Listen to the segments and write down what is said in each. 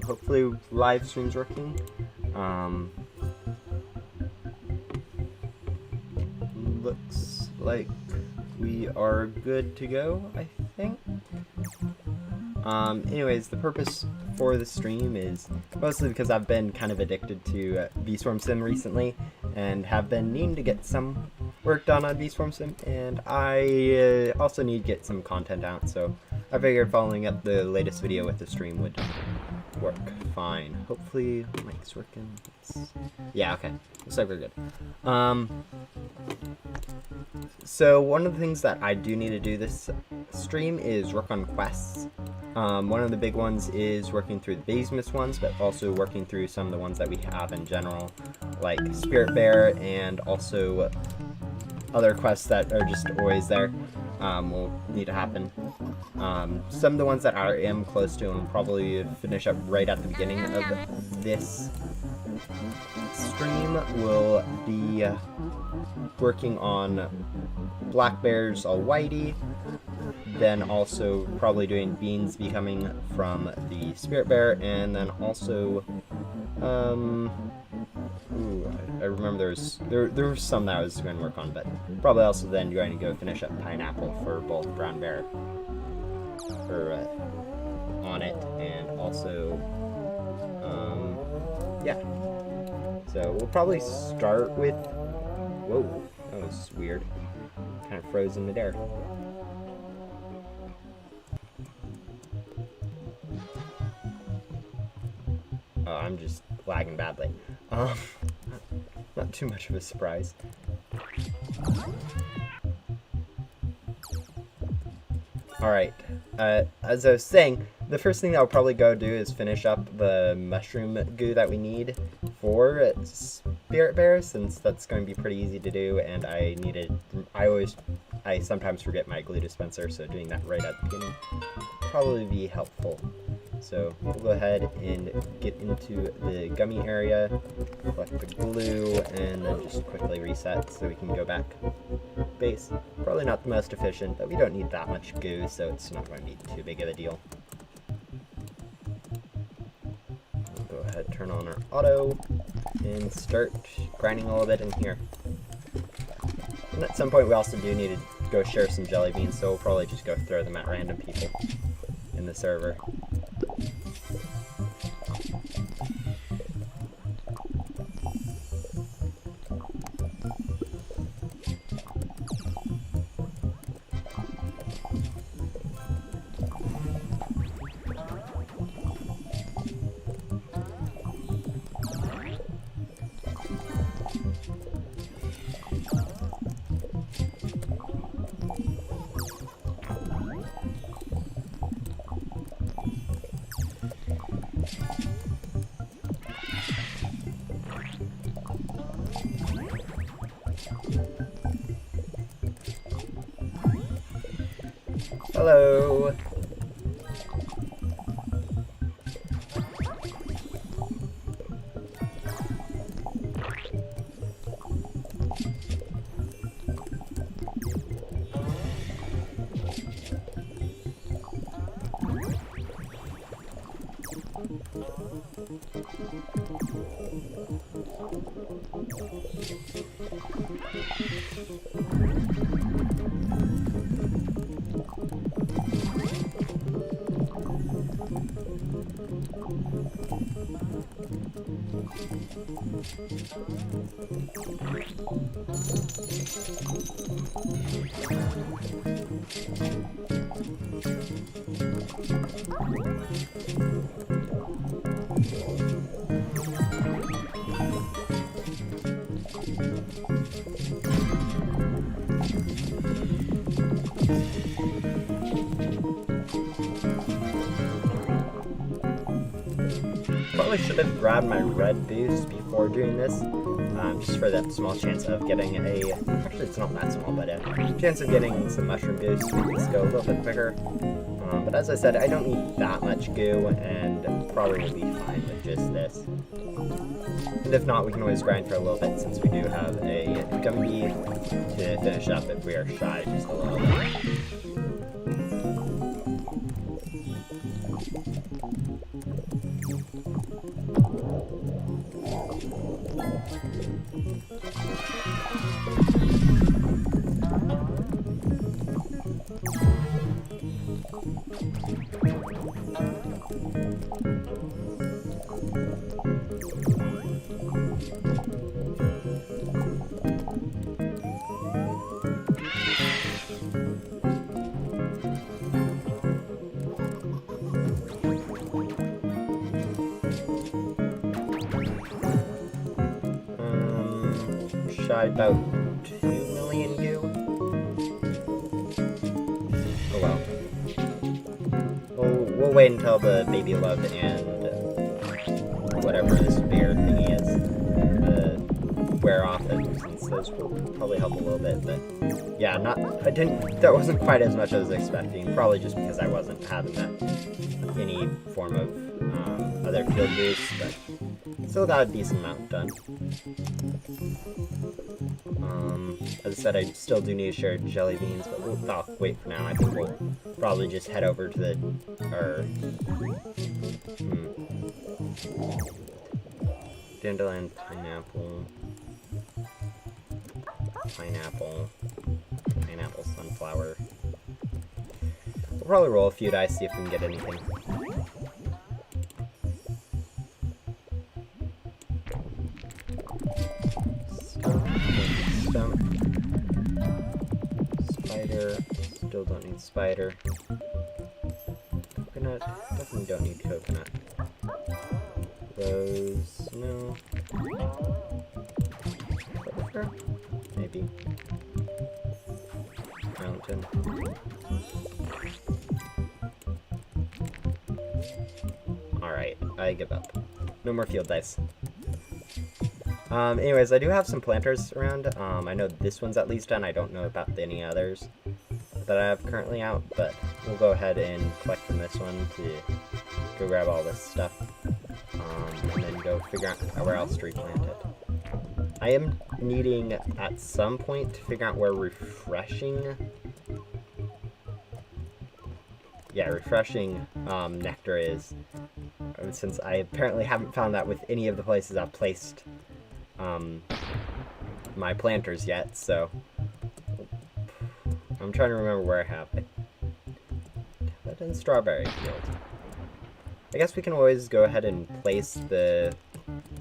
Hopefully live stream's working. Looks like we are good to go, I think. Anyways, the purpose for the stream is mostly because I've been kind of addicted to Beesmas Sim recently, and have been needing to get some work done on Beesmas Sim, and I also need to get some content out, so I figured following up the latest video with the stream would work fine. Hopefully the mic's working. Yeah, okay. Looks like we're good. So one of the things that I do need to do this stream is work on quests. One of the big ones is working through the Beesmas ones, but also working through some of the ones that we have in general, like Spirit Bear, and also other quests that are just always there will need to happen. Some of the ones that I am close to and will probably finish up right at the beginning of this stream will be working on Black Bear's Almighty, then also probably doing Beans becoming from the Spirit Bear, and then also I remember there were some that I was going to work on, but probably also then going to go finish up Pineapple for both Brown Bear on it, and also yeah. So we'll probably start with, whoa, that was weird, kind of froze in midair. Oh, I'm just lagging badly. Not too much of a surprise. Alright, as I was saying, the first thing that I'll probably go do is finish up the mushroom goo that we need for Spirit Bear, since that's going to be pretty easy to do, and I sometimes forget my glue dispenser, so doing that right at the beginning will probably be helpful. So we'll go ahead and get into the gummy area, collect the glue, and then just quickly reset so we can go back base. Probably not the most efficient, but we don't need that much goo, so it's not going to be too big of a deal. We'll go ahead, turn on our auto, and start grinding a little bit in here. And at some point we also do need to go share some jelly beans, so we'll probably just go throw them at random people in the server. Hello. Probably should have grabbed my red boost before doing this, just for that small chance of getting actually it's not that small, but a chance of getting some mushroom boost. Let's go a little bit quicker. But as I said, I don't need that much goo, and probably will be fine with just this. And if not, we can always grind for a little bit, since we do have a gummy to finish up if we are shy just a little bit. Shy about 2 million goo. Oh well. We'll wait until the baby love and whatever this bear thingy is wear off it, since those will probably help a little bit. But yeah, that wasn't quite as much as I was expecting. Probably just because I wasn't having any form of other field boost, but still got a decent amount done. As I said, I still do need to share jelly beans, but I'll wait for now. I think we'll probably just head over to the, dandelion, pineapple, sunflower. We'll probably roll a few dice, see if we can get anything. Stump. Spider. Still don't need spider. Coconut. Definitely don't need coconut. Rose. No. Sulfur? Maybe. Mountain. Alright, I give up. No more field dice. Anyways, I do have some planters around. I know this one's at least done. I don't know about any others that I have currently out, but we'll go ahead and collect from this one to go grab all this stuff, and then go figure out where else to replant it. I am needing, at some point, to figure out where refreshing nectar is, since I apparently haven't found that with any of the places I've placed my planters yet, so I'm trying to remember where I have it. That in strawberry field. I guess we can always go ahead and place the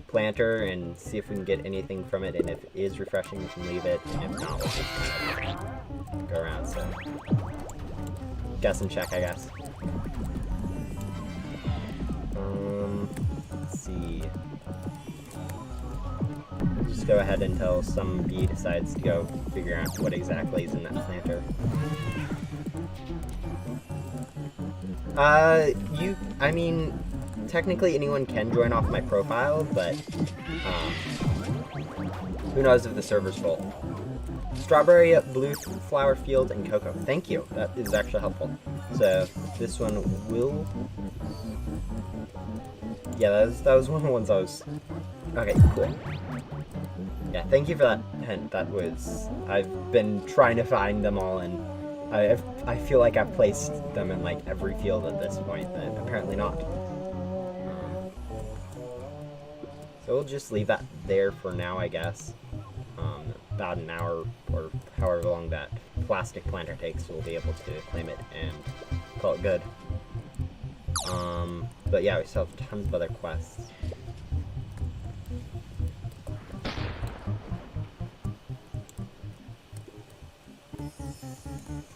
planter and see if we can get anything from it, and if it is refreshing, we can leave it, and if not, we'll just kind of go around, so guess and check, I guess. Let's see. We'll just go ahead until some bee decides to go figure out what exactly is in that planter. I mean, technically anyone can join off my profile, but, who knows if the server's full. Strawberry, blue flower field, and cocoa. Thank you. That is actually helpful. So, this one will... Yeah, that was one of the ones I was... Okay, cool. Yeah, thank you for that hint. That was... I've been trying to find them all, and I feel like I've placed them in, like, every field at this point, but apparently not. So we'll just leave that there for now, I guess. About an hour, or however long that plastic planter takes, we'll be able to claim it and call it good. But yeah, we still have tons of other quests.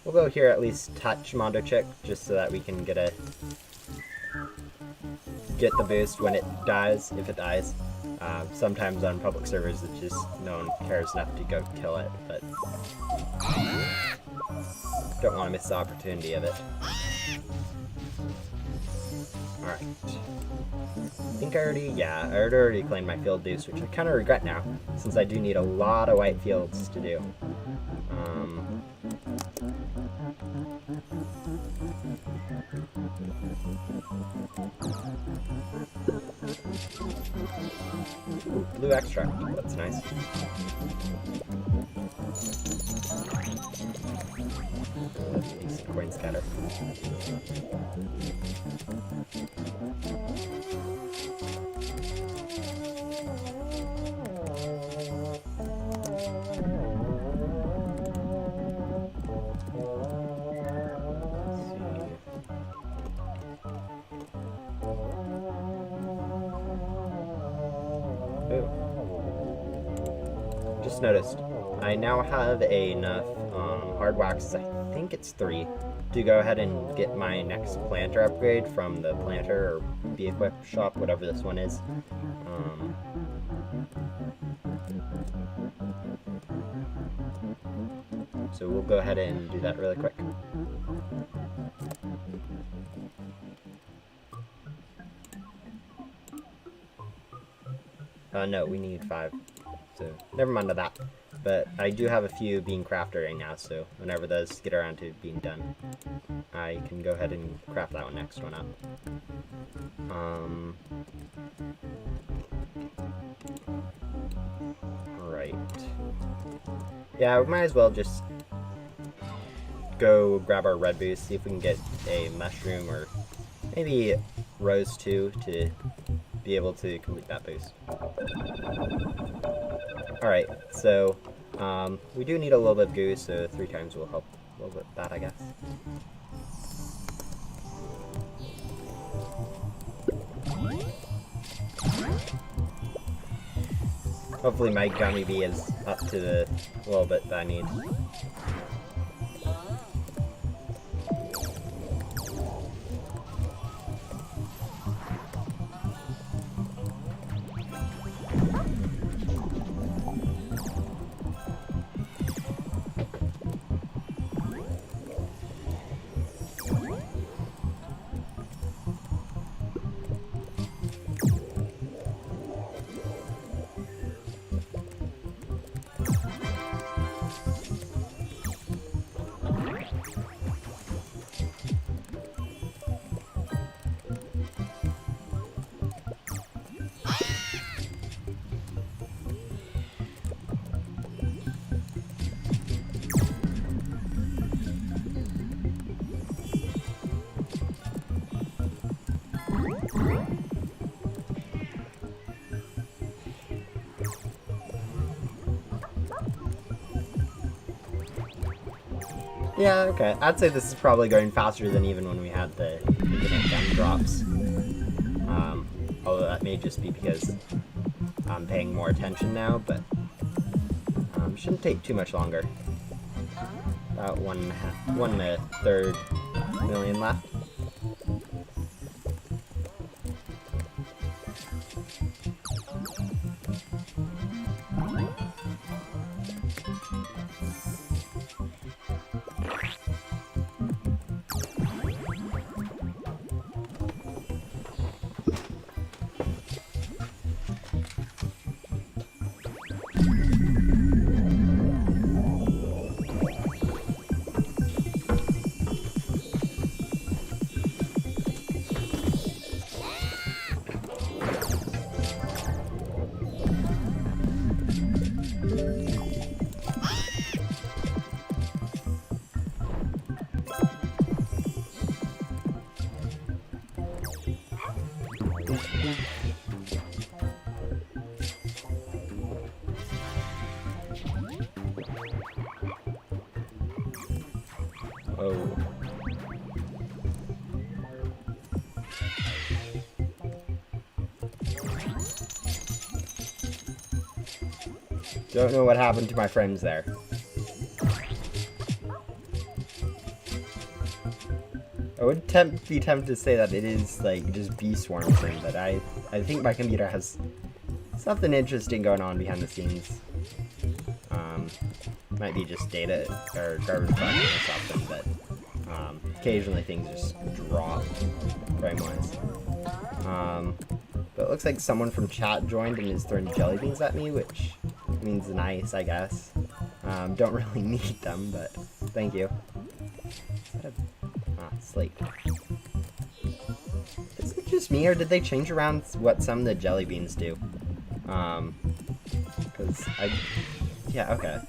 We'll go here at least touch Mondo Chick, just so that we can get the boost when it dies, if it dies. Sometimes on public servers, it's just no one cares enough to go kill it, but don't want to miss the opportunity of it. Alright. I think I already claimed my field boost, which I kind of regret now, since I do need a lot of white fields to do. Ooh, blue extract, that's nice. That's a decent coin scatter. Ooh. Just noticed, I now have enough hard waxes, I think it's 3, to go ahead and get my next planter upgrade from the planter or Be Equipped shop, whatever this one is. So we'll go ahead and do that really quick. No, we need 5. So never mind of that. But I do have a few being crafted right now, so whenever those get around to being done, I can go ahead and craft that next one up. Right. Yeah, we might as well just go grab our red boost, see if we can get a mushroom or maybe rose too to be able to complete that boost. Alright, so we do need a little bit of goo, so 3 times will help a little bit with that, I guess. Hopefully my gummy bee is up to the little bit that I need. Yeah, okay. I'd say this is probably going faster than even when we had the infinite gem drops. Although that may just be because I'm paying more attention now, but shouldn't take too much longer. About 1.3 million left. Oh. Don't know what happened to my friends there. I would be tempted to say that it is like just bee swarms thing, but I think my computer has something interesting going on behind the scenes. Might be just data or garbage collecting or something, but occasionally things just drop frame-wise. But it looks like someone from chat joined and is throwing jelly beans at me, which means nice, I guess. Don't really need them, but thank you. Slate. Is it just me, or did they change around what some of the jelly beans do? Because yeah, okay.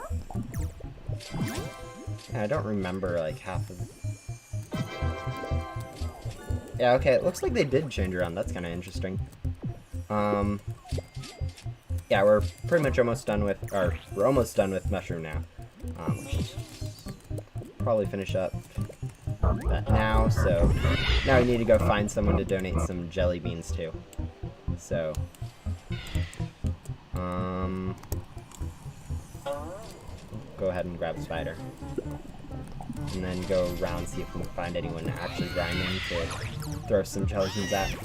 Yeah, I don't remember, like, half of... Yeah, okay, it looks like they did change around. That's kind of interesting. Yeah, we're pretty much almost done with... Or, we're almost done with Mushroom now. Probably finish up that now, so... Now we need to go find someone to donate some jelly beans to. So... Go ahead and grab a spider. And then go around, see if we can find anyone actually grinding to throw some jelly beans at.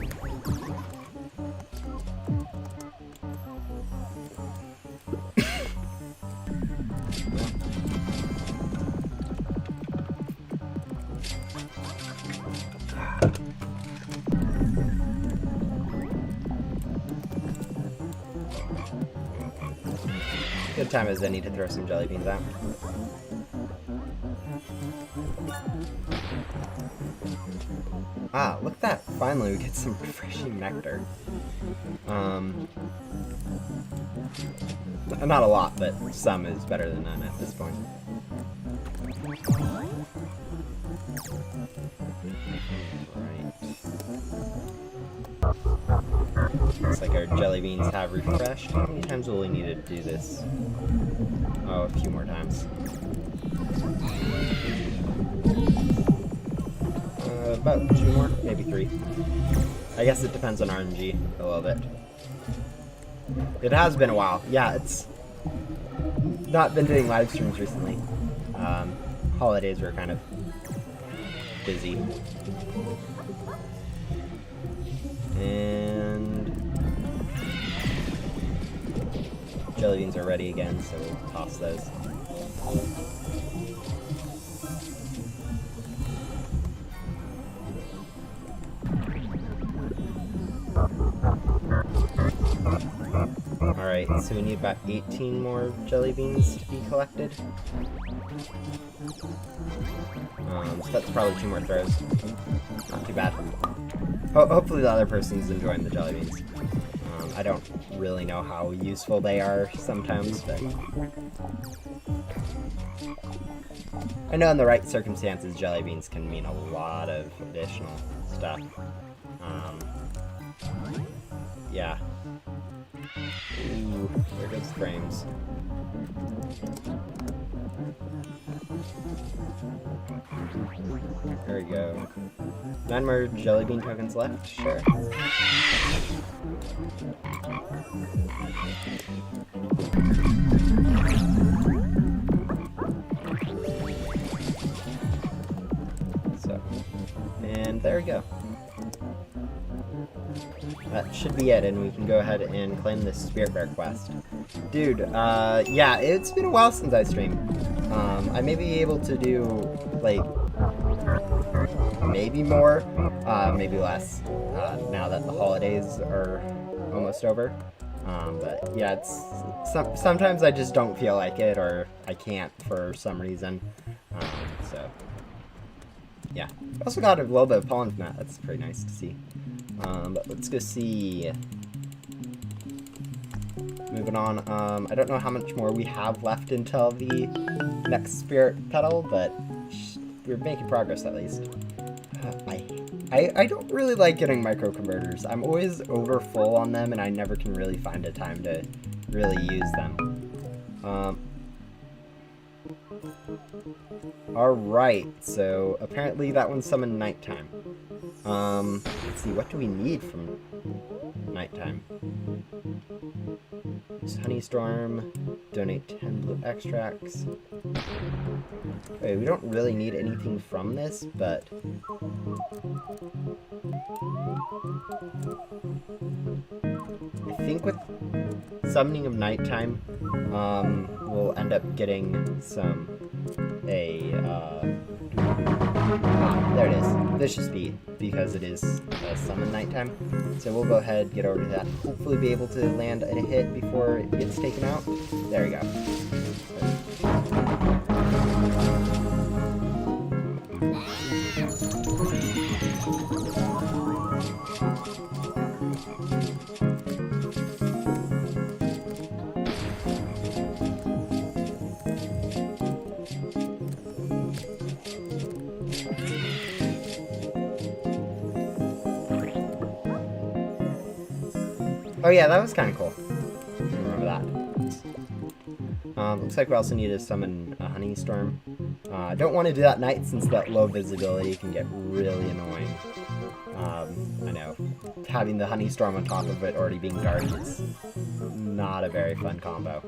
Good time as any to throw some jelly beans out. Ah, look at that! Finally, we get some refreshing nectar. Not a lot, but some is better than none at this point. Right. Looks like our jelly beans have refreshed. How many times will we need to do this? Oh, a few more times. About 2 more, maybe 3. I guess it depends on RNG a little bit. It has been a while. Yeah, it's not been doing live streams recently. Holidays were kind of busy. And jelly beans are ready again, so we'll toss those. Alright, so we need about 18 more jelly beans to be collected. So that's probably 2 more throws. Not too bad. Hopefully the other person's enjoying the jelly beans. I don't really know how useful they are sometimes, but I know in the right circumstances jelly beans can mean a lot of additional stuff. Yeah. Ooh, there goes the frames. There we go. 9 more jelly bean tokens left, sure. So, and there we go. That should be it, and we can go ahead and claim this Spirit Bear quest. Dude, yeah, it's been a while since I streamed. I may be able to do, like, maybe more, maybe less, now that the holidays are almost over. But yeah, it's sometimes I just don't feel like it, or I can't for some reason. So yeah, also got a little bit of pollen from that. That's pretty nice to see. But let's go see. Moving on. I don't know how much more we have left until the next spirit petal, but we're making progress at least. I don't really like getting micro converters. I'm always over full on them, and I never can really find a time to really use them. Alright, so apparently that one summoned nighttime. Let's see, what do we need from nighttime? Honey Storm, donate 10 blue extracts. Okay, we don't really need anything from this, but I think with summoning of nighttime, we'll end up getting there it is, Vicious Beat, because it is summon nighttime. So we'll go ahead, get over to that, hopefully be able to land a hit before it gets taken out. There we go. Oh yeah, that was kind of cool. Remember that. Looks like we also need to summon a Honey Storm. I don't want to do that at night since that low visibility can get really annoying. I know, having the honey storm on top of it already being dark is not a very fun combo.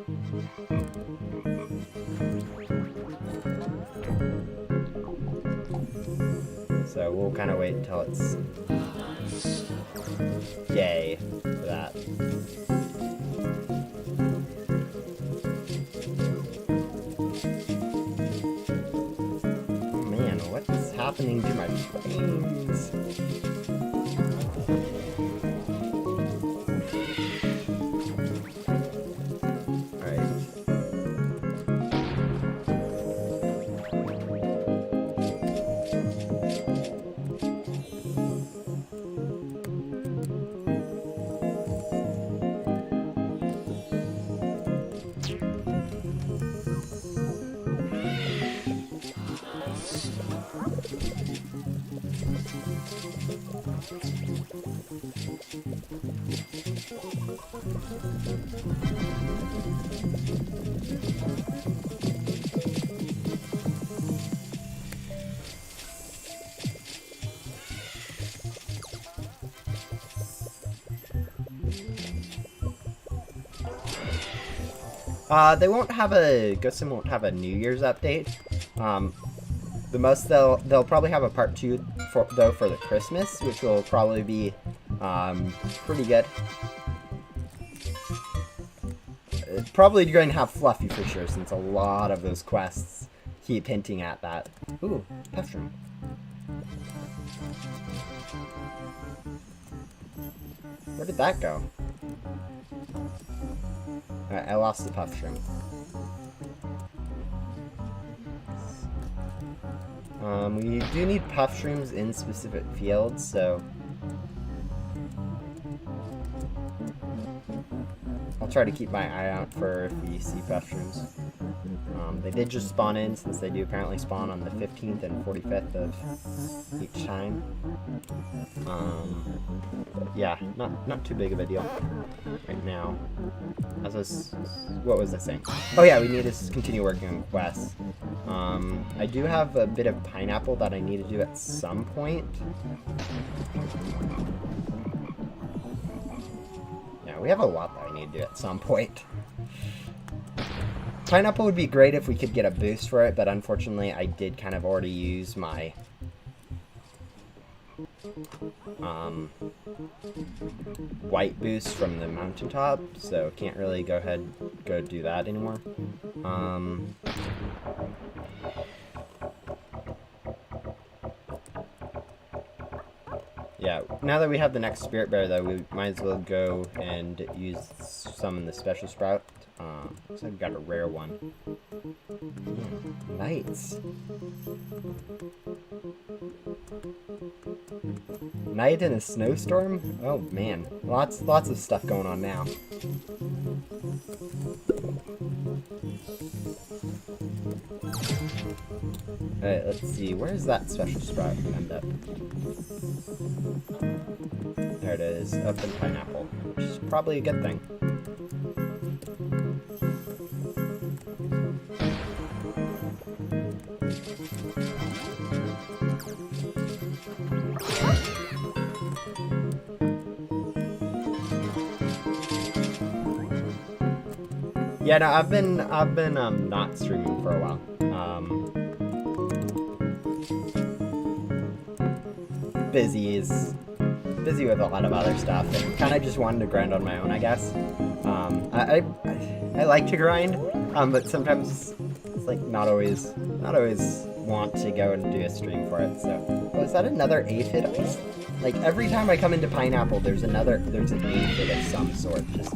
So we'll kind of wait until it's yay for that. Oh man, what's happening to my frames? They won't have a Ghost won't have a New Year's update. The most they'll probably have a part 2 for the Christmas, which will probably be pretty good. It's probably going to have Fluffy for sure, since a lot of those quests keep hinting at that. Ooh, Puffroom. Where did that go? Alright, I lost the Puffroom. We do need Puffshrooms in specific fields, so I'll try to keep my eye out for if we see Puffshrooms. They did just spawn in, since they do apparently spawn on the 15th and 45th of each time. Yeah, not too big of a deal right now. What was I saying? Oh yeah, we need to continue working on quests. I do have a bit of pineapple that I need to do at some point. Yeah, we have a lot that I need to do at some point. Pineapple would be great if we could get a boost for it, but unfortunately I did kind of already use my white boost from the mountaintop, so can't really go do that anymore. Yeah, now that we have the next Spirit Bear, though, we might as well go and use some in the Special Sprout. Looks like we got a rare one. Yeah, Knights. Night in a snowstorm? Oh man, lots of stuff going on now. Alright, let's see, where's that Special Sprout end up? There it is, up in Pineapple, which is probably a good thing. Yeah, no, I've been not streaming for a while. Busy with a lot of other stuff, and kind of just wanted to grind on my own, I guess. I like to grind, but sometimes it's like not always want to go and do a stream for it. So, oh, is that another aphid? Like every time I come into Pineapple, there's an aphid of some sort, just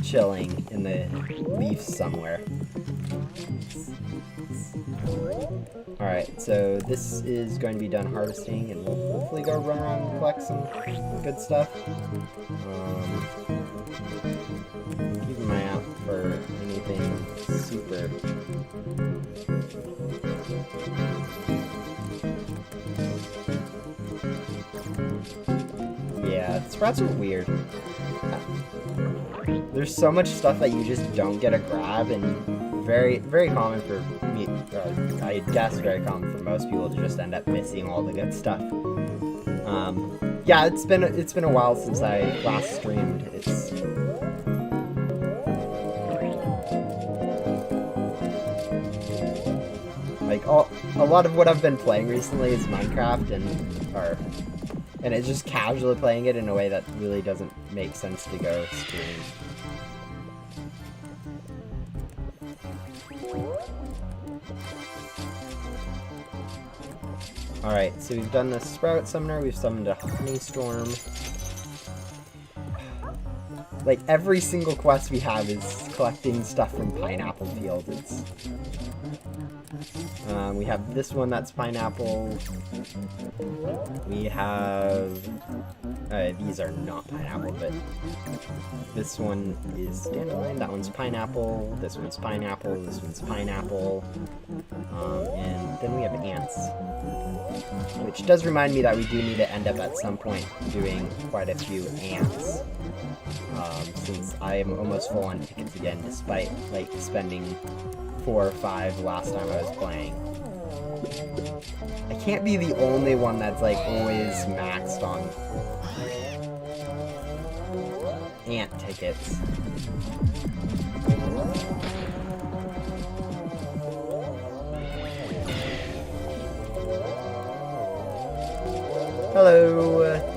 chilling in the leaves somewhere. Alright, so this is going to be done harvesting, and we'll hopefully go run around and collect some good stuff. Keep an eye out for anything super. Yeah, the sprouts are weird. There's so much stuff that you just don't get a grab, and very, very common for me, I guess very common for most people to just end up missing all the good stuff. Yeah, it's been a while since I last streamed. It's like a lot of what I've been playing recently is Minecraft, and it's just casually playing it in a way that really doesn't make sense to go stream. Alright, so we've done the Sprout Summoner, we've summoned a Honeystorm. Like, every single quest we have is collecting stuff from Pineapple Field. We have this one that's pineapple. We have... these are not pineapple, but this one is dandelion, that one's pineapple, this one's pineapple, this one's pineapple, and then we have ants. Which does remind me that we do need to end up at some point doing quite a few ants. Since I am almost full on tickets again, despite like spending 4 or 5 last time I was playing. I can't be the only one that's like always maxed on ant tickets. Hello.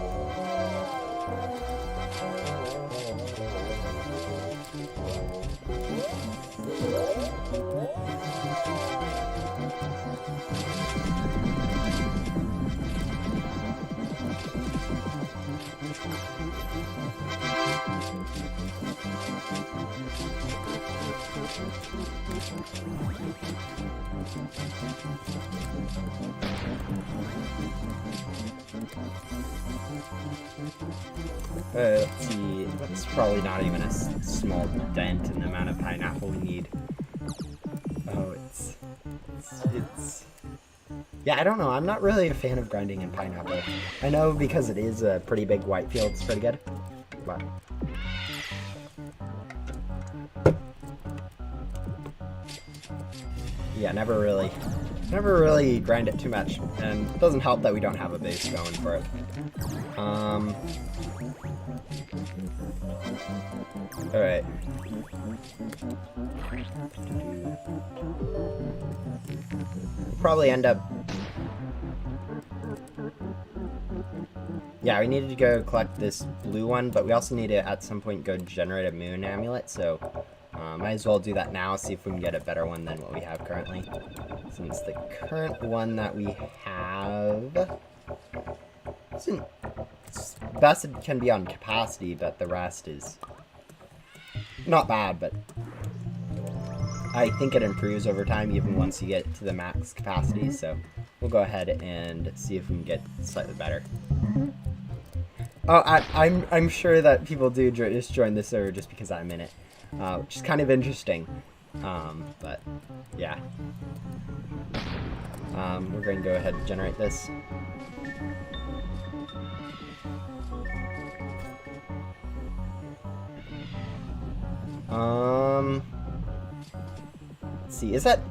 Let's see, that's probably not even a small dent in the amount of pineapple we need. Oh, it's... Yeah, I don't know, I'm not really a fan of grinding in pineapple. I know because it is a pretty big white field, it's pretty good. But... yeah, never really grind it too much, and it doesn't help that we don't have a base going for it. Alright. We'll probably end up... yeah, we needed to go collect this blue one, but we also need to at some point go generate a moon amulet, so might as well do that now, see if we can get a better one than what we have currently. Since the current one that we have isn't best it can be on capacity, but the rest is not bad, but I think it improves over time even once you get to the max capacity, so we'll go ahead and see if we can get slightly better. Oh, I'm sure that people do just join the server just because I'm in it, which is kind of interesting, but yeah. We're going to go ahead and generate this. Let's see, is that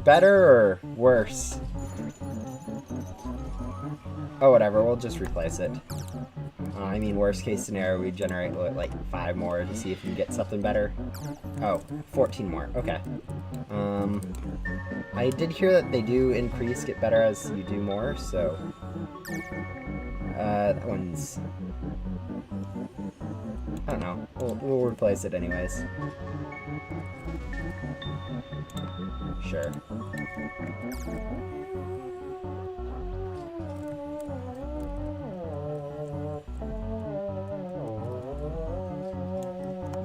better or worse? Oh, whatever, we'll just replace it. I mean, worst case scenario, we generate, what, like 5 more to see if we can get something better. Oh, 14 more, okay. I did hear that they do get better as you do more, so... that one's... I don't know, we'll replace it anyways. Sure.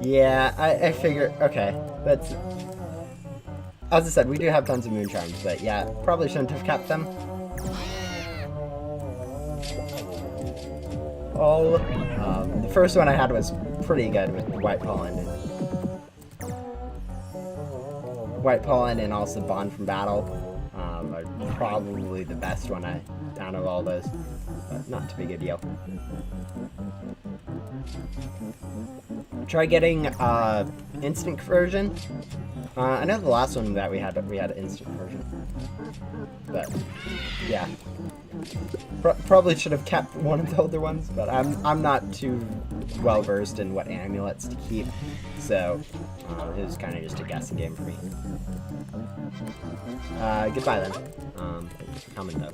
Yeah, I figure, okay, that's, as I said, we do have tons of moon charms, but yeah, probably shouldn't have kept them. The first one I had was pretty good with white pollen. White pollen and also Bond from Battle are probably the best one out of all those, but not too big a deal. Try getting instant conversion. I know the last one that we had instant conversion, but yeah. Probably should have kept one of the older ones, but I'm not too well versed in what amulets to keep, so it was kind of just a guessing game for me. Goodbye then. Thanks for coming though.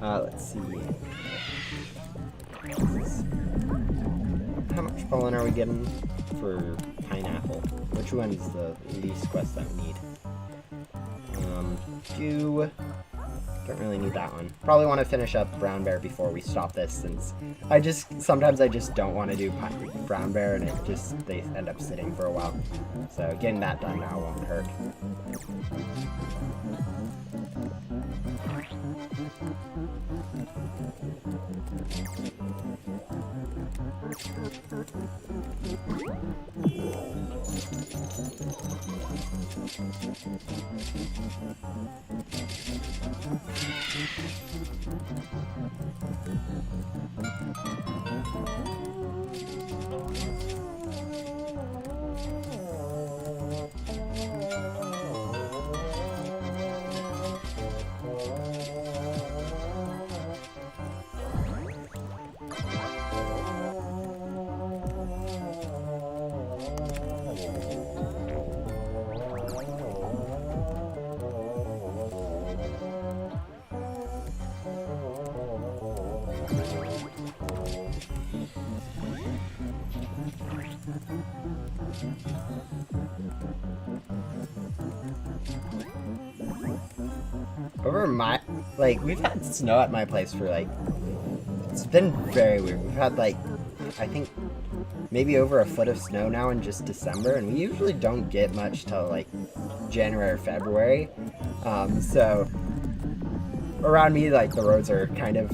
Let's see. How much pollen are we getting for pineapple? Which one is the least quest that we need? Don't really need that one. Probably want to finish up brown bear before we stop this, since sometimes I just don't want to do brown bear, and they end up sitting for a while. So getting that done now won't hurt. We've had snow at my place for it's been very weird. We've had I think maybe over a foot of snow now in just December, and we usually don't get much till January or February. So around me, the roads are kind of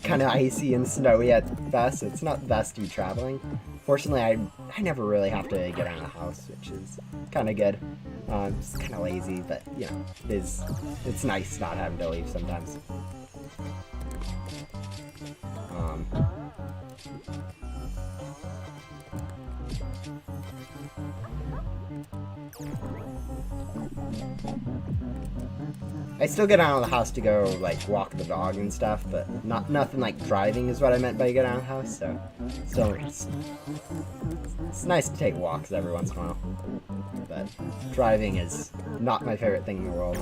icy and snowy at best. It's not the best to be traveling. Fortunately, I never really have to get out of the house, which is kind of good. Just kind of lazy, but you know, it's nice not having to leave sometimes. I still get out of the house to go walk the dog and stuff, but nothing like driving is what I meant by get out of the house. So it's nice to take walks every once in a while, but driving is not my favorite thing in the world.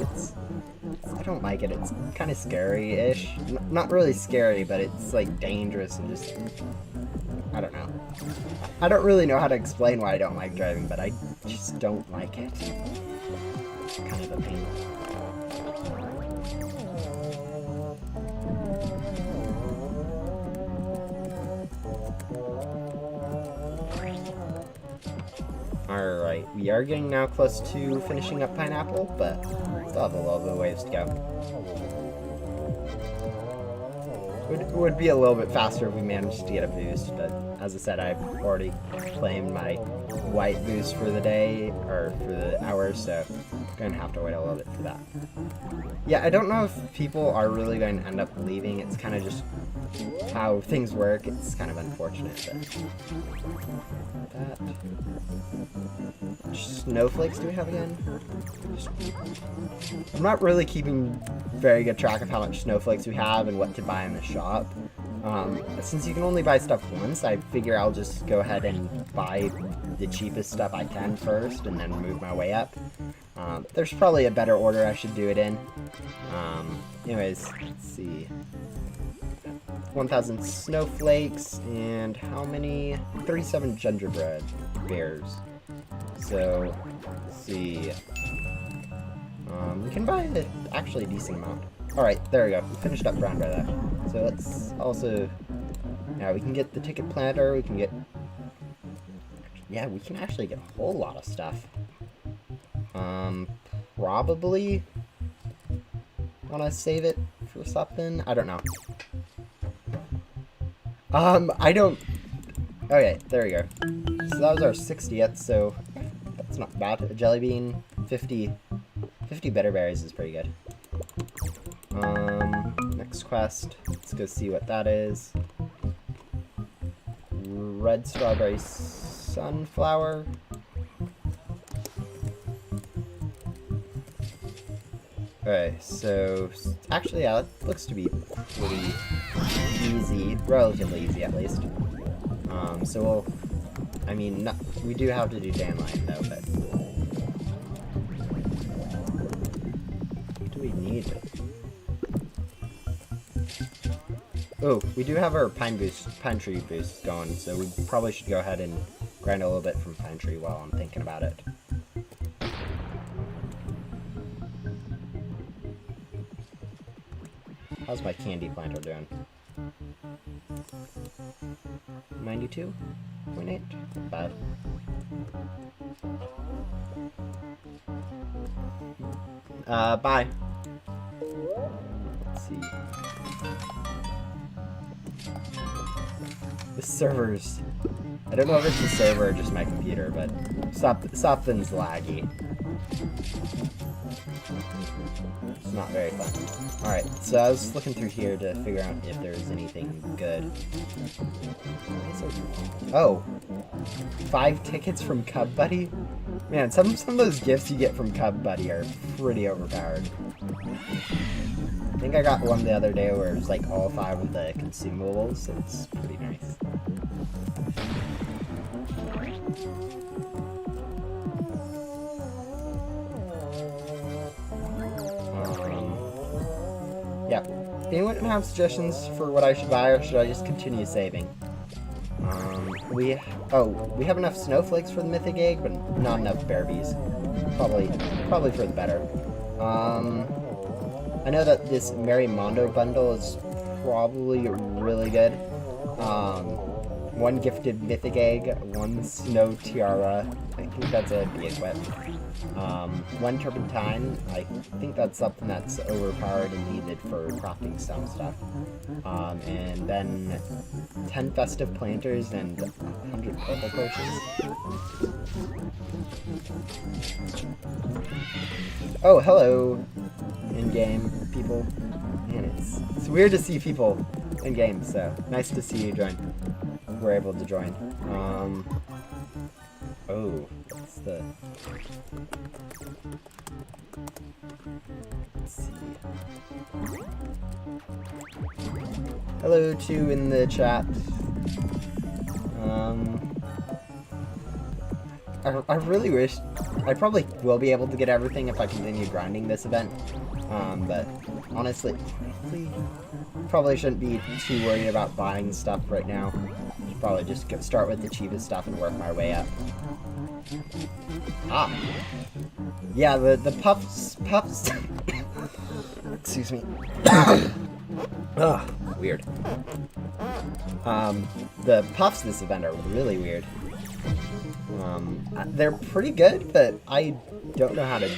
I don't like it. It's kind of scary-ish. Not really scary, but it's dangerous and just, I don't know. I don't really know how to explain why I don't like driving, but I just don't like it. It's kind of a pain. Alright, we are getting now close to finishing up pineapple, but still have a little bit of ways to go. It would be a little bit faster if we managed to get a boost, but as I said, I've already claimed my white boost for the day, or for the hour, so I'm going to have to wait a little bit for that. Yeah, I don't know if people are really going to end up leaving. It's kind of just how things work. It's kind of unfortunate, but that. How much snowflakes do we have again? I'm not really keeping very good track of how much snowflakes we have and what to buy in the shop. Since you can only buy stuff once, I figure I'll just go ahead and buy the cheapest stuff I can first and then move my way up. There's probably a better order I should do it in. Anyways, let's see. 1,000 snowflakes and how many? 37 gingerbread bears. So, let's see. We can buy actually a decent amount. Alright, there we go. We finished up brown by that. So let's also... Yeah, we can get the ticket planter, we can get... Yeah, we can actually get a whole lot of stuff. Probably... want to save it for something? I don't know. I don't... Okay, there we go. So that was our 60th, so that's not bad. A jelly bean, 50 bitter berries is pretty good. Next quest. Let's go see what that is. Red strawberry sunflower. Okay, so actually, yeah, that looks to be pretty easy, relatively easy at least. So we'll, I mean, we do have to do dandelion though, but what do we need? Oh, we do have our pine tree boost going, so we probably should go ahead and grind a little bit from pine tree while I'm thinking about it. How's my candy planter doing? 92.8? Not bad. Bye. Let's see. The servers. I don't know if it's the server or just my computer, but something's laggy. It's not very fun. Alright, so I was looking through here to figure out if there was anything good. Oh! 5 tickets from Cub Buddy? Man, some of those gifts you get from Cub Buddy are pretty overpowered. I think I got one the other day where it was like all 5 of the consumables, so it's pretty nice. Yeah. Anyone have suggestions for what I should buy, or should I just continue saving? We have enough snowflakes for the mythic egg, but not enough bear bees. Probably for the better. I know that this Merry Mondo bundle is probably really good. 1 gifted mythic egg, 1 snow tiara. I think that's a bee equip. 1 turpentine. I think that's something that's overpowered and needed for crafting some stuff. And then 10 festive planters and 100 purple potions. Oh, hello, in-game people. Man, it's weird to see people in-game, so nice to see you join. We're able to join. Oh, what's the... Let's see. Hello, two in the chat. I really wish... I probably will be able to get everything if I continue grinding this event. But honestly, probably shouldn't be too worried about buying stuff right now. Should probably just start with the cheapest stuff and work my way up. Ah! Yeah, the puffs... Excuse me. Ugh, weird. The puffs this event are really weird. They're pretty good, but I don't know how to...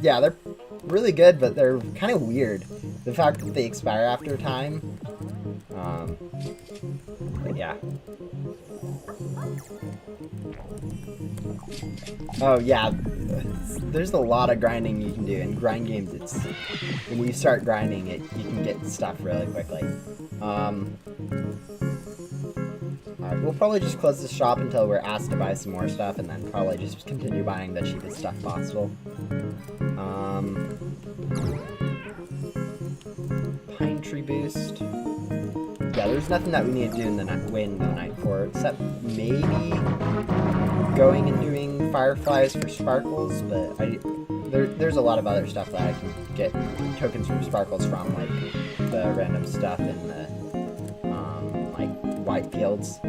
yeah, they're really good, but they're kind of weird. The fact that they expire after time. But yeah. Oh yeah, there's a lot of grinding you can do. In grind games, when you start grinding it, you can get stuff really quickly. Alright, we'll probably just close the shop until we're asked to buy some more stuff, and then probably just continue buying the cheapest stuff possible. Pine tree boost. Yeah, there's nothing that we need to do in the night for, except maybe going and doing fireflies for sparkles, but there's a lot of other stuff that I can get tokens from sparkles from, like the random stuff in the like white fields.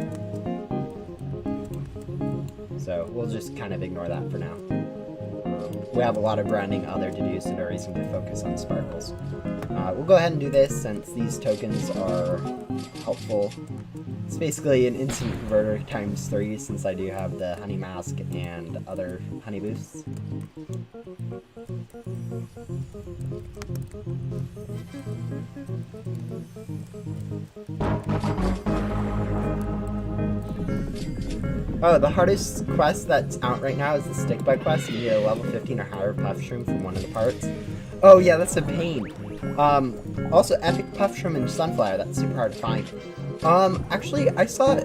So we'll just kind of ignore that for now. We have a lot of grinding other to do, so no reason to focus on sparkles. We'll go ahead and do this since these tokens are helpful. It's basically an instant converter times 3 since I do have the honey mask and other honey boosts. Oh, the hardest quest that's out right now is the stick bug quest. You need a level 15 or higher puff shroom from one of the parts. Oh yeah, that's a pain. Also, epic puff shroom and sunflower. That's super hard to find. Actually, I saw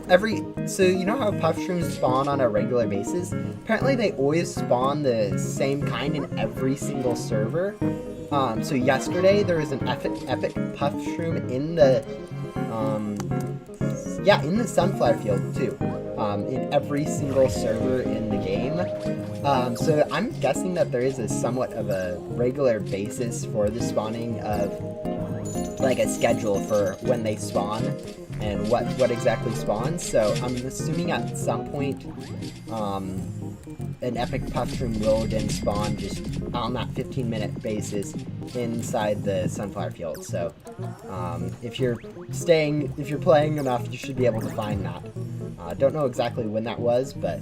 so you know how puff shrooms spawn on a regular basis? Apparently they always spawn the same kind in every single server. So yesterday there was an epic puff shroom in the, in the sunflower field too. In every single server in the game. So I'm guessing that there is somewhat of a regular basis for the spawning of, like, a schedule for when they spawn and what exactly spawns. So I'm assuming at some point, an epic puff shroom will then spawn just on that 15-minute basis inside the sunflower field. So if you're playing enough, you should be able to find that. Don't know exactly when that was, but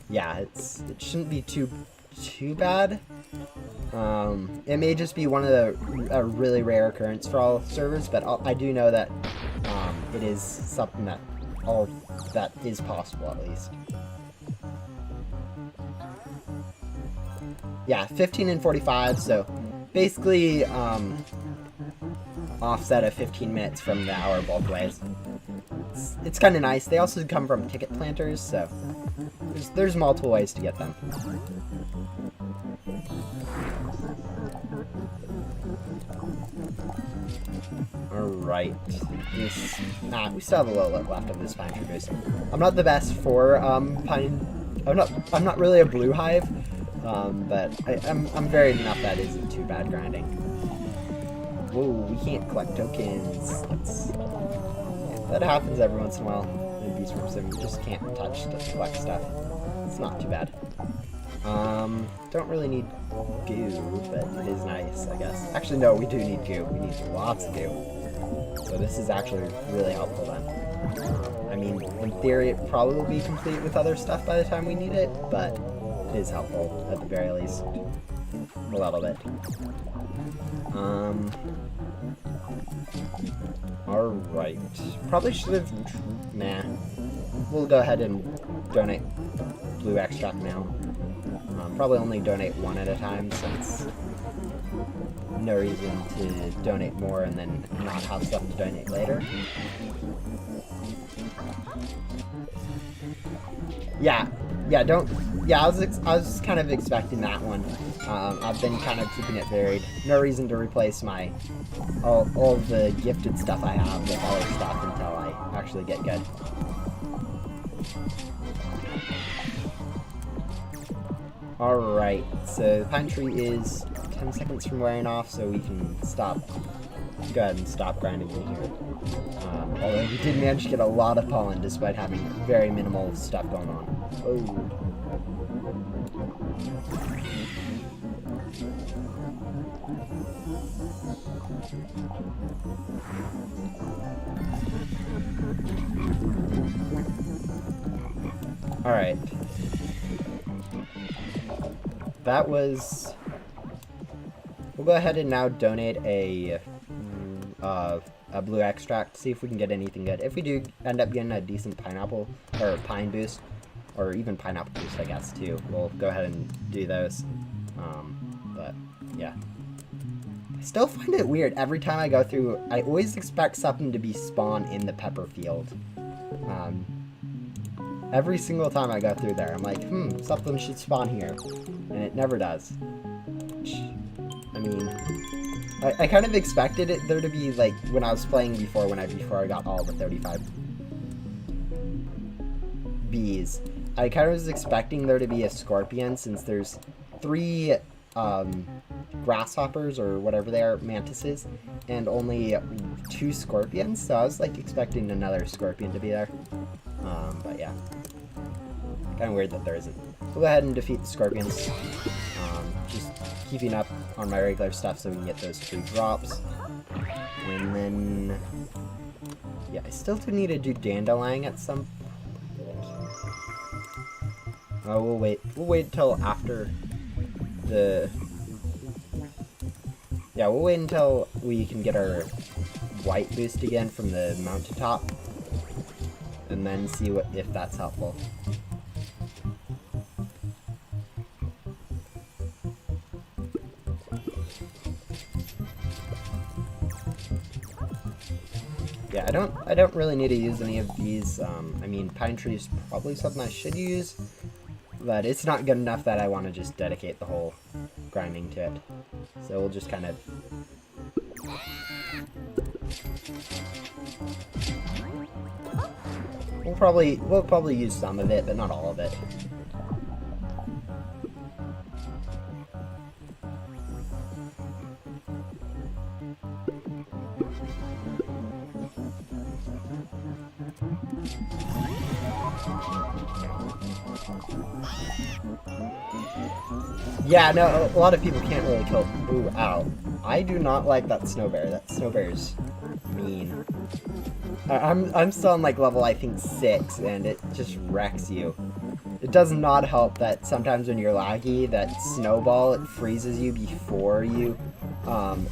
yeah, it shouldn't be too bad. It may just be one of a really rare occurrence for all servers, but I do know that it is something that is possible at least. Yeah, 15 and 45, so basically offset of 15 minutes from the hour both ways. It's kind of nice. They also come from ticket planters, so there's multiple ways to get them. Alright. We still have a little bit left of this pine tree boost. I'm not the best for pine. I'm not really a blue hive, but I'm varied enough that isn't too bad grinding. Whoa, we can't collect tokens. That happens every once in a while in Beesmas, so we just can't touch to collect stuff. It's not too bad. Don't really need goo, but it is nice, I guess. Actually, no, we do need goo. We need lots of goo. So this is actually really helpful then. I mean, in theory, it probably will be complete with other stuff by the time we need it, but it is helpful, at the very least. A little bit. Alright. Probably should have... Nah. We'll go ahead and donate blue extract now. Probably only donate one at a time, since no reason to donate more and then not have stuff to donate later. I was kind of expecting that one. I've been kind of keeping it varied. No reason to replace my all the gifted stuff I have with other stuff until I actually get good. Alright, so the pine tree is 10 seconds from wearing off, so we can go ahead and stop grinding in here. Although we did manage to get a lot of pollen despite having very minimal stuff going on. Oh. Alright. That was... We'll go ahead and now donate a blue extract, see if we can get anything good. If we do end up getting a decent pineapple, or pine boost, or even pineapple boost, I guess, too, we'll go ahead and do those. But, yeah. I still find it weird. Every time I go through, I always expect something to be spawned in the pepper field. Every single time I go through there, I'm like, something should spawn here. And it never does. I mean, I kind of expected there to be, like, when I was playing before I got all the 35 bees. I kind of was expecting there to be a scorpion, since there's 3 grasshoppers, or whatever they are, mantises, and only 2 scorpions, so I was, like, expecting another scorpion to be there. But yeah. Kind of weird that there isn't. We'll go ahead and defeat the scorpions. Just keeping up on my regular stuff so we can get those 3 drops. And then... yeah, I still do need to do dandelion at some... Oh, we'll wait. We'll wait until after the... yeah, we'll wait until we can get our white boost again from the mountaintop. And then see if that's helpful. Yeah, I don't really need to use any of these. I mean, pine tree is probably something I should use, but it's not good enough that I want to just dedicate the whole grinding to it. So we'll just kind of... We'll probably use some of it, but not all of it. Yeah, no, a lot of people can't really kill... Ooh, ow. I do not like that snow bear. That snow bear is mean. I'm still on, like, level, I think, 6, and it just wrecks you. It does not help that sometimes when you're laggy, that snowball, it freezes you before you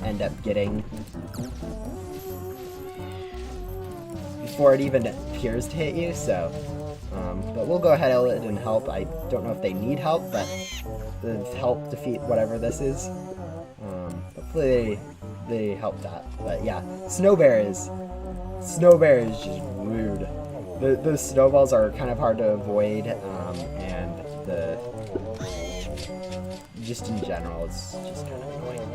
end up getting... Before it even appears to hit you, so... but we'll go ahead and let it help. I don't know if they need help, but help defeat whatever this is. Hopefully they help that. But yeah, Snow Bear is just rude. The snowballs are kind of hard to avoid, and just in general, it's just kind of annoying.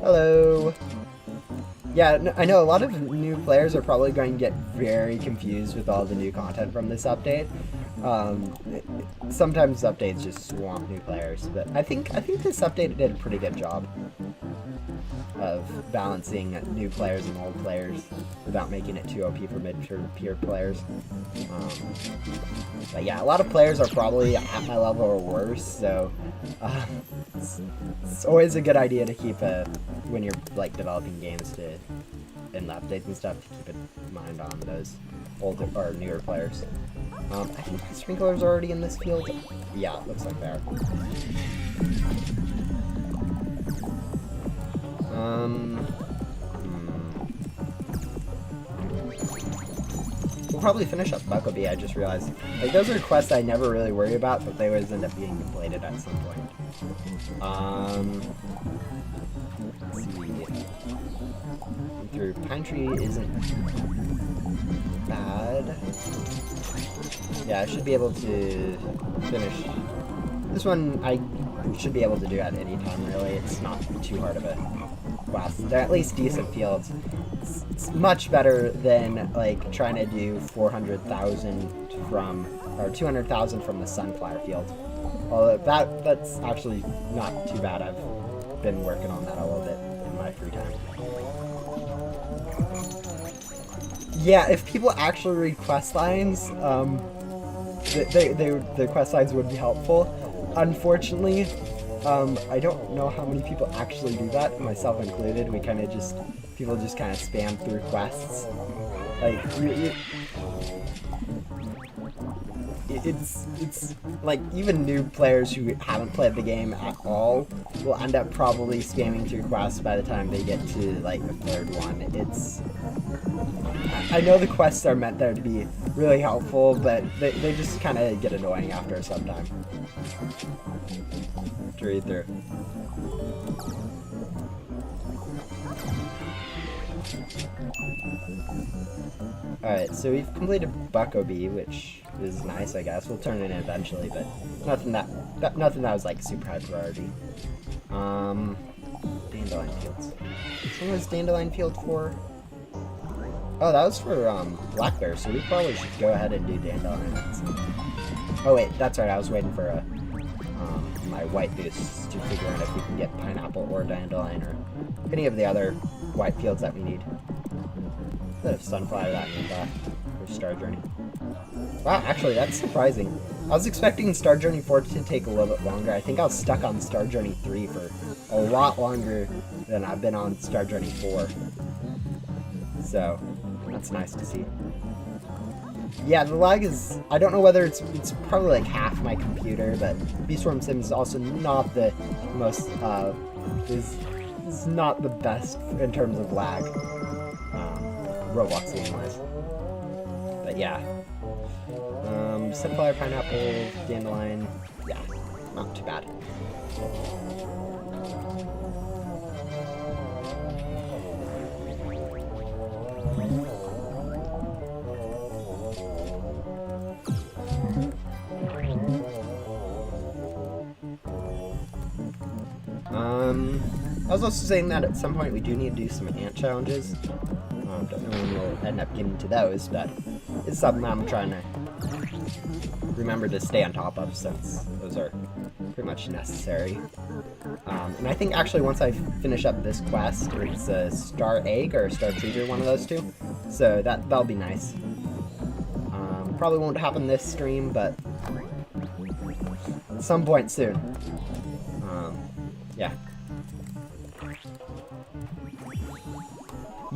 Hello. Yeah, I know a lot of new players are probably going to get very confused with all the new content from this update. Sometimes updates just swamp new players, but I think this update did a pretty good job of balancing new players and old players without making it too OP for mid-tier players. But yeah, a lot of players are probably at my level or worse, so it's always a good idea to keep when you're like developing games and updates and stuff, to keep in mind on those older or newer players. I think the sprinklers are already in this field. Yeah, it looks like they are. We'll probably finish up Bucklebee, I just realized. Like, those are quests I never really worry about, but they always end up being completed at some point. Let's see. Through Pine Tree isn't bad. Yeah, I should be able to finish. This one I should be able to do at any time, really. It's not too hard of a quest. They're at least decent fields. It's much better than, like, trying to do 400,000 from, or 200,000 from the Sunflower field. Although that's actually not too bad. I've been working on that a little bit in my free time. Yeah, if people actually read quest lines, the quest lines would be helpful. Unfortunately, I don't know how many people actually do that, myself included. People just kind of spam through quests. Like, it's like, even new players who haven't played the game at all will end up probably spamming through quests by the time they get to, like, the third one. I know the quests are meant there to be really helpful, but they just kind of get annoying after some time to read through. Alright, so we've completed Bucklebee, which is nice, I guess. We'll turn it in eventually, but nothing that was like super high priority. Dandelion fields. What was Dandelion field for? Oh, that was for black bear, so we probably should go ahead and do dandelions. Oh wait, that's right. I was waiting for my white boost to figure out if we can get pineapple or dandelion or any of the other white fields that we need. Bit of sunflower that nearby for Star Journey. Wow, actually, that's surprising. I was expecting Star Journey 4 to take a little bit longer. I think I was stuck on Star Journey 3 for a lot longer than I've been on Star Journey 4. So, that's nice to see. Yeah, the lag is... I don't know whether it's probably like half my computer, but Beesworm Sim is also not the most... is not the best in terms of lag. Roblox game-wise. But yeah. Sunflower, pineapple, dandelion. Yeah, not too bad. I was also saying that at some point we do need to do some ant challenges. Don't know when we'll end up getting to those, but it's something I'm trying to remember to stay on top of, since those are pretty much necessary. And I think actually once I finish up this quest, it's a star egg or a star treasure, one of those two. So that'll be nice. Probably won't happen this stream, but at some point soon. Yeah.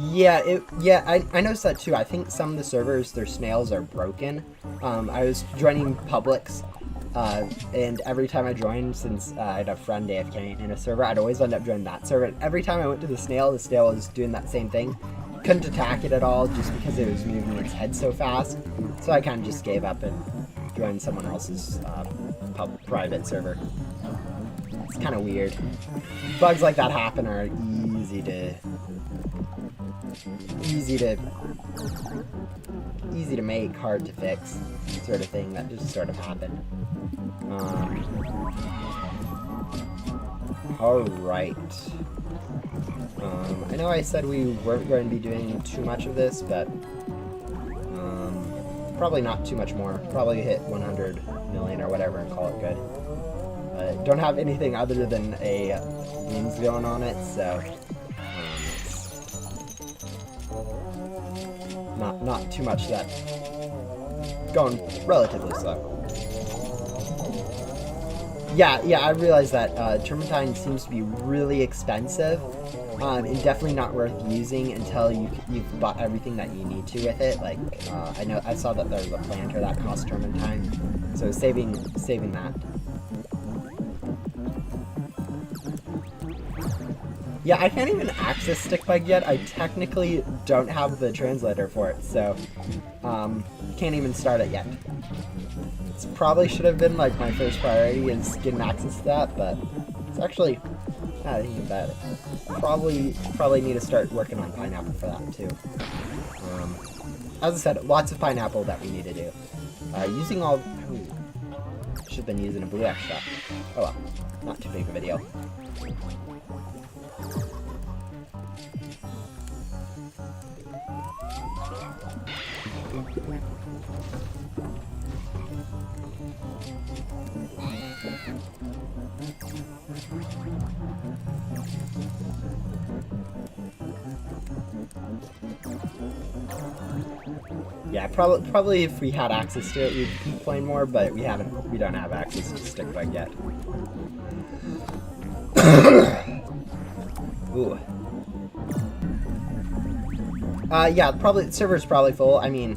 Yeah, I noticed that too. I think some of the servers, their snails are broken. I was joining publics, and every time I joined, since I had a friend AFK in a server, I'd always end up joining that server. And every time I went to the snail was doing that same thing. Couldn't attack it at all just because it was moving its head so fast. So I kind of just gave up and joined someone else's private server. It's kind of weird. Bugs like that happen are easy to make, hard to fix, sort of thing. That just sort of happened. Alright. I know I said we weren't going to be doing too much of this, but probably not too much more. Probably hit 100 million or whatever and call it good. Don't have anything other than a means going on it, so not too much that going relatively slow. Yeah, I realize that turpentine seems to be really expensive, and definitely not worth using until you've bought everything that you need to with it. Like I saw that there was a planter that cost turpentine, so saving that. Yeah, I can't even access Stickbug yet. I technically don't have the translator for it, so can't even start it yet. It probably should have been like my first priority is getting access to that, but it's actually not thinking about it. Probably need to start working on pineapple for that too. As I said, lots of pineapple that we need to do. Using all. Should have been using a blue extra. Oh well, not too big of a deal. Yeah, probably if we had access to it, we'd be playing more, but we don't have access to Stickbug yet. Ooh. Yeah, the server's probably full. I mean,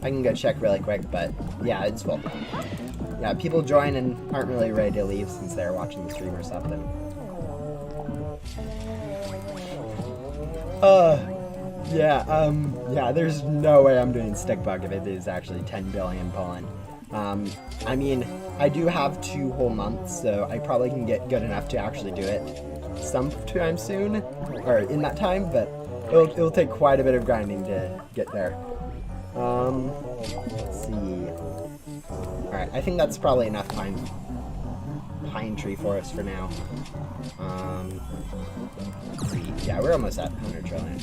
I can go check really quick, but yeah, it's full. Yeah, people join and aren't really ready to leave since they're watching the stream or something. Yeah, there's no way I'm doing Stickbug if it is actually 10 billion pollen. I mean, I do have 2 whole months, so I probably can get good enough to actually do it sometime soon, or in that time, but it'll take quite a bit of grinding to get there. Let's see. Alright, I think that's probably enough pine tree forest for now. Let's see. Yeah, we're almost at 100 trillion.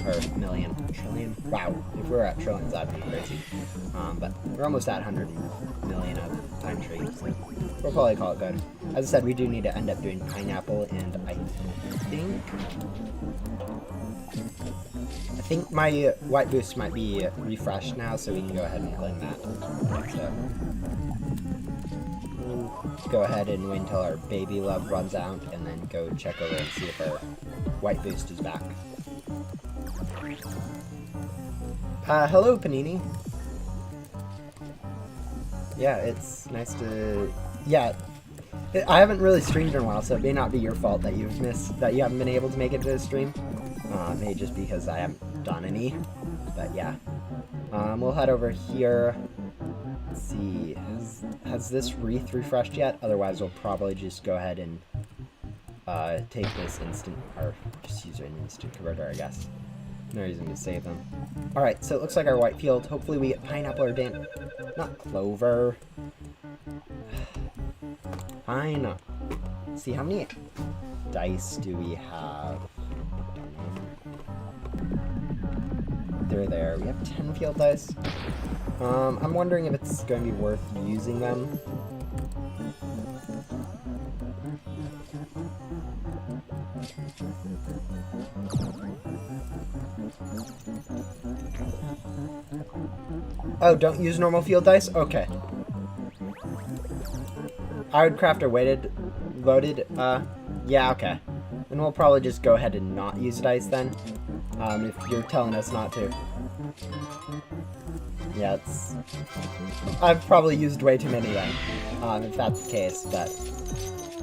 Or million. Trillion? Wow. If we're at trillions, that'd be crazy. But we're almost at 100 million of pine trees. So we'll probably call it good. As I said, we do need to end up doing pineapple, and I think my white boost might be refreshed now, so we can go ahead and claim that. So we'll go ahead and wait until our baby love runs out, and then go check over and see if our white boost is back. Hello, Panini. Yeah, it's nice to. Yeah, I haven't really streamed in a while, so it may not be your fault that you haven't been able to make it to the stream. Maybe just because I haven't done any. But yeah, we'll head over here. Let's see, has this wreath refreshed yet? Otherwise, we'll probably just go ahead and take this instant, or just use an instant converter, I guess. No reason to save them. Alright, so it looks like our white field. Hopefully we get pineapple or not clover. Fine. Let's see, how many dice do we have? They're there. We have 10 field dice. I'm wondering if it's going to be worth using them. Oh, don't use normal field dice? Okay. I would craft a loaded, yeah, okay. Then we'll probably just go ahead and not use dice then, if you're telling us not to. Yeah, I've probably used way too many then, if that's the case, but,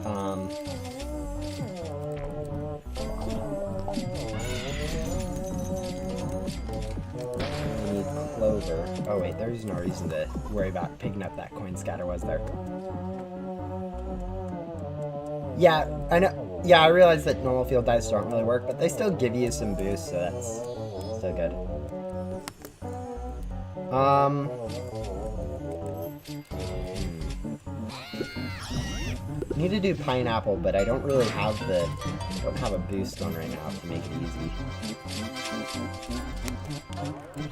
I need clover. Oh wait, there's no reason to worry about picking up that coin scatter, was there? Yeah, I know. Yeah, I realize that normal field dice don't really work, but they still give you some boost, so that's still good. Need to do pineapple, but I don't really have a boost on right now to make it easy.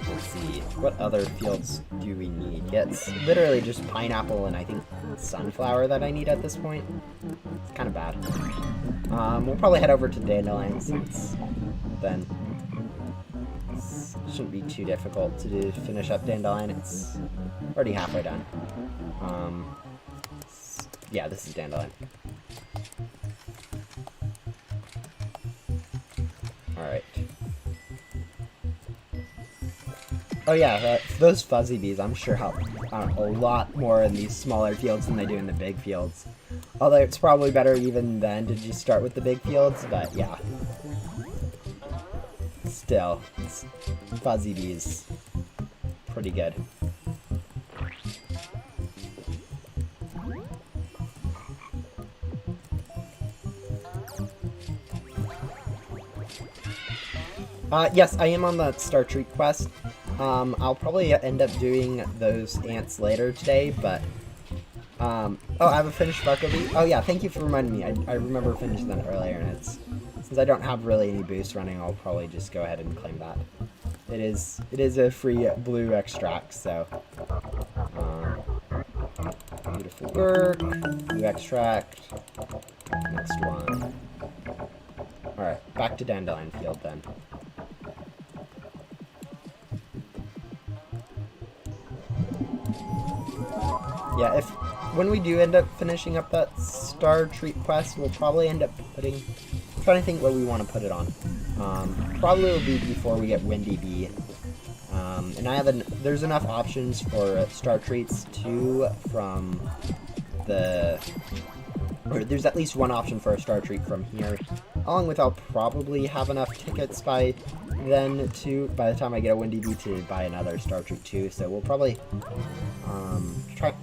Let's see, what other fields do we need? Yeah, it's literally just pineapple and I think sunflower that I need at this point. It's kind of bad. We'll probably head over to dandelion since then it shouldn't be too difficult to finish up dandelion. It's already halfway done. Yeah, this is dandelion. Alright. Oh yeah, those fuzzy bees, I'm sure help a lot more in these smaller fields than they do in the big fields. Although it's probably better even then to just start with the big fields, but yeah. Still, fuzzy bees, pretty good. Yes, I am on the Star Treat quest. I'll probably end up doing those ants later today, but, oh, I have a finished Barco Bee. Oh yeah, thank you for reminding me. I remember finishing that earlier, and since I don't have really any boost running, I'll probably just go ahead and claim that. It is a free blue extract, so, beautiful work, blue extract, next one. Alright, back to dandelion field then. Yeah, when we do end up finishing up that Star Treat quest, we'll probably end up trying to think what we want to put it on. Probably will be before we get Windy Bee. And there's enough options for Star Treats too or there's at least one option for a Star Treat from here. Along with I'll probably have enough tickets by then by the time I get a Windy Bee to buy another Star Treat too, so we'll probably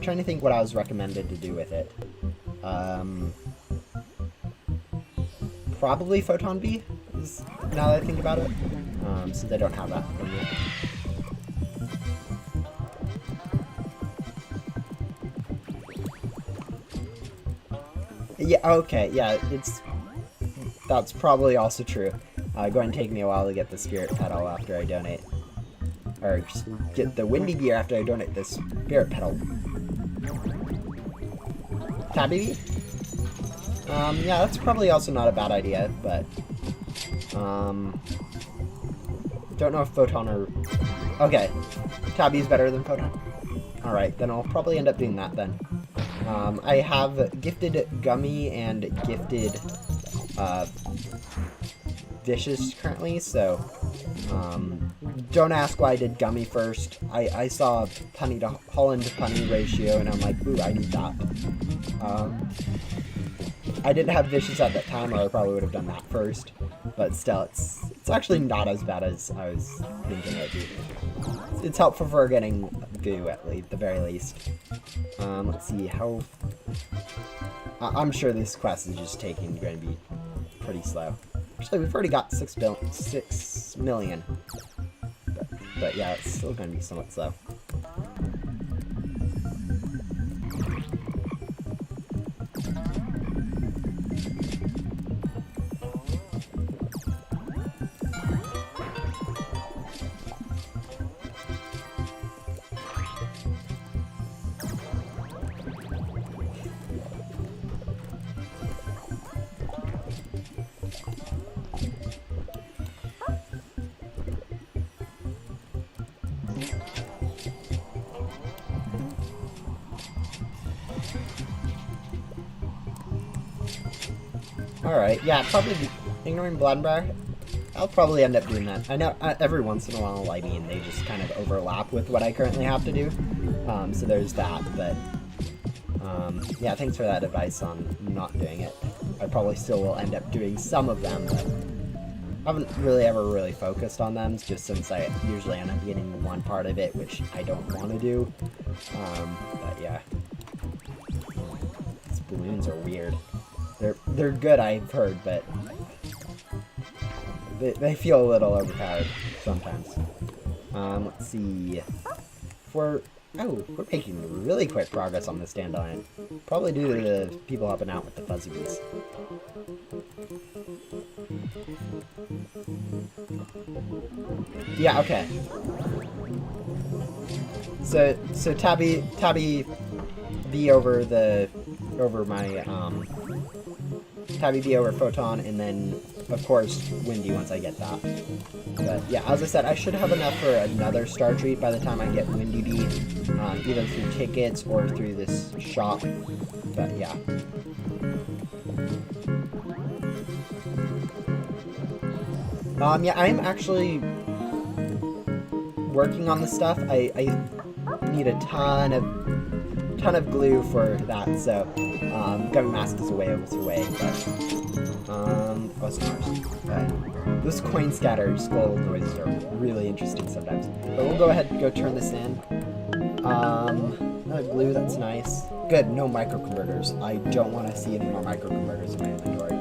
trying to think what I was recommended to do with it. Probably Photon Bee, now that I think about it, since I don't have that one yet. Yeah, okay, yeah, that's probably also true. Going to take me a while to get the Spirit Petal after I donate. Or just get the Windy Bee after I donate the Spirit Petal. Tabby Bee? Yeah, that's probably also not a bad idea, but, don't know if Photon or, okay, Tabby's better than Photon. Alright, then I'll probably end up doing that then. I have gifted Gummy and gifted, dishes currently, so, don't ask why I did Gummy first. I saw Punny to Holland to Punny ratio, and I'm like, ooh, I need that. I didn't have Vicious at that time, or I probably would have done that first. But still, it's actually not as bad as I was thinking it would be. It's helpful for getting Goo, at the very least. Let's see, how... I'm sure this quest is just going to be pretty slow. Actually, we've already got 6 million. But yeah, it's still going to be somewhat slow. Alright, yeah, probably ignoring Bladdenbriar. I'll probably end up doing that. I know every once in a while, I mean, they just kind of overlap with what I currently have to do. So there's that, but yeah, thanks for that advice on not doing it. I probably still will end up doing some of them, but I haven't ever focused on them, just since I usually end up getting one part of it, which I don't want to do. But yeah. These balloons are weird. They're good, I've heard, but they feel a little overpowered sometimes. Let's see. We're making really quick progress on this dandelion. Probably due to the people helping out with the fuzzy bees. Yeah, okay. So Tabby B over my Tabby B over Photon, and then of course Windy once I get that. But yeah, as I said, I should have enough for another star treat by the time I get Windy B, either through tickets or through this shop. But yeah. Yeah, I'm actually working on the stuff. I need a ton of glue for that, so Gummy Mask is a way away, but oh, stars. Those coin scatter skull noises are really interesting sometimes. But we'll go ahead and go turn this in. Another glue, that's nice. Good, no microconverters. I don't want to see any more microconverters in my inventory.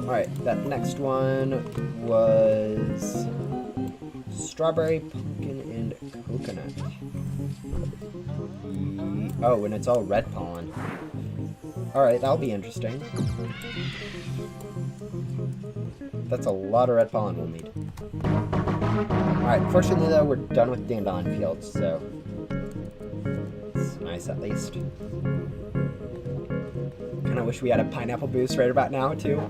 Alright, that next one was strawberry, pumpkin, and coconut. Oh, and it's all red pollen. Alright, that'll be interesting. That's a lot of red pollen we'll need. Alright, fortunately though, we're done with dandelion fields, so it's nice at least. Kinda wish we had a pineapple boost right about now, too.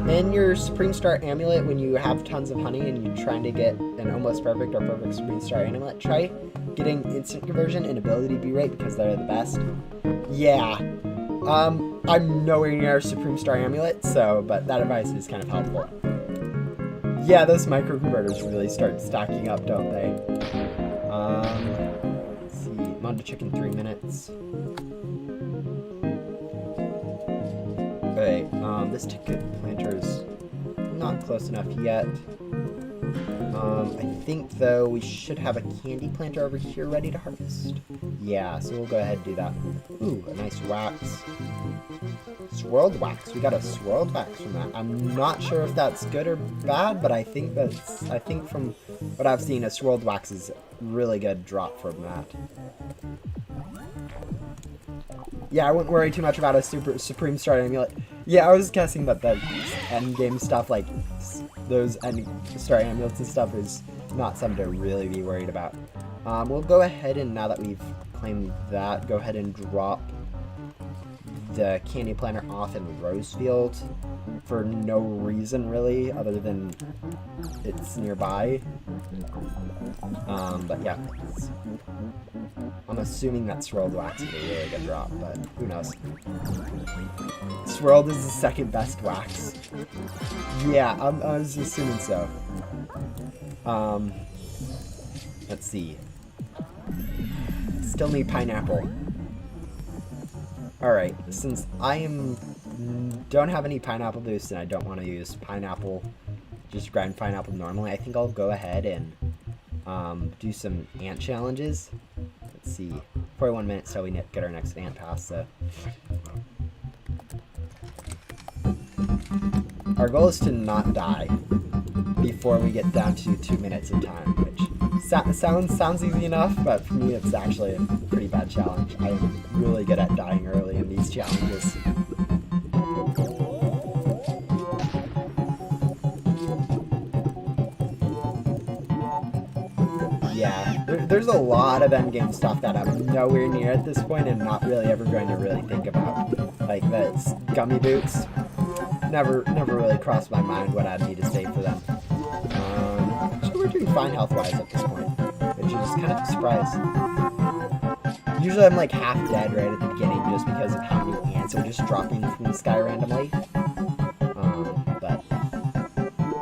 In your Supreme Star Amulet, when you have tons of honey and you're trying to get an almost perfect or perfect Supreme Star Amulet, try getting instant conversion and ability B rate because they're the best. Yeah. I'm nowhere near Supreme Star Amulet, so, but that advice is kind of helpful. Yeah, those microconverters really start stacking up, don't they? Let's see, Mondo Chicken 3 minutes. Okay, this ticket planter is not close enough yet. I think, though, we should have a candy planter over here ready to harvest. Yeah, so we'll go ahead and do that. Ooh, a nice wax. Swirled wax. We got a swirled wax from that. I'm not sure if that's good or bad, but I think from what I've seen, a swirled wax is really good drop from that. Yeah, I wouldn't worry too much about a Supreme Star Amulet. Yeah, I was guessing that the endgame stuff, like those end Star Amulets and stuff, is not something to really be worried about. We'll go ahead and, now that we've claimed that, go ahead and drop the candy planter off in Rosefield for no reason really, other than it's nearby. But yeah, I'm assuming that swirled wax is a really good drop, but who knows. Swirled is the second best wax. Yeah, I was assuming so. Let's see. Still need pineapple. Alright, since don't have any pineapple boost and I don't want to use pineapple, just grind pineapple normally, I think I'll go ahead and do some ant challenges. Let's see, 41 minutes till we get our next ant pass, so. Our goal is to not die before we get down to 2 minutes of time, which sounds easy enough, but for me it's actually a pretty bad challenge. I'm really good at dying early in these challenges. Yeah, there's a lot of endgame stuff that I'm nowhere near at this point and not really ever going to really think about. Like that's gummy boots. Never really crossed my mind what I'd need to save for them. Actually, we're doing fine health-wise at this point, which is kind of a surprise. Usually I'm like half dead right at the beginning just because of how many ants are just dropping from the sky randomly. But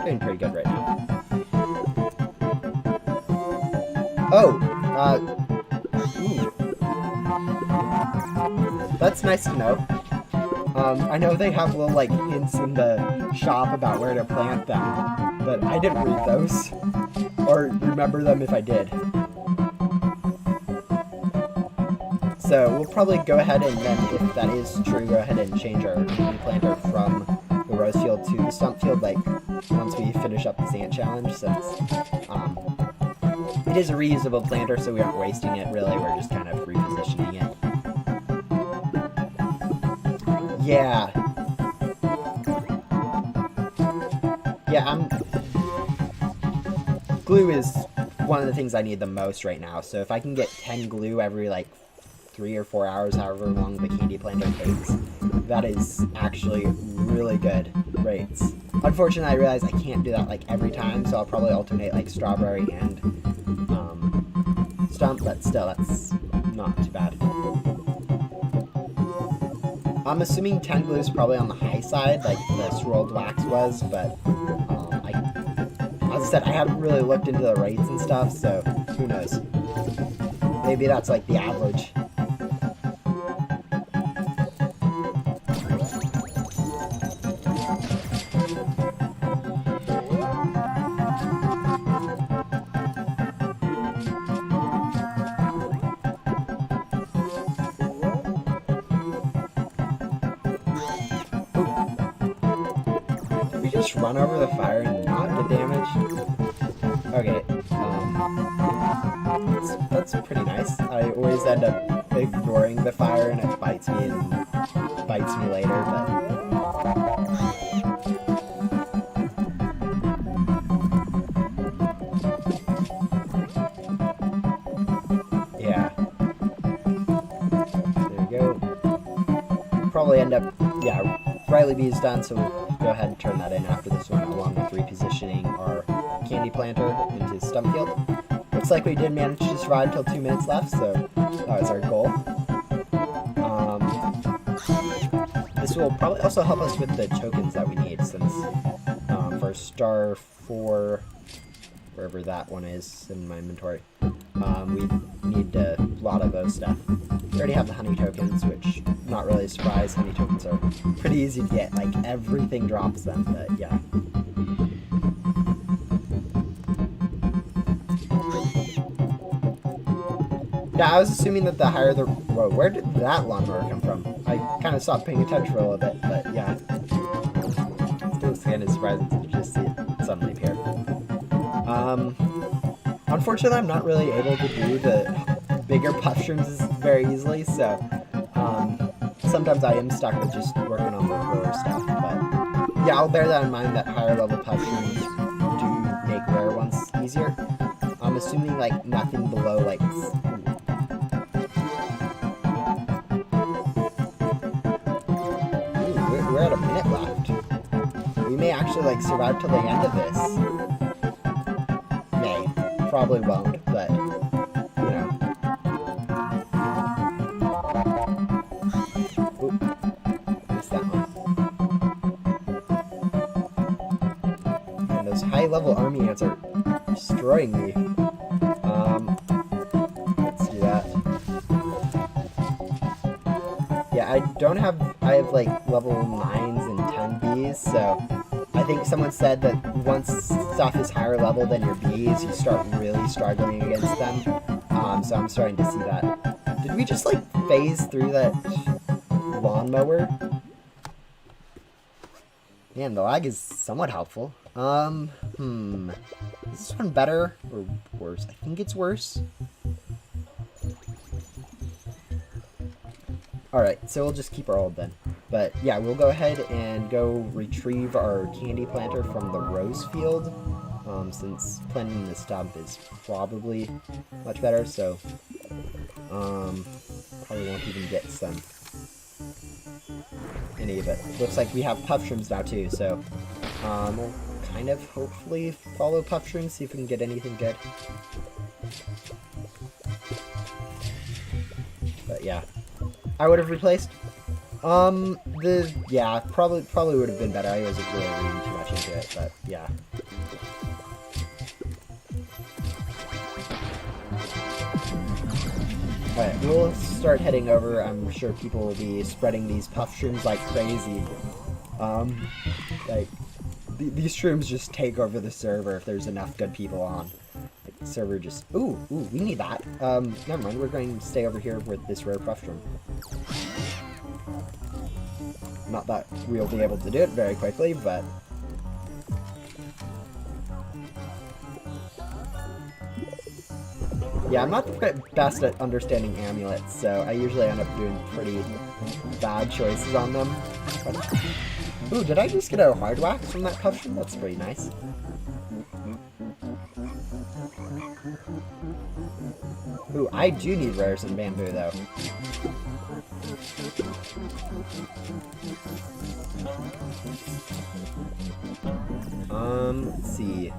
doing pretty good right now. Oh, ooh. That's nice to know. I know they have little like hints in the shop about where to plant them, but I didn't read those or remember them if I did. So we'll probably go ahead and then, if that is true, go ahead and change our candy planter from the rose field to the stump field, like once we finish up this ant challenge, since it is a reusable planter, so we aren't wasting it really. We're just kind of repositioning it. Yeah. Yeah, glue is one of the things I need the most right now, so if I can get 10 glue every like 3 or 4 hours, however long the candy planter takes, that is actually really good rates. Unfortunately, I realize I can't do that like every time, so I'll probably alternate like strawberry and stump, but still, that's not too bad. I'm assuming 10 glue is probably on the high side, like this rolled wax was, but as I said, I haven't really looked into the rates and stuff, so who knows. Maybe that's like the average. Just run over the fire and not get damaged? Okay, that's pretty nice. I always end up ignoring the fire and it bites me later, but... yeah. There we go. Probably end up, yeah, Riley B is done, so we'll go ahead and turn that in after this one, along with repositioning our candy planter into stump field. Looks like we did manage to survive till 2 minutes left, so that was our goal. This will probably also help us with the tokens that we need, since for star 4, wherever that one is in my inventory, we need a lot of those stuff. We already have the honey tokens, which, not really a surprise, honey tokens are pretty easy to get, like everything drops them, but yeah. Yeah, I was assuming that the higher the... Whoa, where did that lawnmower come from? I kind of stopped paying attention for a little bit, but yeah. Still kind of surprising to just see it suddenly appear. Unfortunately, I'm not really able to do the bigger puff shrooms very easily, so sometimes I am stuck with just working on the lower stuff, but yeah, I'll bear that in mind, that higher level puff shrooms do make rare ones easier. I'm assuming like nothing below like... We're at a minute left. We may actually like survive till the end of this. May. Probably won't, but you know. Oop. Missed that one. And those high level army ants are destroying me. Let's do that. Yeah, I have like level 9s and 10 bees, so I think someone said that once stuff is higher level than your bees, you start really struggling against them. So I'm starting to see that. Did we just like phase through that lawnmower? Man, the lag is somewhat helpful. Is this one better or worse? I think it's worse. Alright, so we'll just keep our old then. But yeah, we'll go ahead and go retrieve our candy planter from the rose field, since planting the stump is probably much better, so probably won't even get any of it. Looks like we have puff shrooms now too, so we'll kind of hopefully follow puff shrooms, see if we can get anything good. But yeah, I would have replaced. Yeah, probably would have been better. I wasn't really reading too much into it, but yeah. Alright, we'll start heading over. I'm sure people will be spreading these puff shrooms like crazy. Like, these shrooms just take over the server if there's enough good people on. Like, the server just... Ooh, we need that. Never mind, we're going to stay over here with this rare puff shroom. Not that we'll be able to do it very quickly, but... Yeah, I'm not the best at understanding amulets, so I usually end up doing pretty bad choices on them. But, ooh, did I just get a hard wax from that puff shroom? That's pretty nice. Ooh, I do need rares in bamboo, though. Let's see.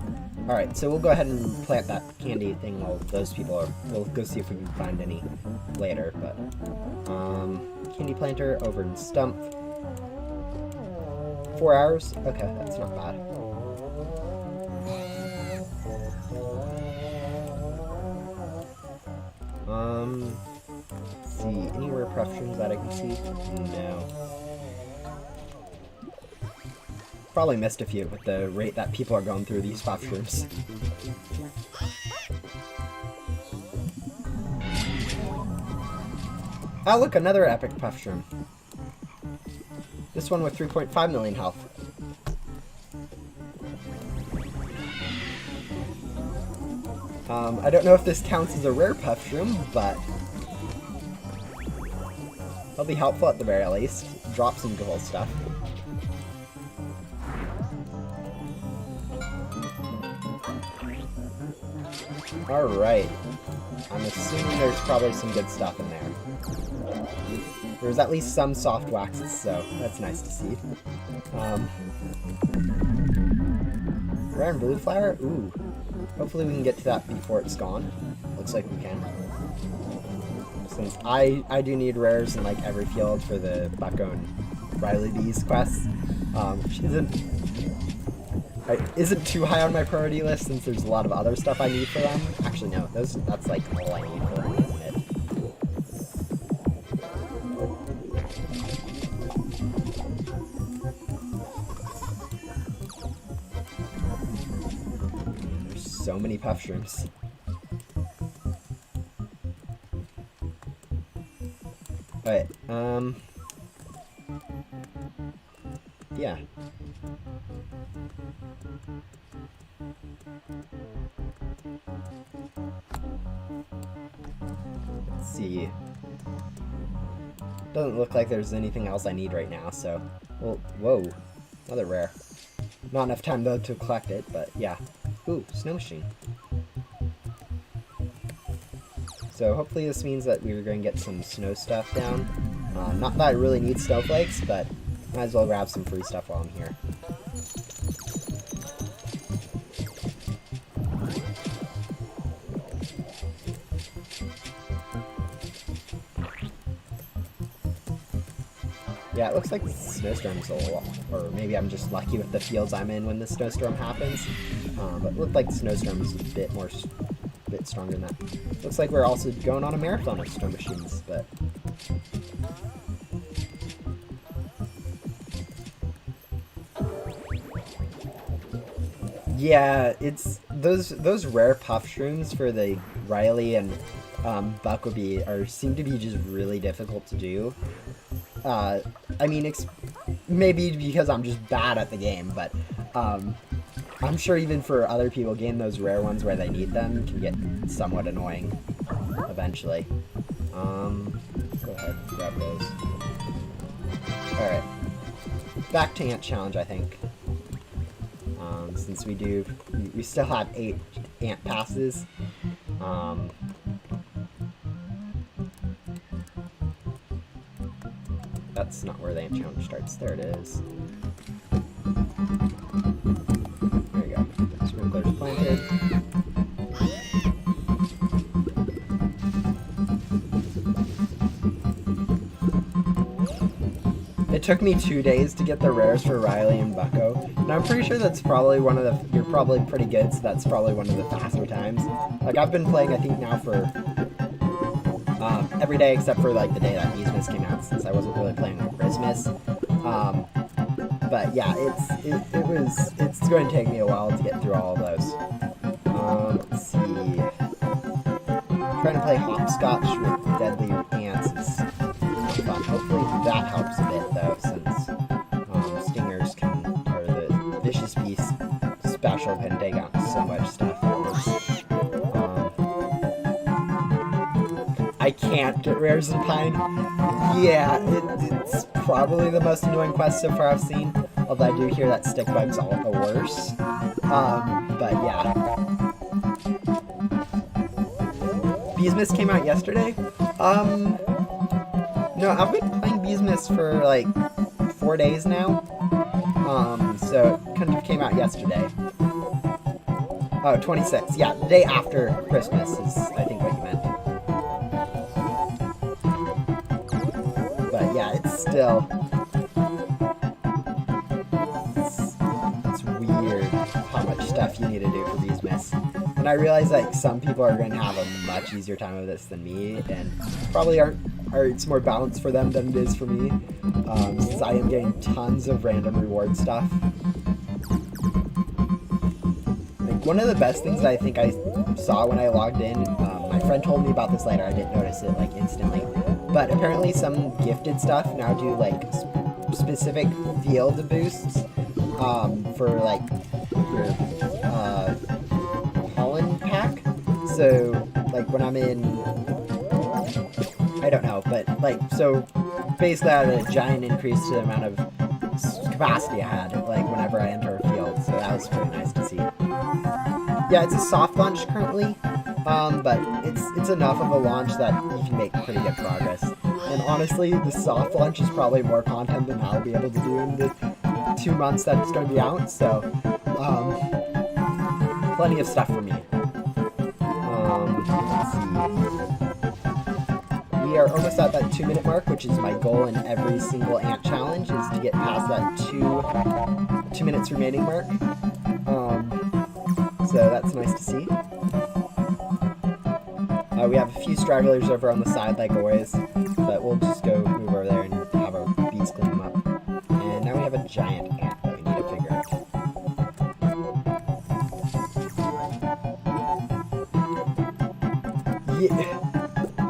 Alright, so we'll go ahead and plant that candy thing while those people are... We'll go see if we can find any later, but... candy planter over in Stump. 4 hours? Okay, that's not bad. Let's see. Any rare puff shrooms that I can see? No. Probably missed a few with the rate that people are going through these puff shrooms. Oh, look, another epic puff shroom. This one with 3.5 million health. I don't know if this counts as a rare puff shroom, but it'll be helpful at the very least. Drop some cool stuff. Alright. I'm assuming there's probably some good stuff in there. There's at least some soft waxes, so that's nice to see. Rare and blue flower? Ooh. Hopefully we can get to that before it's gone. Looks like we can. Since I do need rares in like every field for the Bucko and Riley Bees quests, which isn't too high on my priority list since there's a lot of other stuff I need for them. Actually, no, that's like all I need for them, isn't it? There's so many puff shrooms. Alright, yeah. Let's see. Doesn't look like there's anything else I need right now, so... Well, whoa. Another rare. Not enough time, though, to collect it, but yeah. Ooh, snow machine. So hopefully this means that we're going to get some snow stuff down. Not that I really need snowflakes, but might as well grab some free stuff while I'm here. Yeah, it looks like the snowstorm's a lot, or maybe I'm just lucky with the fields I'm in when the snowstorm happens. But it looked like the snowstorm is a bit stronger than that. Looks like we're also going on a marathon of snow machines, but... Yeah, it's those rare puff shrooms for the Riley and Bucklebee seem to be just really difficult to do. I mean, it's maybe because I'm just bad at the game, but I'm sure even for other people, getting those rare ones where they need them can get somewhat annoying eventually. Go ahead and grab those. Alright. Back to Ant Challenge, I think. Since we still have 8 ant passes. That's not where the ant challenge starts. There it is. There you go. Sprinklers planted. took me 2 days to get the rares for Riley and Bucko. And I'm pretty sure that's probably one of the... You're probably pretty good, so that's probably one of the faster times. Like, I've been playing, I think, now for... every day except for, like, the day that Beesmas came out, since I wasn't really playing on Christmas. But, yeah, it's going to take me a while to get through all of those. Let's see... Trying to play hopscotch with deadly ants is fun. Hopefully that helps a bit, though, since stingers or the vicious beast special can take out so much stuff at once. I can't get rares in Pine. Yeah, it's probably the most annoying quest so far I've seen, although I do hear that stick bug's all the worse. But yeah. Beesmas came out yesterday? No, I've been playing Beesmas for like 4 days now. So it kind of came out yesterday. Oh, 26. Yeah, the day after Christmas is, I think, what you meant. But yeah, it's still... It's weird how much stuff you need to do for Beesmas. And I realize, like, some people are going to have a much easier time with this than me, and probably it's more balanced for them than it is for me, since I am getting tons of random reward stuff. Like, one of the best things that I think I saw when I logged in, my friend told me about this later, I didn't notice it, like, instantly, but apparently some gifted stuff now do, like, specific field boosts, for, like, your, pack. So, like, when I'm in... I don't know, but, like, so basically I had a giant increase to the amount of capacity I had, like, whenever I enter a field, so that was pretty nice to see. Yeah, it's a soft launch currently, but it's enough of a launch that you can make pretty good progress. And honestly, the soft launch is probably more content than I'll be able to do in the 2 months that it's going to be out, so, plenty of stuff for me. Let's see. We are almost at that 2-minute mark, which is my goal in every single ant challenge, is to get past that 2 minutes remaining mark. So that's nice to see. We have a few stragglers over on the side, like always, but we'll just go move over there and have our bees clean them up. And now we have a giant ant that we need to figure out.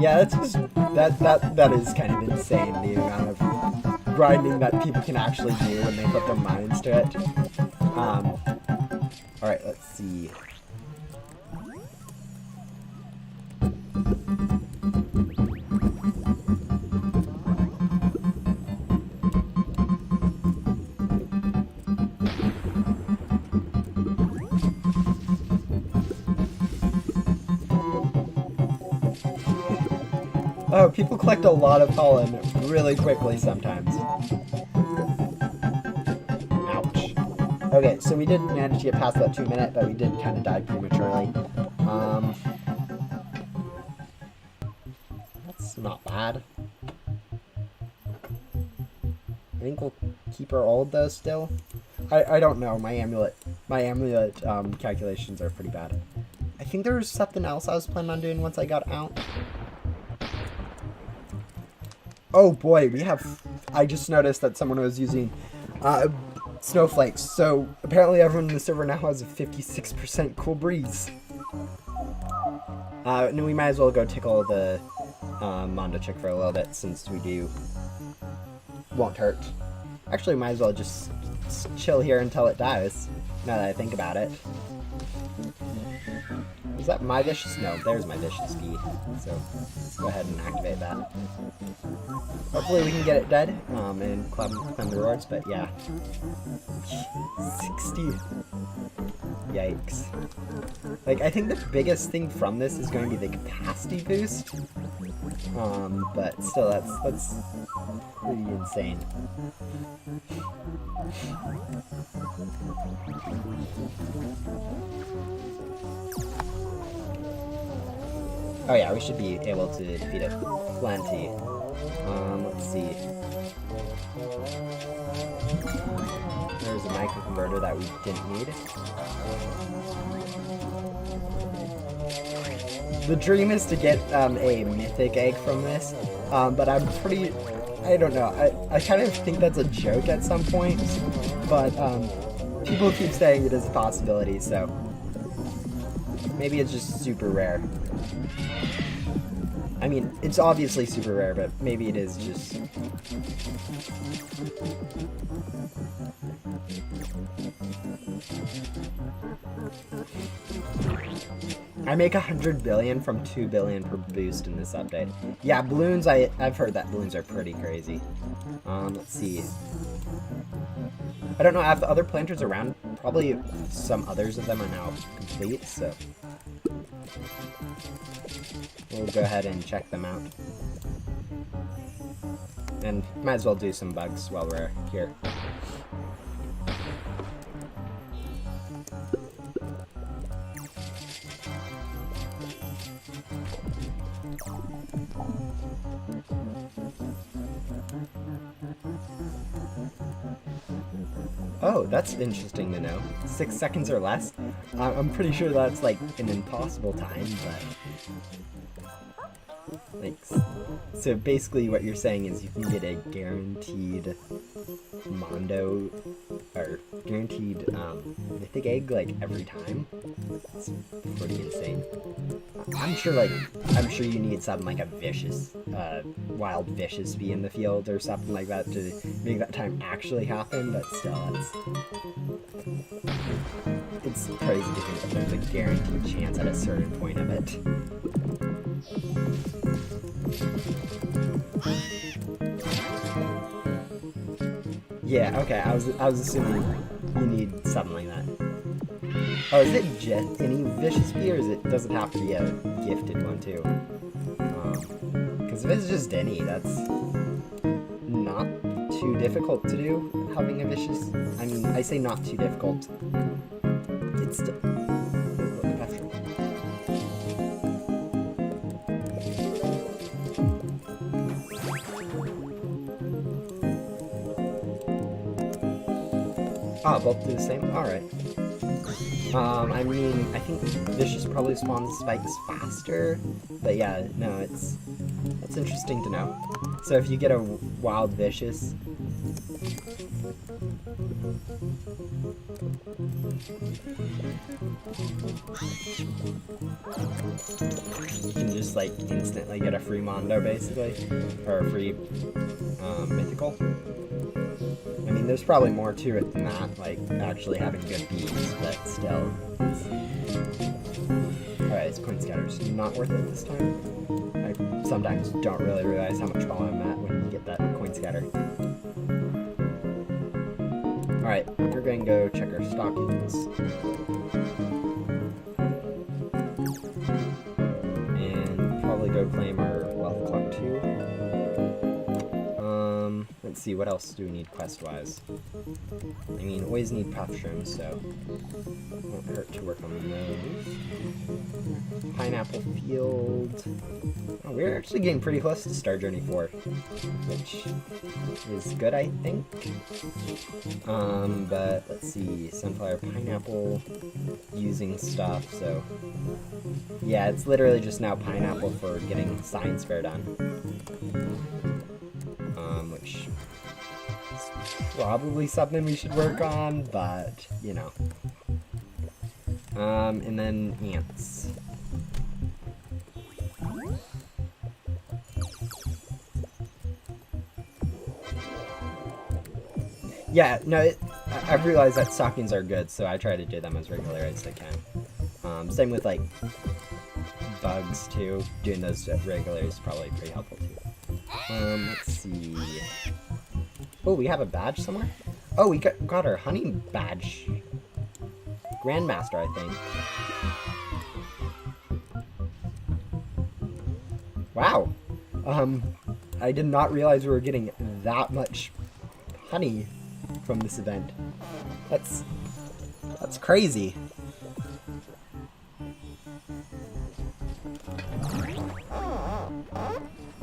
Yeah, that's just that is kind of insane, the amount of grinding that people can actually do when they put their minds to it. Alright, let's see. Oh, people collect a lot of pollen really quickly sometimes. Ouch. Okay, so we did manage to get past that 2-minute, but we did kind of die prematurely. That's not bad. I think we'll keep her old though still. I don't know, my amulet calculations are pretty bad. I think there was something else I was planning on doing once I got out. Oh boy, I just noticed that someone was using snowflakes, so apparently everyone in the server now has a 56% cool breeze. And we might as well go tickle the Mondo chick for a little bit, since we do. Won't hurt. Actually, might as well just chill here until it dies, now that I think about it. Is that my vicious? No, there's my vicious bee. So let's go ahead and activate that. Hopefully we can get it dead and claim the rewards, but yeah. 60. Yikes. Like, I think the biggest thing from this is going to be the capacity boost. But still, that's pretty insane. Oh yeah, we should be able to defeat it plenty. Let's see. There's a microconverter that we didn't need. The dream is to get a mythic egg from this, but I'm pretty... I don't know. I kind of think that's a joke at some point, but people keep saying it is a possibility, so maybe it's just super rare. I mean, it's obviously super rare, but maybe it is just... I make 100 billion from 2 billion per boost in this update. Yeah, balloons, I've heard that balloons are pretty crazy. Let's see. I don't know, I have other planters around. Probably some others of them are now complete, so we'll go ahead and check them out. And might as well do some bugs while we're here. Oh, that's interesting to know. 6 seconds or less? I'm pretty sure that's like an impossible time, but... like, so basically what you're saying is you can get a guaranteed Mondo, or guaranteed mythic egg like every time. It's pretty insane. I'm sure you need something like a vicious, wild vicious bee in the field or something like that to make that time actually happen, but still, it's crazy to think that there's a guaranteed chance at a certain point of it. Yeah, okay, I was assuming you need something like that. Oh, is it just any vicious bee, or does it have to be a gifted one too? Because if it's just any, that's not too difficult to do, having a vicious... I mean, I say not too difficult. It's still... Oh, both do the same? Alright. I mean, I think Vicious probably spawns spikes faster, but yeah, no, that's interesting to know. So if you get a wild Vicious, you can just like instantly get a free Mondo basically, or a free mythical. I mean, there's probably more to it than that, like actually having good bees, but still. Alright, it's coin scatter's not worth it this time. I sometimes don't really realize how much problem I'm at when you get that coin scatter. Alright, we're going to go check our stockings. And probably go claim our wealth clock too. Let's see, what else do we need quest-wise? I mean, always need puff shrooms, so won't hurt to work on those. Pineapple field. Oh, we're actually getting pretty close to Star Journey 4, which is good, I think. But let's see, sunflower, pineapple, using stuff, so yeah, it's literally just now pineapple for getting science fair done. Which is probably something we should work on, but, you know. And then ants. Yeah, no, I've realized that stockings are good, so I try to do them as regular as I can. Same with, like, bugs, too. Doing those regular is probably pretty helpful, too. Let's see. Oh, we have a badge somewhere? Oh, we got our honey badge. Grandmaster, I think. Wow. I did not realize we were getting that much honey from this event. That's crazy.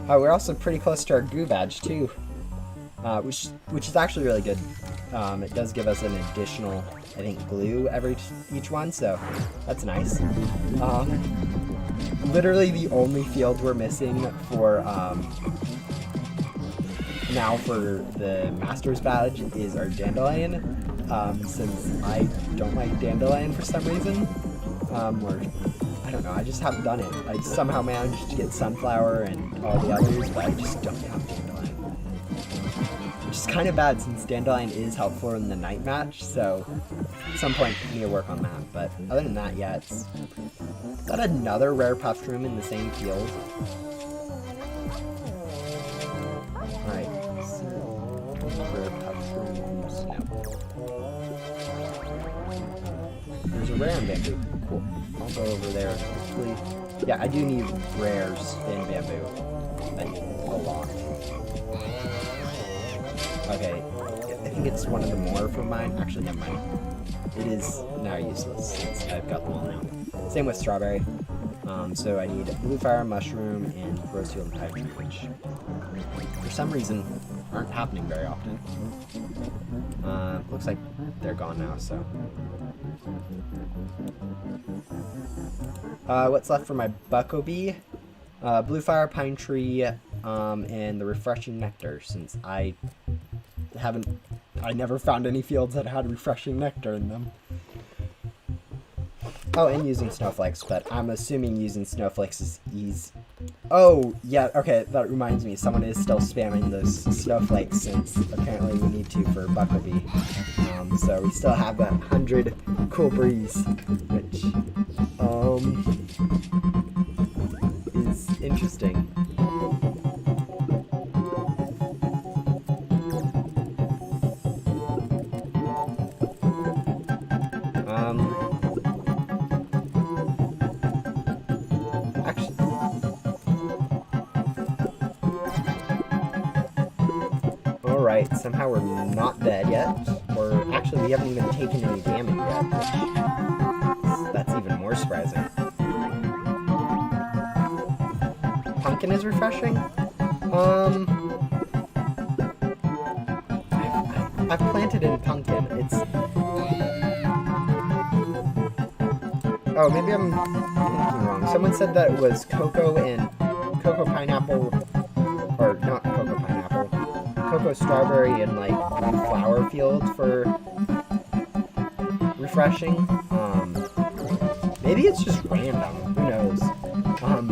Oh, we're also pretty close to our goo badge, too. which is actually really good. It does give us an additional, I think, glue each one, so that's nice. Literally the only field we're missing for now for the Master's Badge is our Dandelion, since I don't like Dandelion for some reason, or I don't know, I just haven't done it. I somehow managed to get Sunflower and all the others, but I just don't have Dandelion. Which is kind of bad since Dandelion is helpful in the night match, so at some point we need to work on that. But other than that, yeah, it's... Is that another rare puff room in the same field? Alright, so... Rare puff rooms, no. There's a rare in bamboo. Cool. I'll go over there quickly. Yeah, I do need rares in bamboo. I need a lot. Okay, I think it's one of the more from mine. Actually, never mind. It is now useless since I've got them all now. Same with strawberry. So I need blue fire, mushroom, and rose field and pine tree, which for some reason aren't happening very often. Looks like they're gone now, so. What's left for my Buckobee? Blue fire, pine tree, and the refreshing nectar, since I never found any fields that had refreshing nectar in them. Oh, and using snowflakes, but I'm assuming using snowflakes is easy. Oh, yeah, okay, that reminds me, someone is still spamming those snowflakes since apparently we need to for Buckobee. So we still have that 100 cool breeze, which, is interesting. Alright, somehow we're not dead yet, or actually we haven't even taken any damage yet, which that's even more surprising. Pumpkin is refreshing? I've planted in pumpkin, it's... Oh, maybe I'm thinking wrong. Someone said that it was cocoa and cocoa pineapple, or not cocoa pineapple, cocoa strawberry and like blue flower field for refreshing. Maybe it's just random, who knows.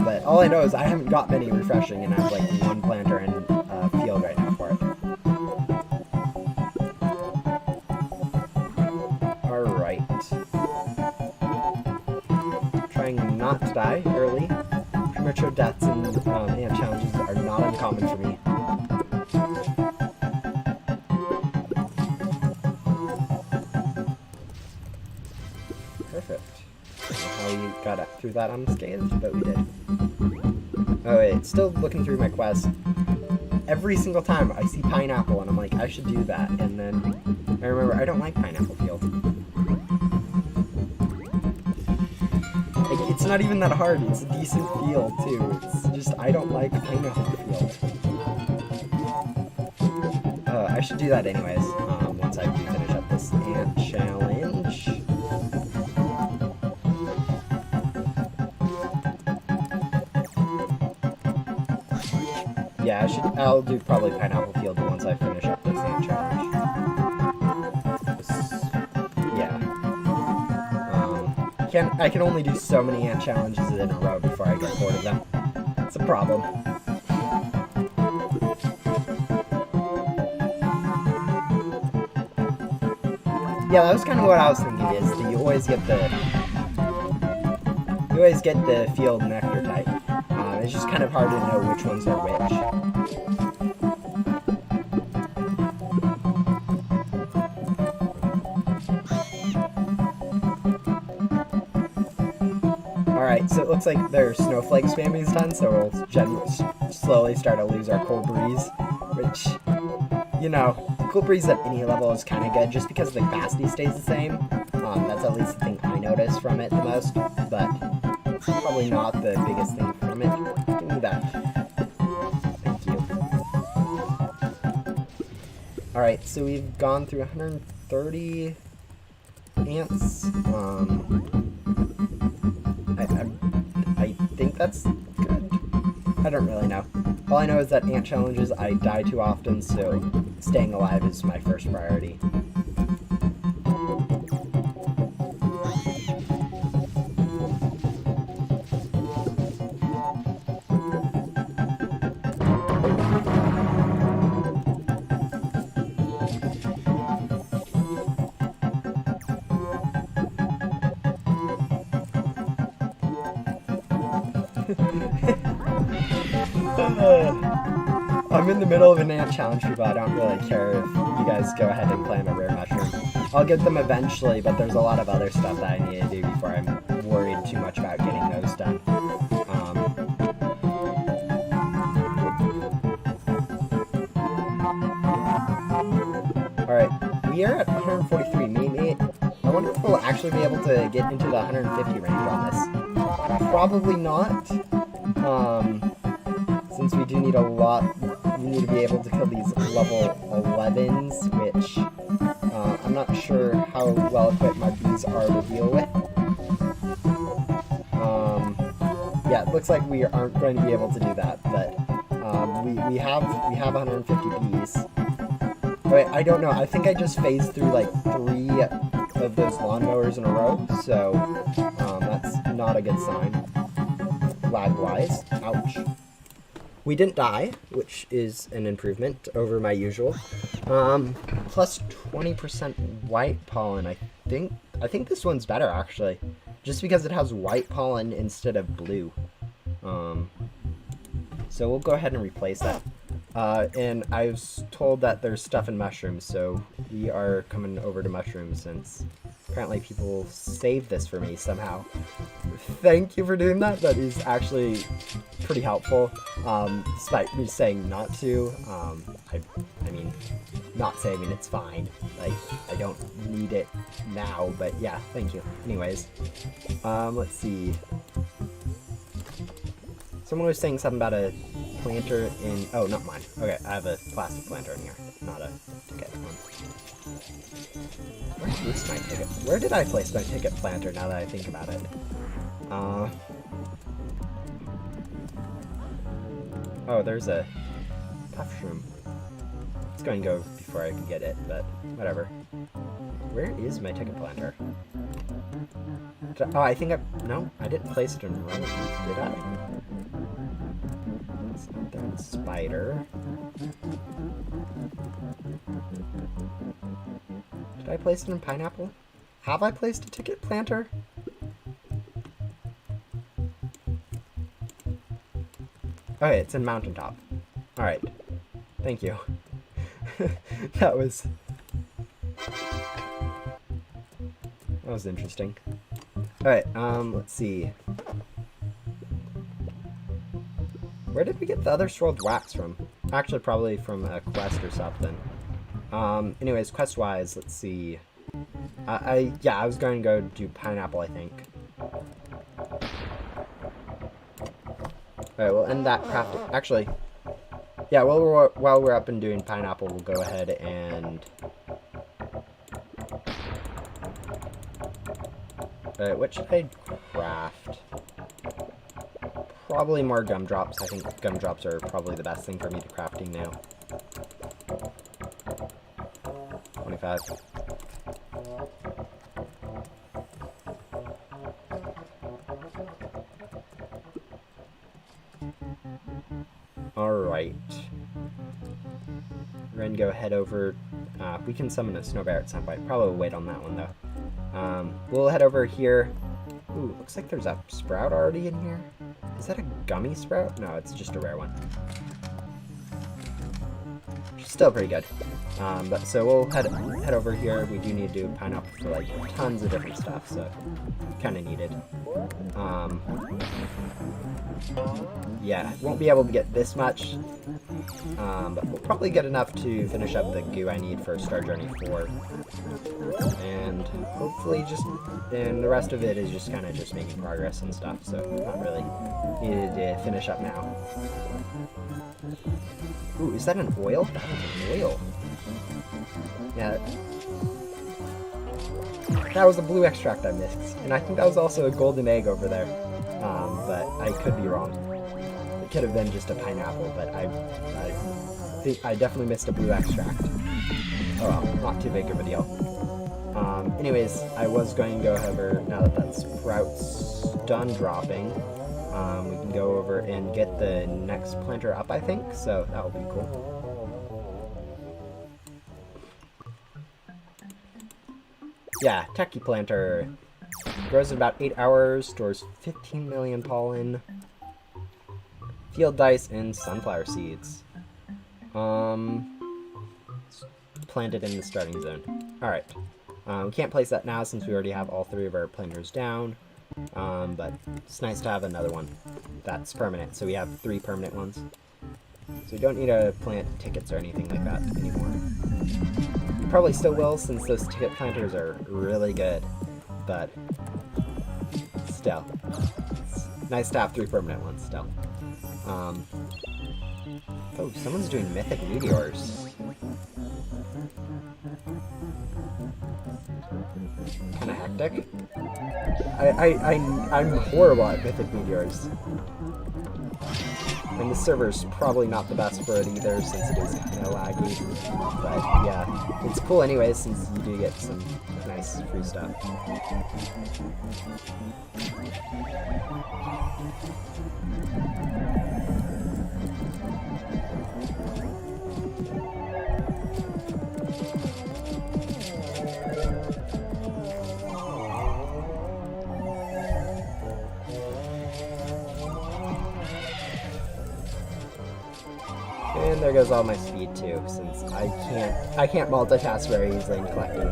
But all I know is I haven't got many refreshing and I have like one planter and field right now for it. Alright. Trying not to die early. Premature deaths and ant challenges are not uncommon for me. Perfect. I don't know how we got through that unscathed, but we did. Oh wait, still looking through my quest. Every single time I see pineapple and I'm like, I should do that, and then I remember I don't like pineapple field. Like, it's not even that hard, it's a decent field too. It's just, I don't like pineapple field. I should do that anyways, once I do finish up this ant challenge. Yeah, I'll do probably pineapple field once I finish up this ant challenge. Yeah. I can only do so many ant challenges in a row before I get bored of them. It's a problem. Yeah, that was kind of what I was thinking, is that you always get the field nectar type. It's just kind of hard to know which ones are which. Alright, so it looks like their snowflake spamming is done, so we'll slowly start to lose our cold breeze, which, you know, cool breeze at any level is kind of good, just because the capacity stays the same. That's at least the thing I notice from it the most, but probably not the biggest thing from it. Give me that. Thank you. Alright, so we've gone through 130 ants. I think that's good. I don't really know. All I know is that ant challenges, I die too often, so staying alive is my first priority. I'm in the middle of an ant challenge, people. I don't really care if you guys go ahead and plant a rare mushroom. I'll get them eventually, but there's a lot of other stuff that I need to do before I'm worried too much about getting those done. Alright, we are at 143. Maybe, I wonder if we'll actually be able to get into the 150 range on this. Probably not. Since we do need a lot, we need to be able to kill these level 11s, which I'm not sure how well equipped my bees are to deal with. Yeah, it looks like we aren't going to be able to do that, but we have 150 bees. Wait, I don't know. I think I just phased through like 3 of those lawnmowers in a row, so that's not a good sign. Lag-wise. Ouch. We didn't die, which is an improvement over my usual. Plus 20% white pollen. I think this one's better actually, just because it has white pollen instead of blue. So we'll go ahead and replace that. And I was told that there's stuff in mushrooms, so we are coming over to mushrooms since apparently people saved this for me somehow. Thank you for doing that. That is actually pretty helpful, despite me saying not to. I mean, not saving it's fine. Like, I don't need it now, but yeah, thank you. Anyways, let's see. Someone was saying something about a planter in... Oh, not mine. Okay, I have a plastic planter in here, not a ticket one. Where is my ticket? Where did I place my ticket planter now that I think about it? Oh, there's a puffshroom. It's going to go before I can get it, but whatever. Where is my ticket planter? Oh, I think no, I didn't place it in a row, did I? It's not there in spider. Did I place it in pineapple? Have I placed a ticket planter? Okay, it's in mountaintop. Alright. Thank you. That was interesting. Alright, let's see. Where did we get the other swirled wax from? Actually, probably from a quest or something. Anyways, quest-wise, let's see. Yeah, I was going to go do pineapple, I think. Alright, we'll end that crafting. Actually, yeah, while we're up and doing pineapple, we'll go ahead and... Alright, what should I craft? Probably more gumdrops. I think gumdrops are probably the best thing for me to crafting now. 25. Alright. We're going to go head over. We can summon a snow bear at some point. Probably wait on that one, though. We'll head over here. Ooh, looks like there's a sprout already in here. Is that a gummy sprout? No, it's just a rare one. Still pretty good. But so we'll head over here. We do need to do pineapple for like tons of different stuff, so kind of needed. Yeah, won't be able to get this much, but we'll probably get enough to finish up the goo I need for Star Journey 4. And hopefully and the rest of it is just kind of just making progress and stuff, so not really needed to finish up now. Ooh, is that an oil? That is an oil. Yeah. That was a blue extract I missed, and I think that was also a golden egg over there. But I could be wrong. It could have been just a pineapple, but I think I definitely missed a blue extract. Oh well, not too big of a deal. Anyways, I was going to go over, now that that sprout's done dropping, we can go over and get the next planter up, I think, so that will be cool. Yeah, Techie Planter. Grows in about 8 hours, stores 15 million pollen, field dice, and sunflower seeds. Planted in the starting zone. Alright. We can't place that now since we already have all 3 of our planters down. But it's nice to have another one that's permanent. So we have 3 permanent ones. So we don't need to plant tickets or anything like that anymore. We probably still will since those ticket planters are really good. But still, it's nice to have 3 permanent ones still. Oh, someone's doing mythic meteors. Kind of hectic. I'm horrible at mythic meteors. And the server's probably not the best for it either, since it is kind of laggy. But yeah, it's cool anyways, since you do get some nice free stuff. And there goes all my speed too, since I can't multitask very easily in collecting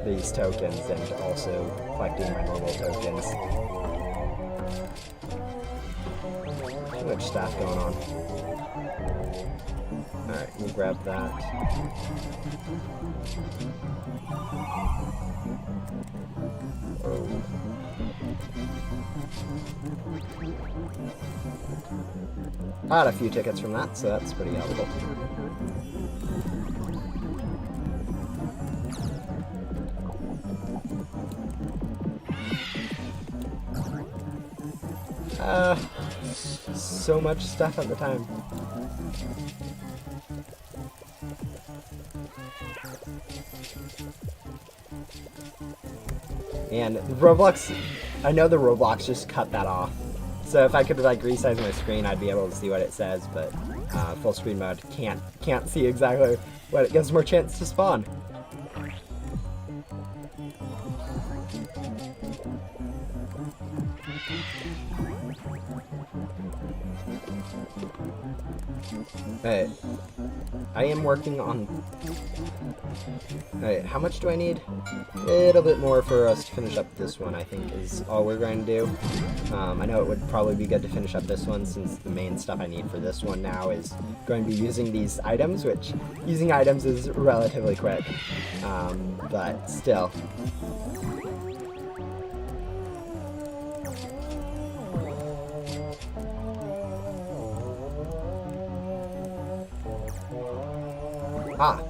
these tokens and also collecting my normal tokens. Too much stuff going on. Alright, we'll grab that. Oh. I had a few tickets from that, so that's pretty helpful. So much stuff at the time. And Roblox, I know the Roblox just cut that off. So if I could like resize my screen, I'd be able to see what it says, but full screen mode can't see exactly what it gives more chance to spawn. Alright, I am working on... Alright, how much do I need? A little bit more for us to finish up this one, I think, is all we're going to do. I know it would probably be good to finish up this one, since the main stuff I need for this one now is going to be using these items, which using items is relatively quick, but still. Ah,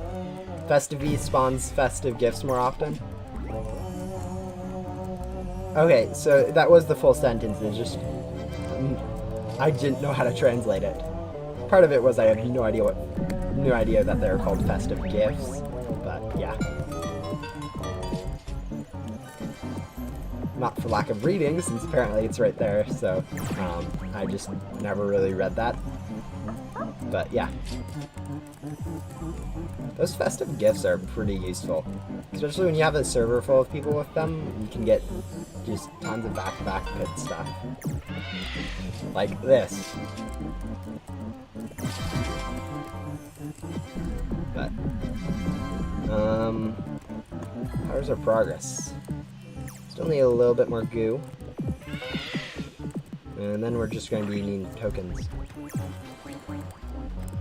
Festive Bee spawns festive gifts more often. Okay, so that was the full sentence. It's just I didn't know how to translate it. Part of it was I had no idea that they were called festive gifts, but yeah. Not for lack of reading, since apparently it's right there. So I just never really read that. But yeah. Those festive gifts are pretty useful, especially when you have a server full of people with them. You can get just tons of back-to-back good stuff, like this. But how's our progress? Still need a little bit more goo, and then we're just going to be needing tokens.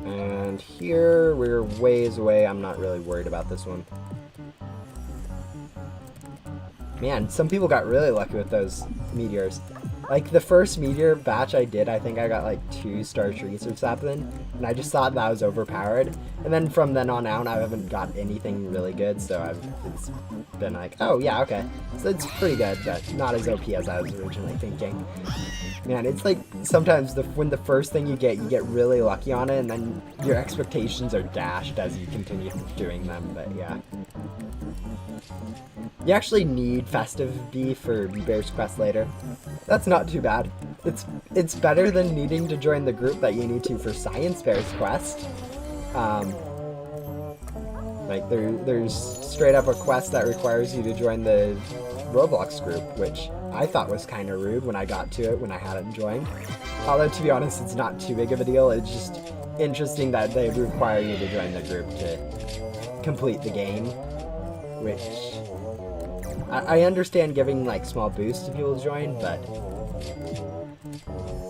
And here, we're ways away. I'm not really worried about this one. Man, some people got really lucky with those meteors. Like, the first meteor batch I did, I think I got like 2-star trees or something, and I just thought that was overpowered. And then from then on out, I haven't got anything really good, so it's been like, oh yeah, okay. So it's pretty good, but not as OP as I was originally thinking. Man, it's like sometimes when the first thing you get really lucky on it, and then your expectations are dashed as you continue doing them, but yeah. You actually need Festive Bee for Bear's Quest later. That's not too bad. It's better than needing to join the group that you need to for Science Bear's Quest. Like there's straight up a quest that requires you to join the Roblox group, which I thought was kind of rude when I got to it when I hadn't joined. Although to be honest, it's not too big of a deal. It's just interesting that they require you to join the group to complete the game, which I understand giving like small boosts to people to join, but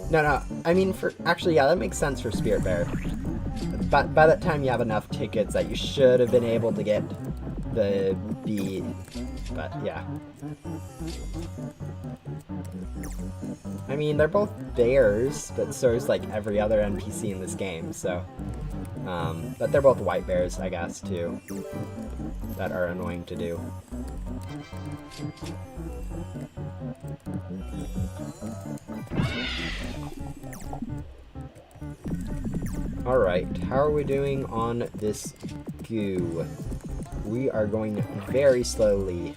no, I mean actually yeah, that makes sense for Spirit Bear. But by that time you have enough tickets that you should have been able to get the bee, but yeah. I mean, they're both bears, but so is like every other NPC in this game, so but they're both white bears, I guess, too, that are annoying to do. Alright, how are we doing on this goo? We are going very slowly.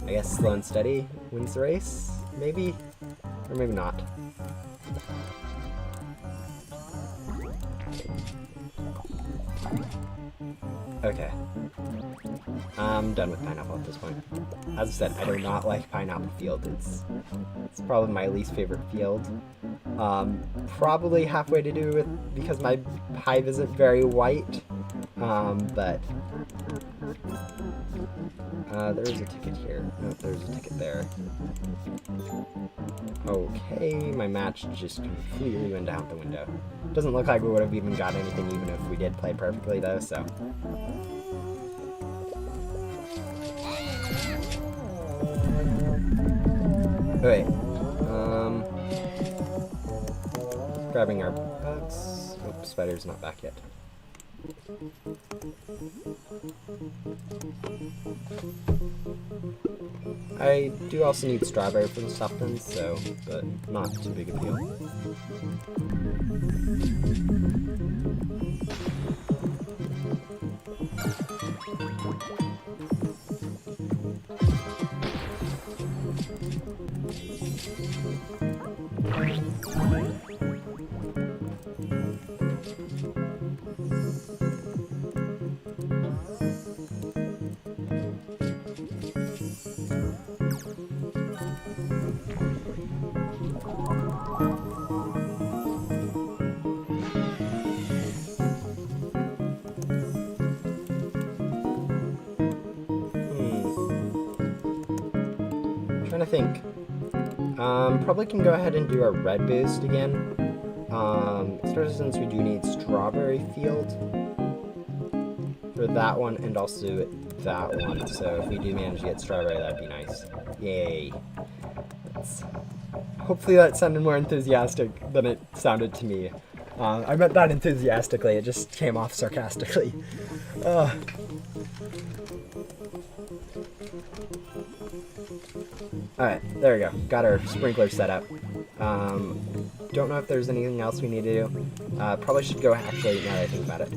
I guess slow and steady wins the race? Maybe? Or maybe not. Okay. I'm done with Pineapple at this point. As I said, I do not like Pineapple Field. It's probably my least favorite field. Probably halfway to do with because my hive isn't very white. But there's a ticket here. No, there's a ticket there. Okay, my match just completely went out the window. Doesn't look like we would have even got anything even if we did play perfectly though, so. Wait, grabbing our bugs. Oh, Spider's not back yet. I do also need strawberry for the stuffins, so, but not too big a deal. Trying to think. Probably can go ahead and do our red boost again. Especially since we do need strawberry field for that one and also that one. So if we do manage to get strawberry, that'd be nice. Yay. Hopefully that sounded more enthusiastic than it sounded to me. I meant that enthusiastically, it just came off sarcastically. Alright, there we go. Got our sprinkler set up. Don't know if there's anything else we need to do. Probably should go, actually, now that I think about it.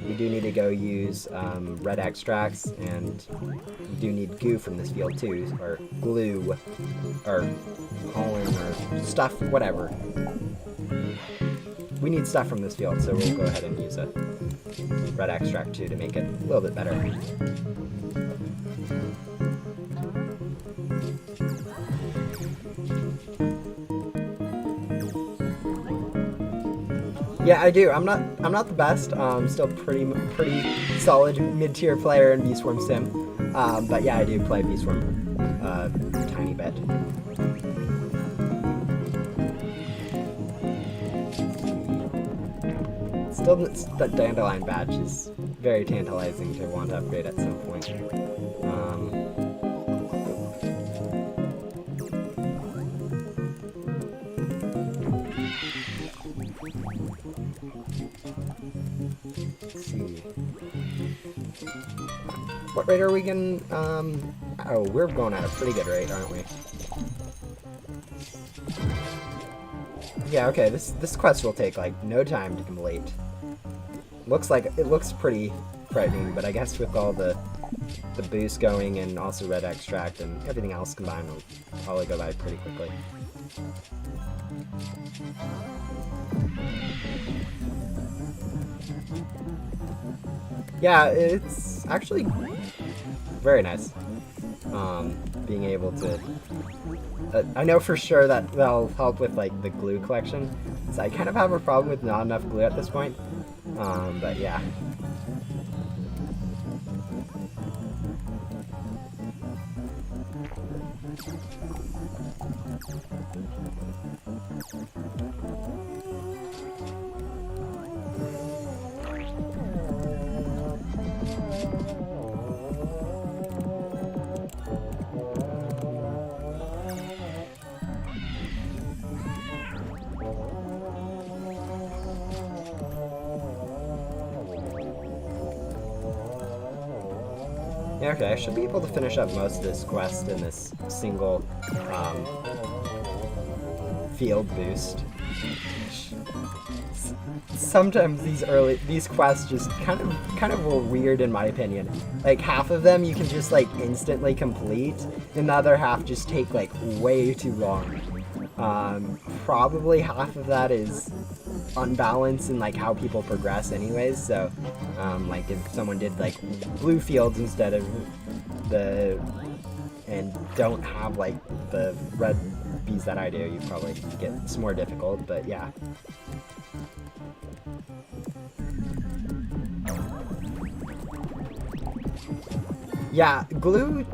We do need to go use red extracts, and we do need goo from this field too, or glue, or pollen, or stuff, whatever. We need stuff from this field, so we'll go ahead and use a red extract too to make it a little bit better. Yeah, I do. I'm not the best. Still pretty solid mid-tier player in Beesworm Sim. But yeah, I do play Beesworm a tiny bit. Still, that dandelion badge is very tantalizing to want to upgrade at some point. Let's see. What rate are we getting? Oh, we're going at a pretty good rate, aren't we? Yeah, okay, this quest will take, like, no time to complete. It looks pretty frightening, but I guess with all the boost going and also red extract and everything else combined, will probably go by pretty quickly. Yeah, it's actually very nice. Being able to... I know for sure that that'll help with, like, the glue collection. So I kind of have a problem with not enough glue at this point. But yeah. Yeah, okay, I should be able to finish up most of this quest in this single field boost. Sometimes these quests just kind of were weird in my opinion. Like half of them you can just like instantly complete, and the other half just take like way too long. Probably half of that is unbalanced in like how people progress anyways, so like if someone did like blue fields instead of and don't have like the red bees that I do, you probably get it's more difficult, but yeah. Yeah, glue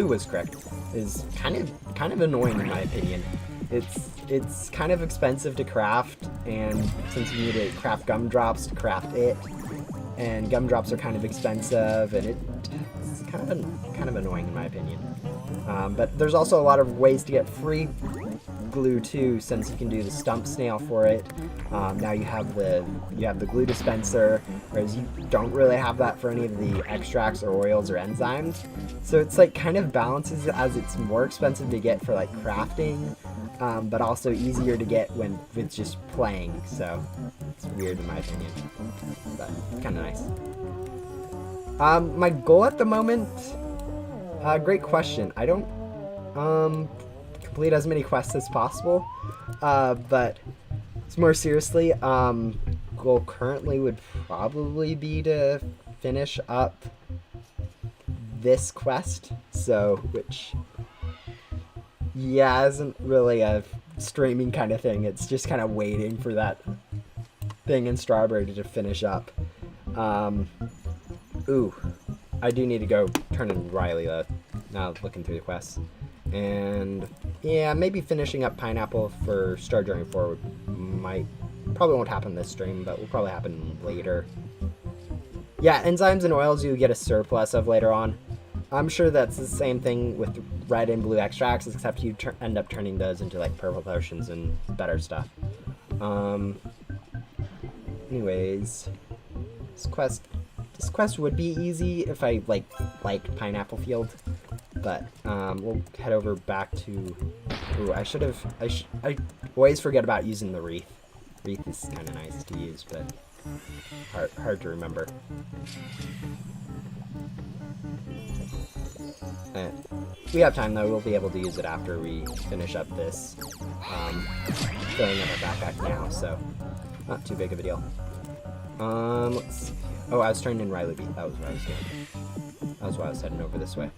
was correct. Is kind of annoying in my opinion. It's kind of expensive to craft, and since you need to craft gumdrops to craft it, and gumdrops are kind of expensive, and it's kind of annoying in my opinion. But there's also a lot of ways to get free glue too, since you can do the stump snail for it. Now you have the glue dispenser, whereas you don't really have that for any of the extracts or oils or enzymes. So it's like kind of balances as it's more expensive to get for like crafting, but also easier to get when it's just playing. So it's weird in my opinion, but kind of nice. My goal at the moment, great question. I don't complete as many quests as possible, but more seriously, goal currently would probably be to finish up this quest, so which yeah isn't really a streaming kind of thing. It's just kind of waiting for that thing in Strawberry to finish up. Ooh, I do need to go turn in Riley though, now looking through the quests. And yeah, maybe finishing up Pineapple for Star Journey 4 probably won't happen this stream, but will probably happen later. Yeah, enzymes and oils you get a surplus of later on. I'm sure that's the same thing with red and blue extracts, except you end up turning those into like purple potions and better stuff. Anyways, this quest would be easy if I liked Pineapple Field, but we'll head over back to. Ooh, I always forget about using the wreath. Wreath is kind of nice to use, but hard to remember. We have time though. We'll be able to use it after we finish up this filling up our backpack now, so not too big of a deal. Let's see. Oh, I was turning in Riley Beat. That was what I was doing. That was why I was heading over this way.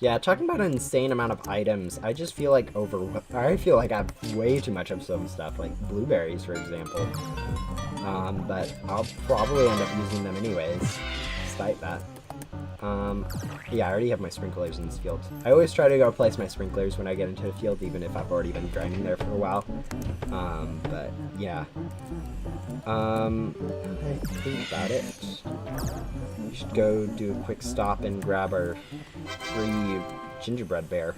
Yeah, talking about an insane amount of items, I just feel like I feel like I have way too much of some stuff, like blueberries, for example. But I'll probably end up using them anyways, despite that. Yeah, I already have my sprinklers in this field. I always try to go place my sprinklers when I get into a field, even if I've already been grinding there for a while. But yeah. I think about it. We should go do a quick stop and grab our free gingerbread bear.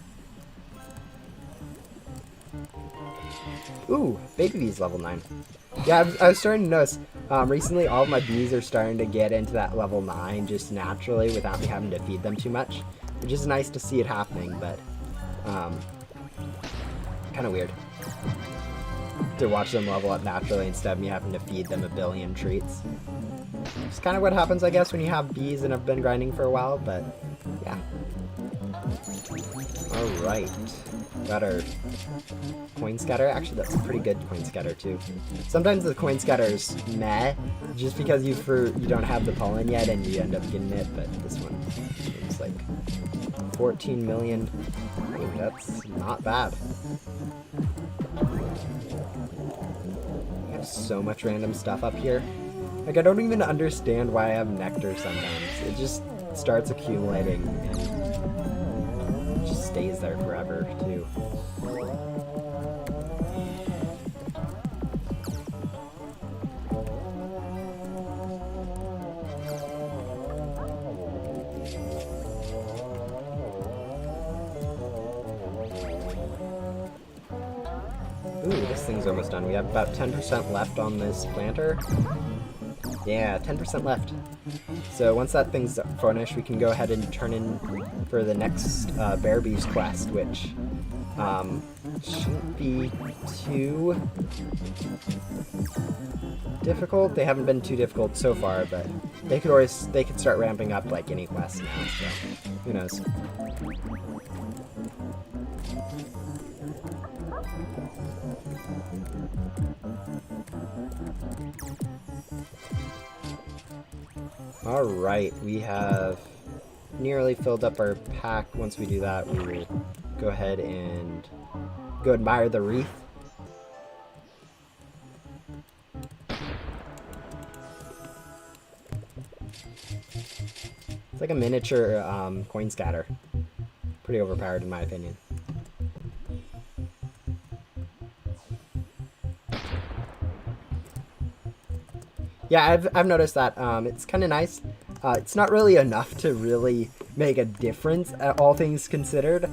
Ooh, baby bees level 9. Yeah, I was starting to notice, recently all of my bees are starting to get into that level 9 just naturally without me having to feed them too much, which is nice to see it happening, but, kind of weird to watch them level up naturally instead of me having to feed them a billion treats. It's kind of what happens, I guess, when you have bees and have been grinding for a while, but, yeah. Alright. Got our coin scatter. Actually, that's a pretty good coin scatter too. Sometimes the coin scatter is meh, just because you don't have the pollen yet and you end up getting it, but this one seems like 14 million. Ooh, that's not bad. We have so much random stuff up here. Like, I don't even understand why I have nectar sometimes. It just starts accumulating and just stays there forever too. Ooh, this thing's almost done. We have about 10% left on this planter. Yeah, 10% left. So once that thing's finished, we can go ahead and turn in for the next Bear Bees quest, which shouldn't be too difficult. They haven't been too difficult so far, but they could start ramping up like any quest now, so who knows. Alright, we have nearly filled up our pack. Once we do that, we will go ahead and go admire the wreath. It's like a miniature coin scatter. Pretty overpowered in my opinion. Yeah, I've noticed that. It's kind of nice. It's not really enough to really make a difference, all things considered,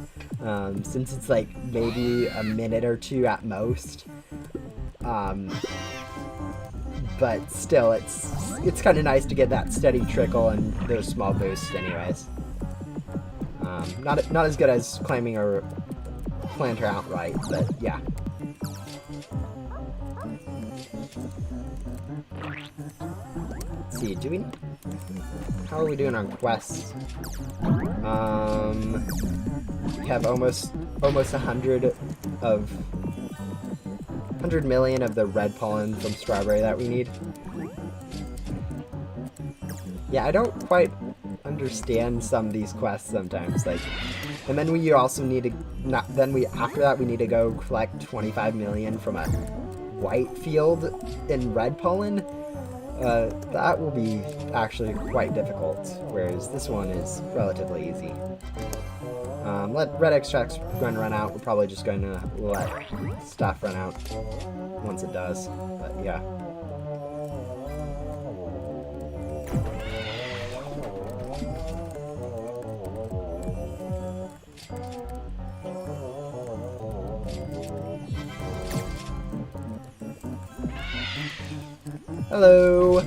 since it's like maybe a minute or two at most. But still, it's kind of nice to get that steady trickle and those small boosts, anyways. Not as good as claiming a planter outright, but yeah. Let's see, how are we doing on quests? We have almost 100 million of the red pollen from strawberry that we need. Yeah, I don't quite understand some of these quests sometimes, like, and then we also need to after that we need to go collect 25 million from a white field in red pollen. That will be actually quite difficult, whereas this one is relatively easy. Let red extracts run out. We're probably just going to let stuff run out once it does, but yeah. Hello!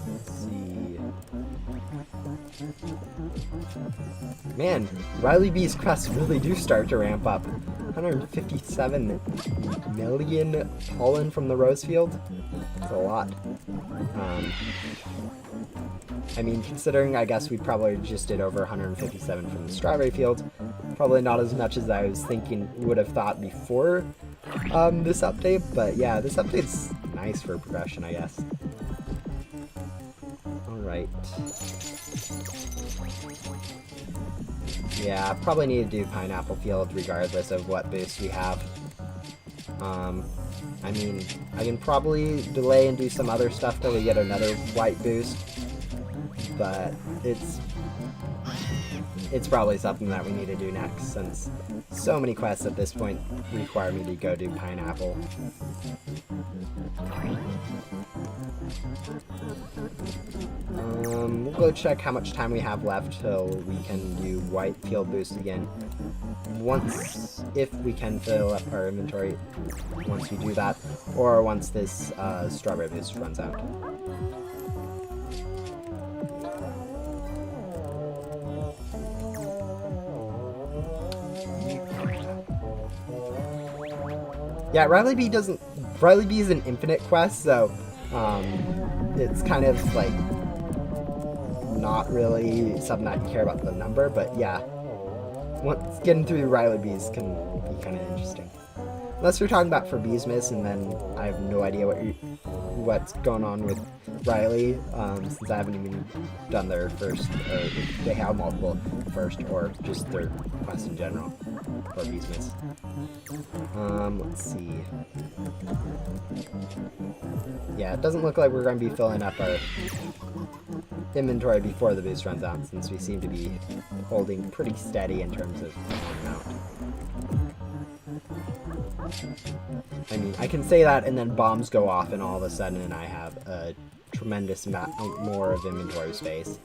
Let's see. Man, Riley B's quests really do start to ramp up. 157 million pollen from the rose field? That's a lot. I mean, considering I guess we probably just did over 157 from the strawberry field, probably not as much as I was would have thought before this update, but yeah, this update's nice for progression, I guess. Alright. Yeah, probably need to do pineapple field regardless of what boost we have. I mean, I can probably delay and do some other stuff till we get another white boost, but it's probably something that we need to do next, since so many quests at this point require me to go do pineapple. We'll go check how much time we have left till we can do white field boost again. If we can fill up our inventory once we do that, or once this strawberry boost runs out. Yeah, Riley B is an infinite quest, so it's kind of like not really something that you care about the number, but yeah, getting through Riley B's can be kind of interesting. Unless you're talking about for Beesmas, and then I have no idea what's going on with Riley, since I haven't even done their first, or if they have multiple first, or just their quest in general for Beesmas. Let's see. Yeah, it doesn't look like we're going to be filling up our inventory before the boost runs out, since we seem to be holding pretty steady in terms of amount. I mean, I can say that and then bombs go off and all of a sudden I have a tremendous amount more of inventory space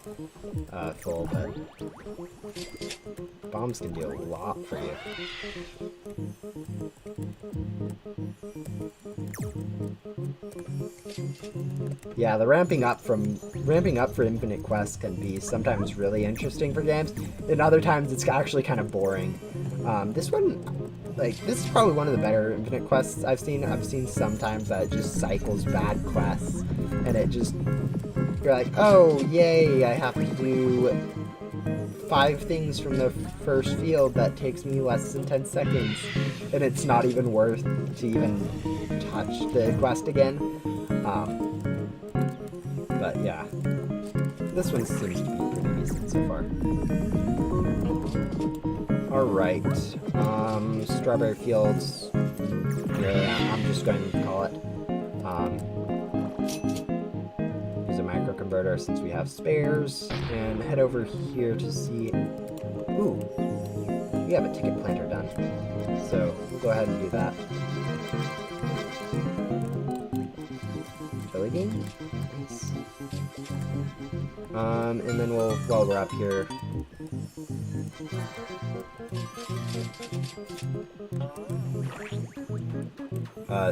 full, but bombs can do a lot for you. Yeah, the ramping up for infinite quests can be sometimes really interesting for games, and other times it's actually kind of boring. This is probably one of the better infinite quests I've seen. I've seen sometimes that it just cycles bad quests, and you're like, oh yay, I have to do 5 things from the first field that takes me less than 10 seconds, and it's not even worth to even touch the quest again. But yeah, this one seems to be pretty decent so far. Alright, Strawberry Fields, yeah, I'm just going to call it. Use a microconverter since we have spares, and head over here to see, ooh, we have a ticket planter done, so we'll go ahead and do that. Jelly bean? Nice. And then while we're up here,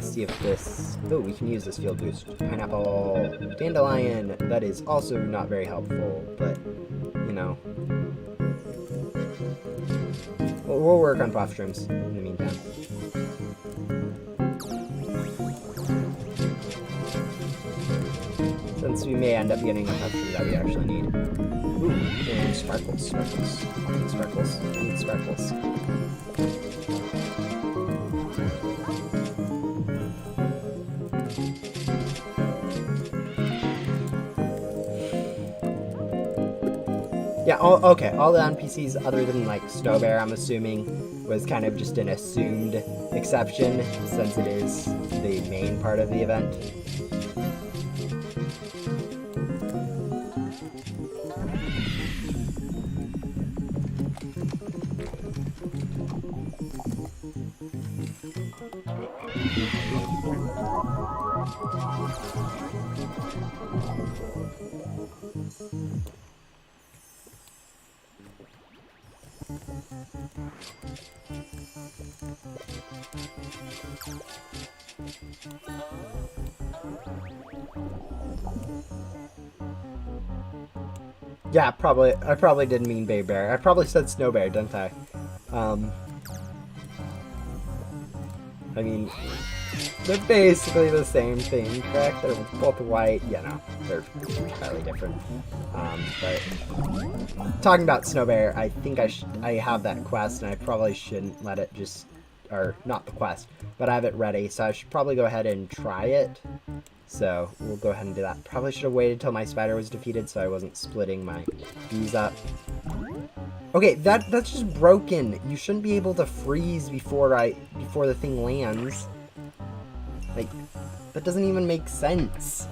see if this, oh, we can use this field boost. Pineapple, dandelion, that is also not very helpful, but, you know, we'll work on puff shrooms in the meantime. Since we may end up getting a puff shroom that we actually need. Ooh, and sparkles. I need sparkles. Yeah, okay, all the NPCs other than, like, Snow Bear, I'm assuming, was kind of just an assumed exception, since it is the main part of the event. Yeah, probably. I probably didn't mean Bay Bear. I probably said Snow Bear, didn't I? I mean, they're basically the same thing, correct? They're both white. Yeah, no, they're entirely different. But talking about Snow Bear, I think I have that quest, and I probably shouldn't let it just, or not the quest, but I have it ready, so I should probably go ahead and try it. So we'll go ahead and do that. Probably should have waited till my spider was defeated so I wasn't splitting my bees up. Okay, that's just broken. You shouldn't be able to freeze before the thing lands. Like, that doesn't even make sense.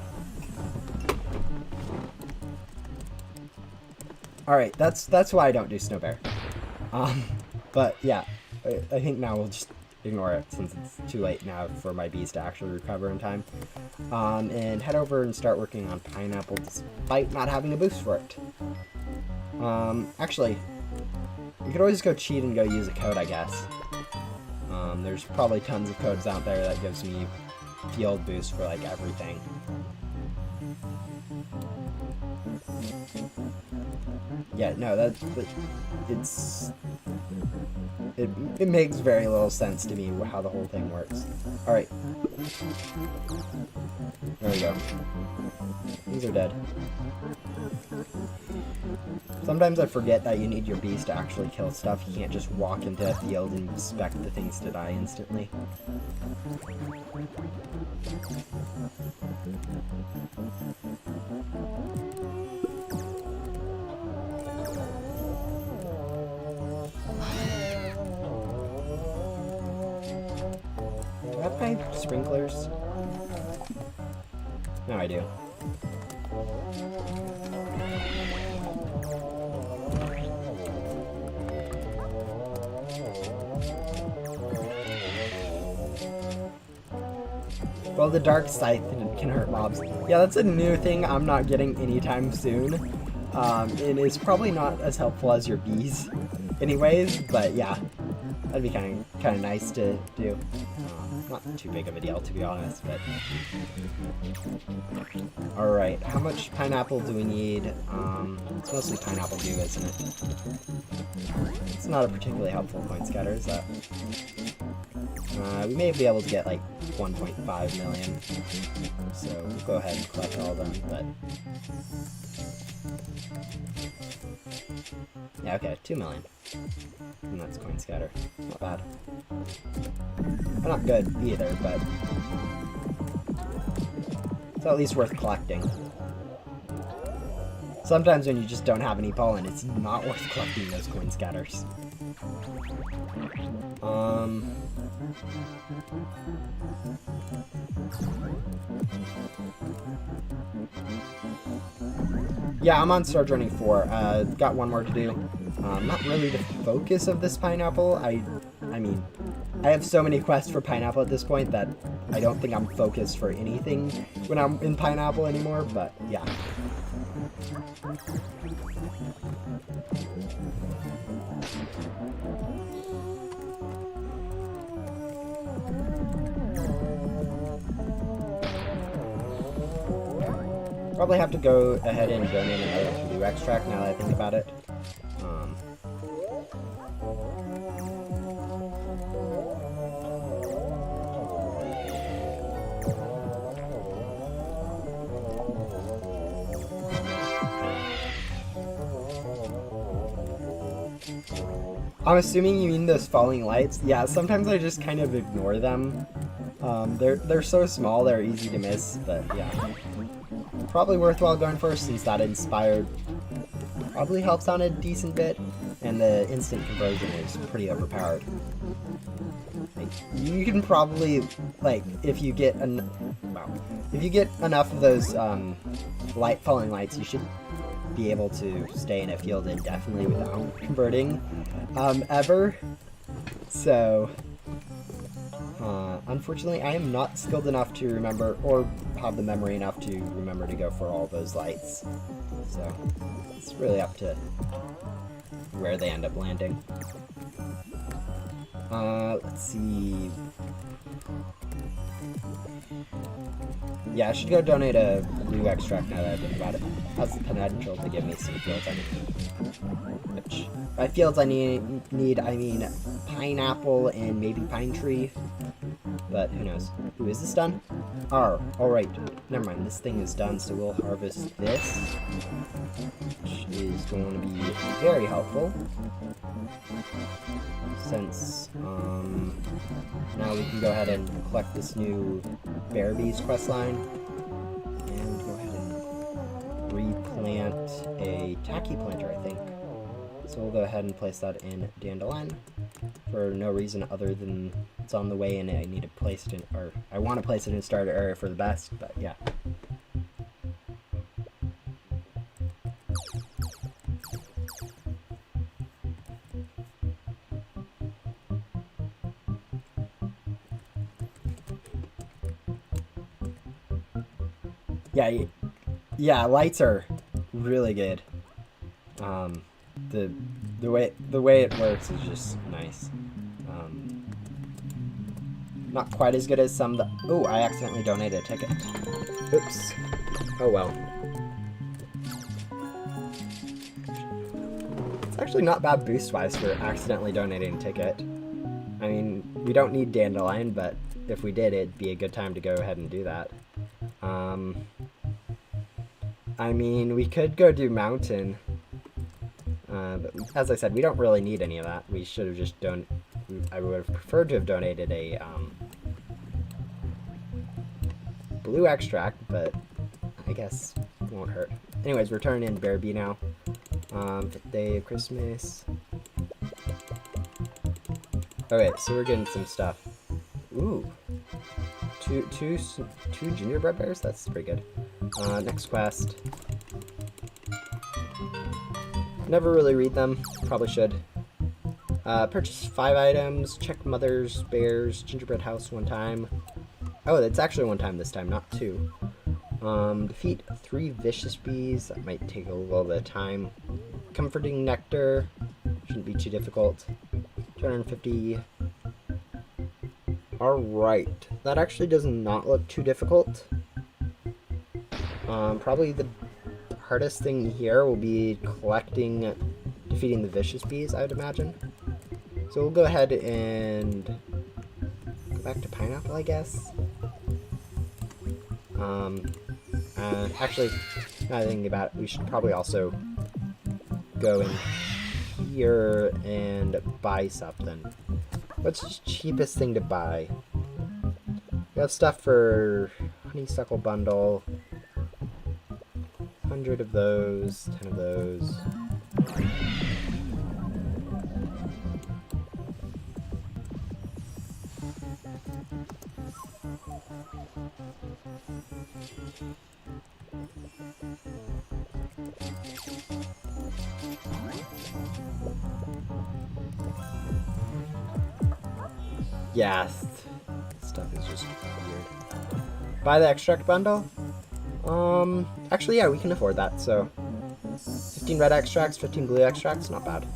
Alright, that's why I don't do Snow Bear. But yeah, I think now we'll just ignore it since it's too late now for my bees to actually recover in time. And head over and start working on Pineapple despite not having a boost for it. Actually, you could always go cheat and go use a code, I guess. There's probably tons of codes out there that gives me field boost for like everything. Yeah, no, it makes very little sense to me how the whole thing works. Alright. There we go. These are dead. Sometimes I forget that you need your bees to actually kill stuff. You can't just walk into a field and expect the things to die instantly. Do I have my sprinklers? No, I do. Well, the dark scythe can hurt mobs. Yeah, that's a new thing I'm not getting anytime soon. And it's probably not as helpful as your bees anyways, but yeah. That'd be kind of nice to do. Not too big of a deal, to be honest, but... Alright, how much pineapple do we need? It's mostly pineapple goo, isn't it? It's not a particularly helpful coin scatter, is that? We may be able to get like 1.5 million, so we'll go ahead and collect all of them, but... Yeah, okay, 2 million. And that's coin scatter. Not bad. Well, not good either, but... it's at least worth collecting. Sometimes when you just don't have any pollen, it's not worth collecting those coin scatters. Yeah, I'm on Storage Running 4. Got one more to do. Not really the focus of this pineapple. I mean, I have so many quests for pineapple at this point that I don't think I'm focused for anything when I'm in pineapple anymore, but yeah. Probably have to go ahead and donate another blue extract now that I think about it. I'm assuming you mean those falling lights. Yeah, sometimes I just kind of ignore them. They're so small, they're easy to miss, but yeah. Probably worthwhile going first since that inspired probably helps on a decent bit, and the instant conversion is pretty overpowered. Like, you can probably, like, if you get enough of those falling lights, you should be able to stay in a field indefinitely without converting ever. So unfortunately, I am not skilled enough to remember or have the memory enough to remember to go for all those lights. So it's really up to where they end up landing. Let's see. Yeah, I should go donate a blue extract now that I think about it. Has the potential to give me some fields I need. Which, by fields I need, I mean pineapple and maybe pine tree. But who knows? Ooh, is this done? Alright. Never mind, this thing is done, so we'll harvest this. Which is going to be very helpful. Since, now we can go ahead and collect this new Bear Bees questline. And go ahead and replant a tacky planter, I think. So we'll go ahead and place that in Dandelion. for no reason other than it's on the way and I need to place it in, or I want to place it in a starter area for the best, but yeah. Yeah, lights are really good. The way it works is just nice. Not quite as good as some that... Oh, I accidentally donated a ticket. Oops. Oh well. It's actually not bad boost-wise for accidentally donating a ticket. I mean, we don't need Dandelion, but if we did, it'd be a good time to go ahead and do that. I mean, we could go do Mountain. But as I said, we don't really need any of that. We should have just done... I would have preferred to have donated a blue extract, but I guess it won't hurt. Anyways, we're turning in Bear Bee now. 5th day of Christmas. Okay, so we're getting some stuff. Ooh. Two gingerbread bears? That's pretty good. Next quest. Never really read them. Probably should. Purchase 5 items. Check mother's bears gingerbread house 1 time. Oh, that's actually 1 time this time, not 2. Defeat 3 vicious bees. That might take a little bit of time. Comforting nectar. Shouldn't be too difficult. 250. Alright. That actually does not look too difficult. Probably the hardest thing here will be defeating the vicious bees, I would imagine. So we'll go ahead and go back to pineapple, I guess. Actually, now that I think about it, we should probably also go in here and buy something. What's the cheapest thing to buy? We have stuff for honeysuckle bundle. 100 of those, 10 of those. Yeah, stuff is just weird. Buy the extract bundle? Actually, yeah, we can afford that, so 15 red extracts, 15 blue extracts, not bad.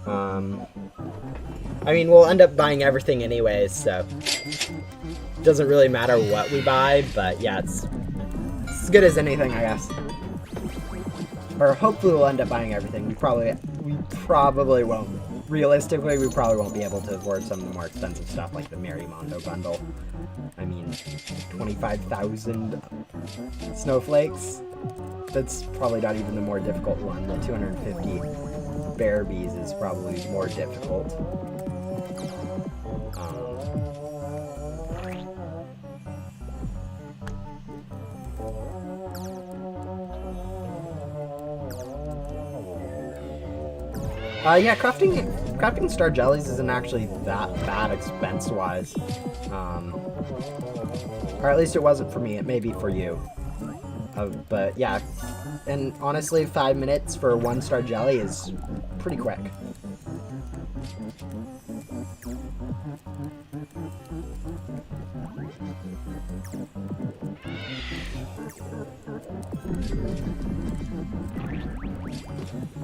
I mean, we'll end up buying everything anyways, so it doesn't really matter what we buy, but yeah, it's as good as anything, I guess. Or hopefully we'll end up buying everything. We probably won't. Realistically, we probably won't be able to afford some of the more expensive stuff like the Merimondo bundle. I mean, 25,000 snowflakes? That's probably not even the more difficult one. The 250 bear bees is probably more difficult. Yeah, crafting star jellies isn't actually that bad expense-wise. Or at least it wasn't for me. It may be for you. But yeah, and honestly, 5 minutes for 1 star jelly is pretty quick.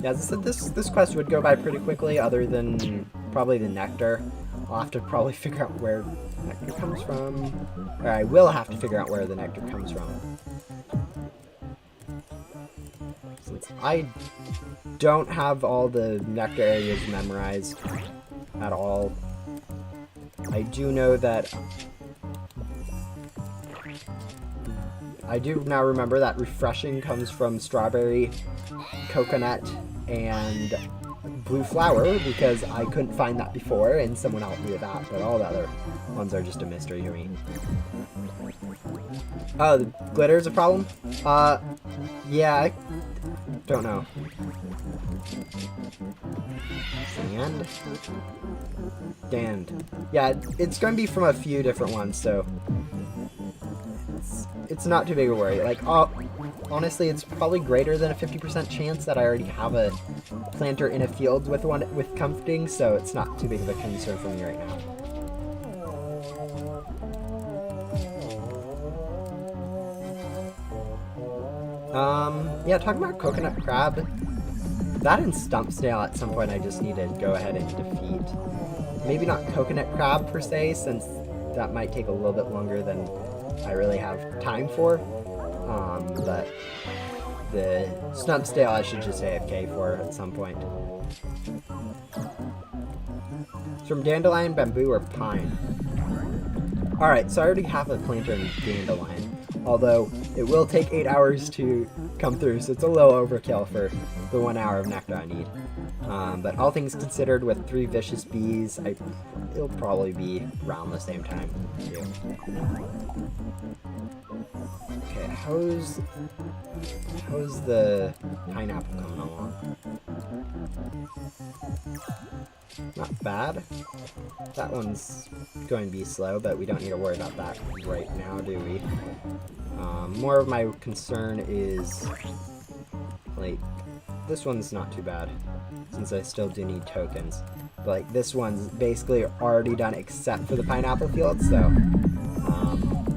Yeah, this quest would go by pretty quickly, other than probably the nectar. I'll have to probably figure out where the nectar comes from. Or I will have to figure out where the nectar comes from. Since I don't have all the nectar areas memorized at all, I do know that... I do now remember that refreshing comes from strawberry, coconut, and blue flower, because I couldn't find that before and someone helped me with that, but all the other ones are just a mystery to me. Oh, the glitter is a problem? Yeah, I don't know. Dand. Yeah, it's going to be from a few different ones, so it's not too big a worry. Like, honestly, it's probably greater than a 50% chance that I already have a planter in a field with one with comforting, so it's not too big of a concern for me right now. Yeah, talking about coconut crab, that and stump snail at some point I just need to go ahead and defeat. Maybe not coconut crab per se, since that might take a little bit longer than I really have time for. But the stump snail I should just AFK for at some point. It's from dandelion, bamboo, or pine. Alright, so I already have a planter in dandelion, although it will take 8 hours to come through, so it's a little overkill for the 1 hour of nectar I need. But all things considered, with 3 vicious bees, it'll probably be around the same time too. Okay, how's the pineapple coming along? Not bad. That one's going to be slow, but we don't need to worry about that right now, do we? More of my concern is, like, this one's not too bad, since I still do need tokens. But, like, this one's basically already done except for the pineapple field, so,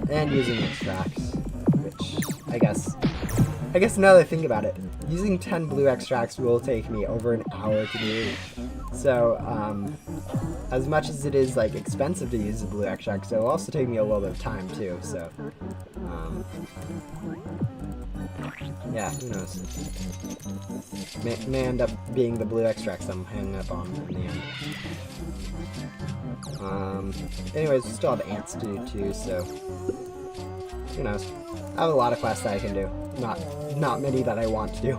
and using extracts, which, I guess now that I think about it, using 10 blue extracts will take me over an hour to do. So, as much as it is, like, expensive to use the blue extracts, it'll also take me a little bit of time, too, so, yeah, who knows. May end up being the blue extracts I'm hanging up on in the end. Anyways, we still have ants to do, too, so, who knows. I have a lot of quests that I can do. Not many that I want to do.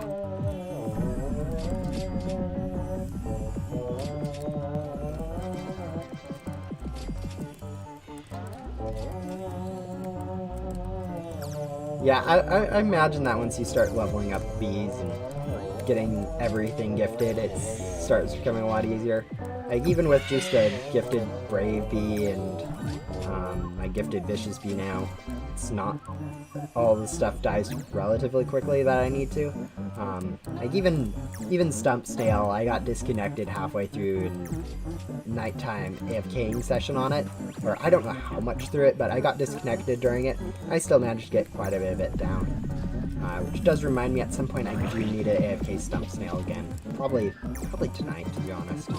Yeah, I imagine that once you start leveling up bees and getting everything gifted, it starts becoming a lot easier. Like, even with just a gifted brave bee and my gifted vicious bee now, it's not all the stuff dies relatively quickly that I need to. Like, even stump snail, I got disconnected halfway through in nighttime AFKing session on it, or I don't know how much through it, but I got disconnected during it. I still managed to get quite a bit of it down, which does remind me at some point I do need an AFK stump snail again. Probably tonight, to be honest.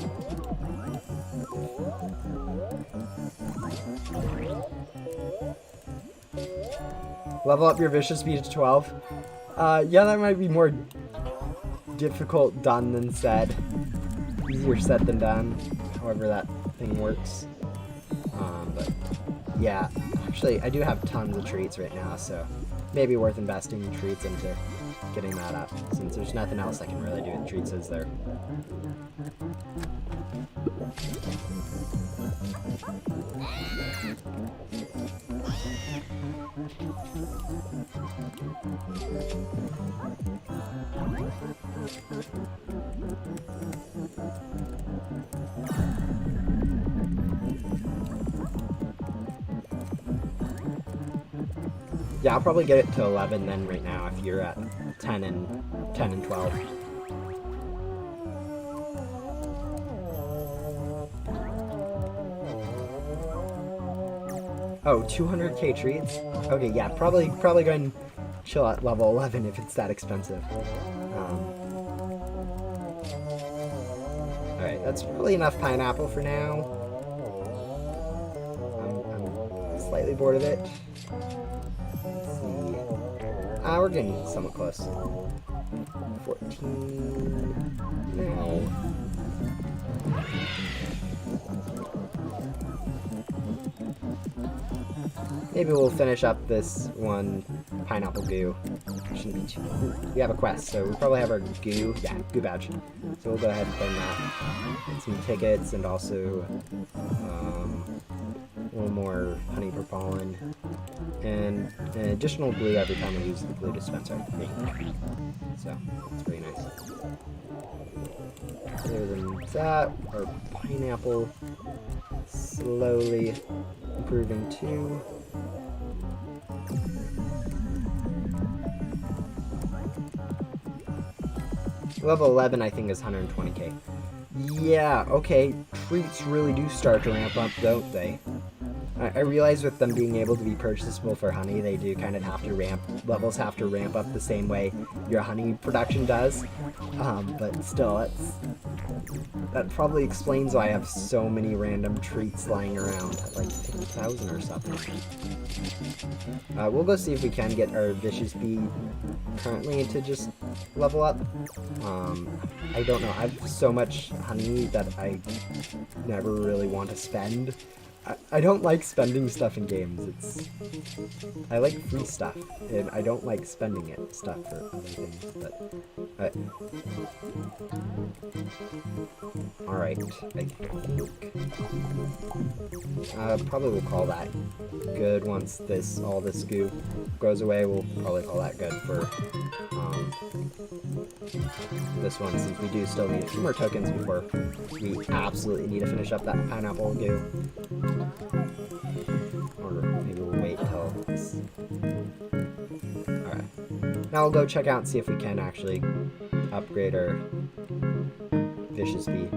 Level up your vicious bee to 12. Yeah, that might be more difficult done than said. Easier said than done, however that thing works. But yeah, actually I do have tons of treats right now, so maybe worth investing treats into getting that up, since there's nothing else I can really do with treats, is there? Yeah, I'll probably get it to 11 then right now if you're at 10 and 12. Oh, 200k treats? Okay, yeah, probably going to chill at level 11 if it's that expensive. Alright, that's probably enough pineapple for now. I'm slightly bored of it. Let's see. We're getting somewhat close. 14. No. Maybe we'll finish up this one pineapple goo. Shouldn't be too. We have a quest, so we probably have our goo. Yeah, goo badge. So we'll go ahead and claim that. Get some tickets and also little more honey per pollen, and an additional glue every time I use the glue dispenser, I think. So, that's pretty nice. Other than that, our pineapple slowly improving too. Level 11, I think, is 120k. Yeah, okay, treats really do start to ramp up, don't they? I realize with them being able to be purchasable for honey, they do kind of have to levels have to ramp up the same way your honey production does. But still, that probably explains why I have so many random treats lying around, like 50,000 or something. We'll go see if we can get our Vicious Bee currently to just level up. I don't know, I have so much honey that I never really want to spend. I don't like spending stuff in games. I like free stuff, and I don't like spending stuff for other things, but alright, I think probably we'll call that good once all this goo goes away. We'll probably call that good for this one, since we do still need a few more tokens before we absolutely need to finish up that pineapple goo. Or maybe we'll wait till it's... Alright. Now we'll go check out and see if we can actually upgrade our Vicious Bee.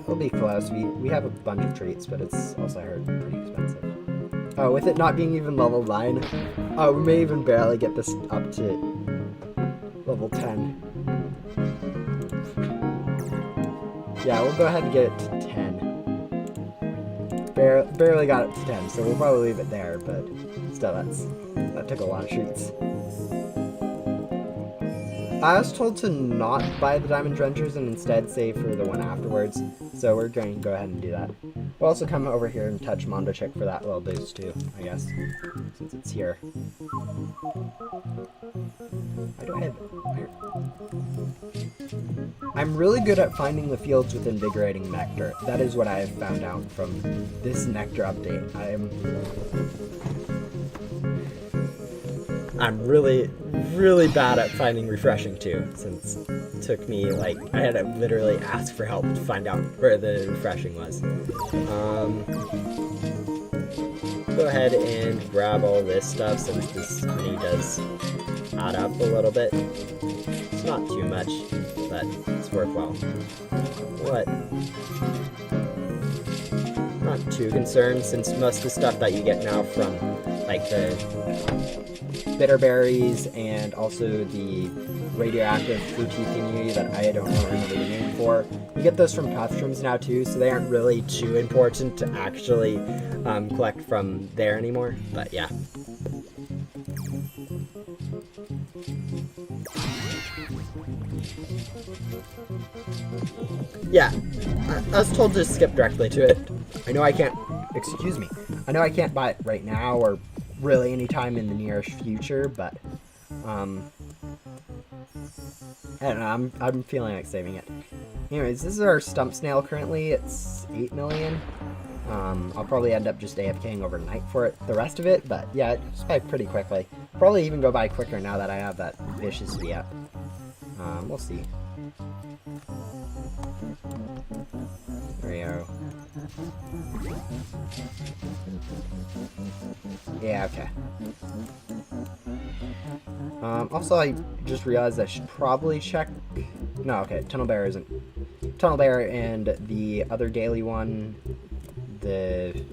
It'll be close. We have a bunch of treats, but it's also, I heard, pretty expensive. Oh, with it not being even level 9, we may even barely get this up to level 10. Yeah, we'll go ahead and get it to 10. Barely got it to 10, so we'll probably leave it there, but still, that took a lot of treats. I was told to not buy the Diamond Drenchers and instead save for the one afterwards, so we're going to go ahead and do that. We'll also come over here and touch Mondo Chick for that little boost too, I guess, since it's here. Why do I have it? I'm really good at finding the fields with invigorating nectar. That is what I have found out from this nectar update. I'm really, really bad at finding refreshing too, since it took me, like, I had to literally ask for help to find out where the refreshing was. Go ahead and grab all this stuff since this honey does add up a little bit. It's not too much, but it's worthwhile. What? Not too concerned, since most of the stuff that you get now from, like, the bitter berries and also the radioactive fruity thingy that I don't remember the name for. You get those from mushrooms now too, so they aren't really too important to actually collect from there anymore, but yeah. Yeah, I was told to skip directly to it. I know I can't, excuse me, I know I can't buy it right now or really anytime in the nearest future, but I don't know, I'm feeling like saving it. Anyways, this is our stump snail currently. It's 8 million. I'll probably end up just AFKing overnight for the rest of it, but yeah, it's by pretty quickly. Probably even go by quicker now that I have that Vicious Bee up. We'll see. There we go. Yeah, okay. Also, I just realized I should probably check... No, okay, Tunnel Bear isn't... Tunnel Bear and the other daily one, the...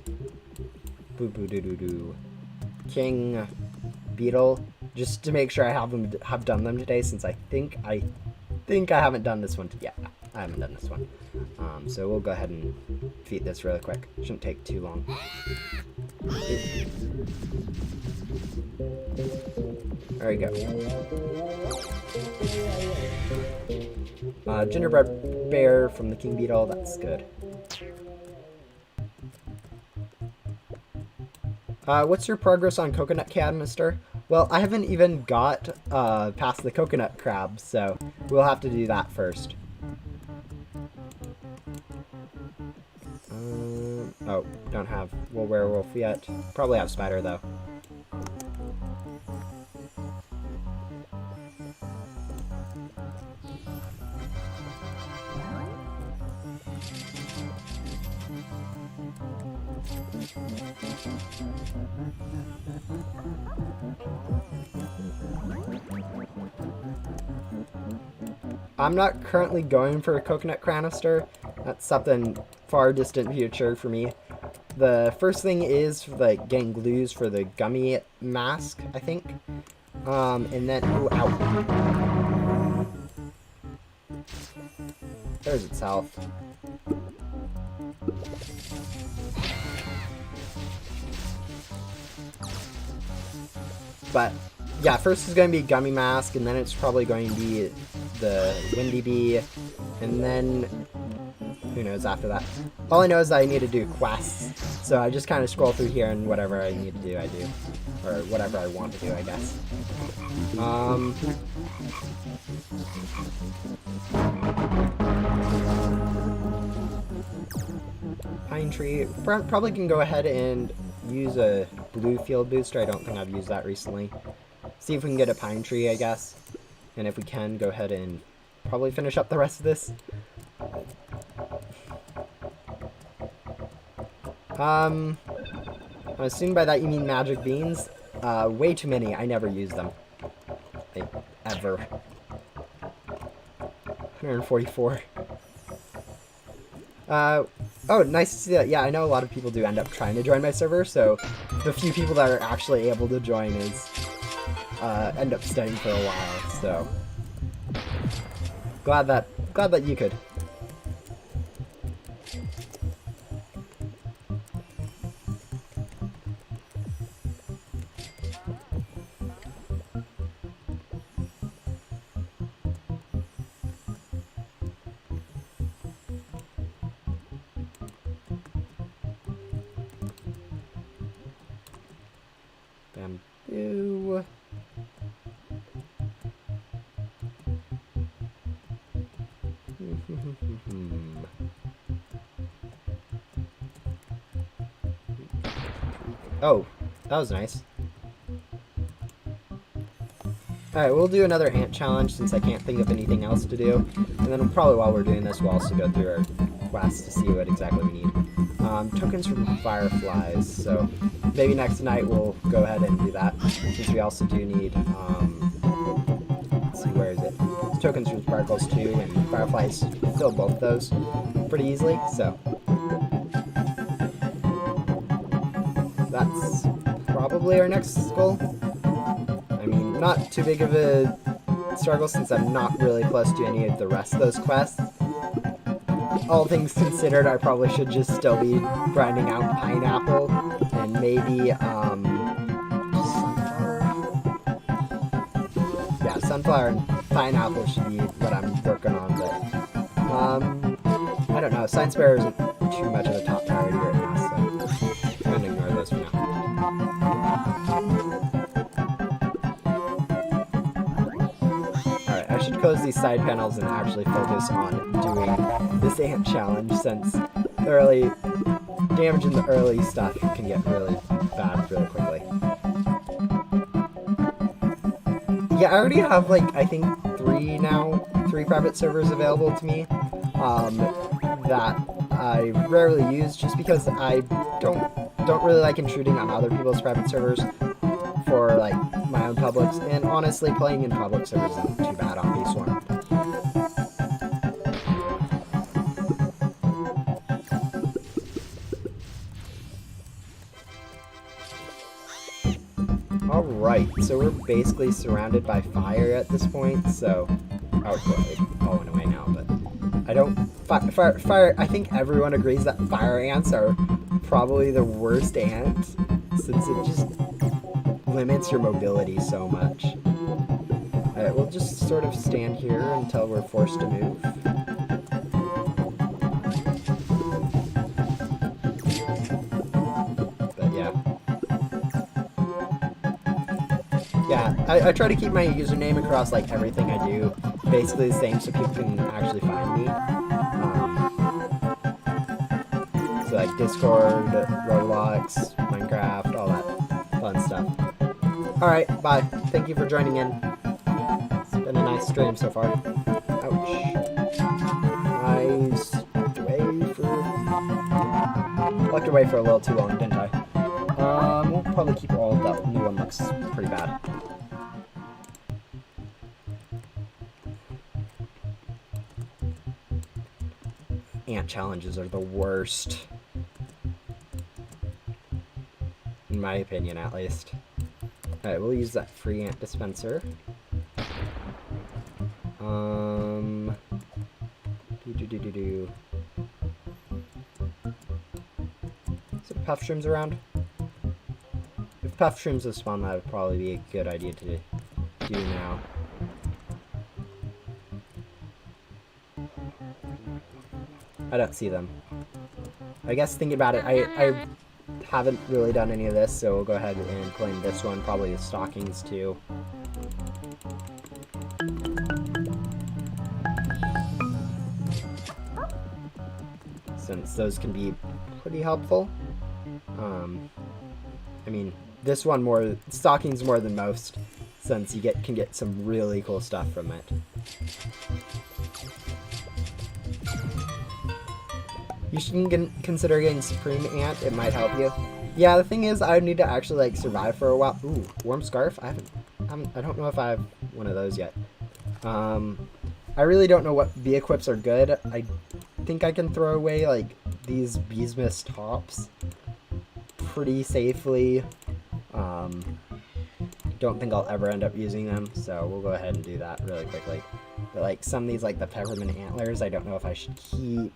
King Beetle, just to make sure I have done them today, since I think I haven't done this one yet. I haven't done this one. So we'll go ahead and feed this really quick. Shouldn't take too long. There we go. Gingerbread bear from the King Beetle, that's good. What's your progress on coconut canister? Well, I haven't even got past the coconut crab, so we'll have to do that first. Oh, don't have werewolf yet. Probably have spider though. I'm not currently going for a coconut canister. That's something far distant future for me. The first thing is like getting glues for the gummy mask, I think. And then, ooh, ow. There's its health. But yeah, first is going to be gummy mask, and then it's probably going to be the windy bee, and then who knows after that. All I know is I need to do quests, so I just kind of scroll through here, and whatever I need to do, I do. Or whatever I want to do, I guess. Pine tree. Probably can go ahead and use a blue field booster. I don't think I've used that recently. See if we can get a pine tree, I guess. And if we can, go ahead and probably finish up the rest of this. I assume by that you mean magic beans. Way too many. I never use them. Like, ever. 144. Oh, nice to see that. Yeah, I know a lot of people do end up trying to join my server, so the few people that are actually able to join is end up staying for a while. So glad that you could. Bamboo. Oh, that was nice. Alright, we'll do another ant challenge since I can't think of anything else to do. And then probably while we're doing this, we'll also go through our quests to see what exactly we need. Tokens from fireflies, so maybe next night we'll go ahead and do that, since we also do need, let's see, where is it? It's tokens from sparkles too, and fireflies fill both those pretty easily, so that's probably our next goal. I mean, not too big of a struggle since I'm not really close to any of the rest of those quests. All things considered, I probably should just still be grinding out pineapple and maybe, sunflower? Yeah, sunflower and pineapple should be what I'm working on, but, I don't know, science fair isn't too much of a top priority right now, so I'm gonna ignore those for now. Alright, I should close these side panels and actually focus on doing this ant challenge, since the early damage in the early stuff can get really bad really quickly. Yeah, I already have like I think three private servers available to me that I rarely use just because I don't really like intruding on other people's private servers for like my own publics, and honestly playing in public servers isn't too bad on Beesmas. Alright, so we're basically surrounded by fire at this point, so... Oh, it all went away now, but... I don't... Fire... I think everyone agrees that fire ants are probably the worst ant, since it just limits your mobility so much. Alright, we'll just sort of stand here until we're forced to move. Yeah, I try to keep my username across like everything I do basically the same so people can actually find me. So So like Discord, Roblox, Minecraft, all that fun stuff. Alright, bye. Thank you for joining in. It's been a nice stream so far. Ouch. I walked away for a little too long, didn't I? We'll probably keep all of that new one. Looks pretty bad. Ant challenges are the worst. In my opinion, at least. Alright, we'll use that free ant dispenser. Is it puff shrooms around? If puff shrooms have spawned, that would probably be a good idea to do now. I don't see them. I guess thinking about it, I haven't really done any of this, so we'll go ahead and claim this one, probably the stockings too. Since those can be pretty helpful. I mean, this one more, stockings more than most, since you can get some really cool stuff from it. You should consider getting Supreme Ant, it might help you. Yeah, the thing is, I would need to actually, like, survive for a while. Ooh, Warm Scarf? I don't know if I have one of those yet. I really don't know what V-equips are good. I think I can throw away, like, these Beesmas tops pretty safely. Don't think I'll ever end up using them, so we'll go ahead and do that really quickly. But, like, some of these, like, the peppermint antlers, I don't know if I should keep.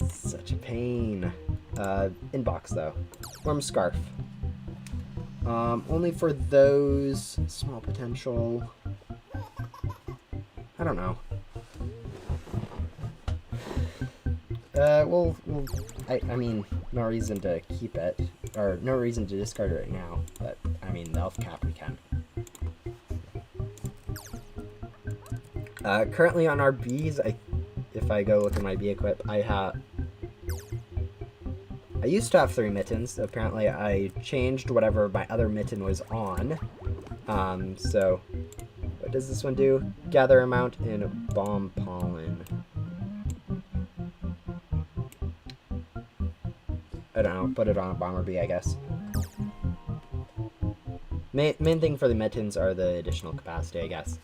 Such a pain. Inbox though. Warm Scarf. Only for those. Small potential. I don't know. I mean, no reason to keep it. Or no reason to discard it right now. But, I mean, the elf cap we can. Currently on our bees, if I go look at my bee equip, I used to have 3 mittens. Apparently I changed whatever my other mitten was on. So what does this one do? Gather amount in bomb pollen. I don't know, put it on a bomber bee, I guess. Main thing for the mittens are the additional capacity, I guess.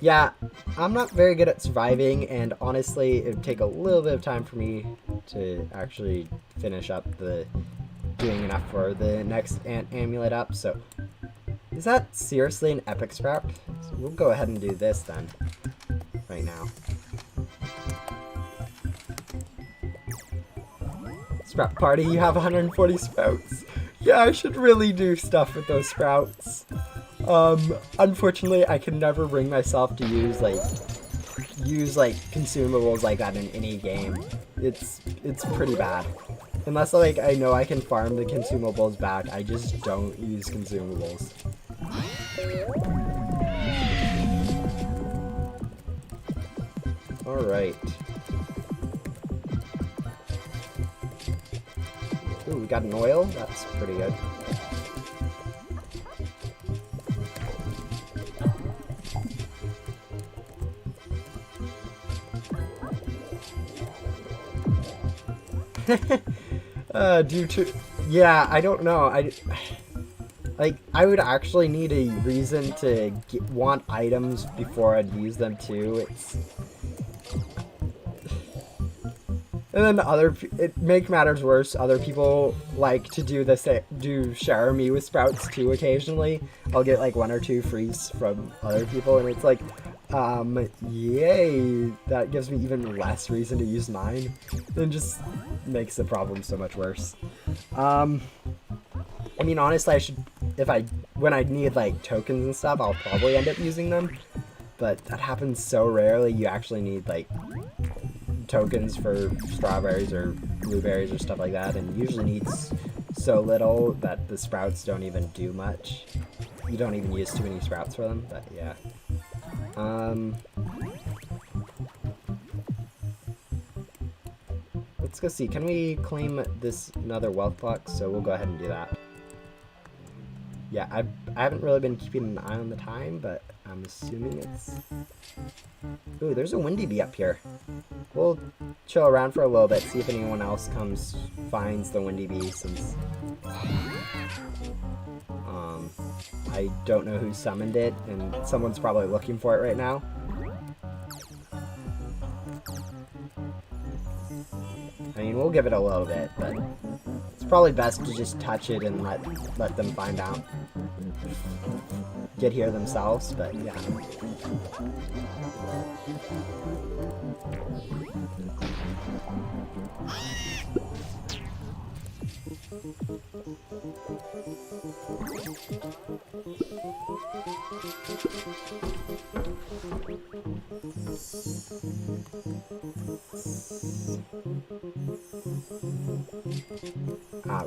Yeah, I'm not very good at surviving, and honestly, it would take a little bit of time for me to actually finish up doing enough for the next ant amulet up, so. Is that seriously an epic sprout? So we'll go ahead and do this then, right now. Sprout party, you have 140 sprouts. Yeah, I should really do stuff with those sprouts. Unfortunately, I can never bring myself to use consumables like that in any game. It's pretty bad. Unless like I know I can farm the consumables back, I just don't use consumables. Alright. Ooh, we got an oil? That's pretty good. Yeah, I don't know. I would actually need a reason to want items before I'd use them too. And then it make matters worse. Other people like to share me with sprouts too occasionally. I'll get like 1 or 2 frees from other people, and it's like, yay, that gives me even less reason to use mine. Then just makes the problem so much worse. I mean, honestly, when I need like tokens and stuff, I'll probably end up using them. But that happens so rarely. You actually need like tokens for strawberries or blueberries or stuff like that, and usually needs so little that the sprouts don't even do much. You don't even use too many sprouts for them, but yeah. Let's go see. Can we claim this another wealth block? So we'll go ahead and do that. Yeah, I haven't really been keeping an eye on the time, but I'm assuming it's... Ooh, there's a windy bee up here. We'll chill around for a little bit, see if anyone else finds the windy bee, since... I don't know who summoned it, and someone's probably looking for it right now. I mean, we'll give it a little bit, but it's probably best to just touch it and let them find out. Get here themselves, but yeah.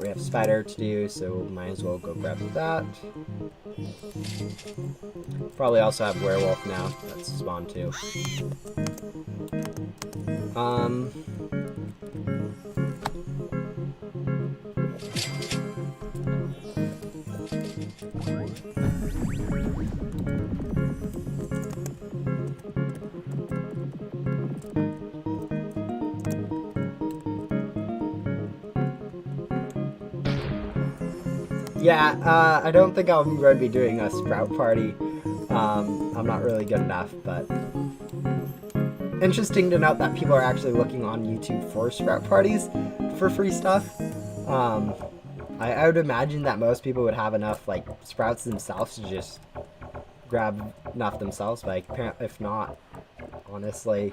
We have spider to do, so might as well go grab that. Probably also have werewolf now. That's spawn too. Yeah, I don't think I'm going to be doing a sprout party. I'm not really good enough, but interesting to note that people are actually looking on YouTube for sprout parties for free stuff. I would imagine that most people would have enough like sprouts themselves to just grab enough themselves, but if not, honestly.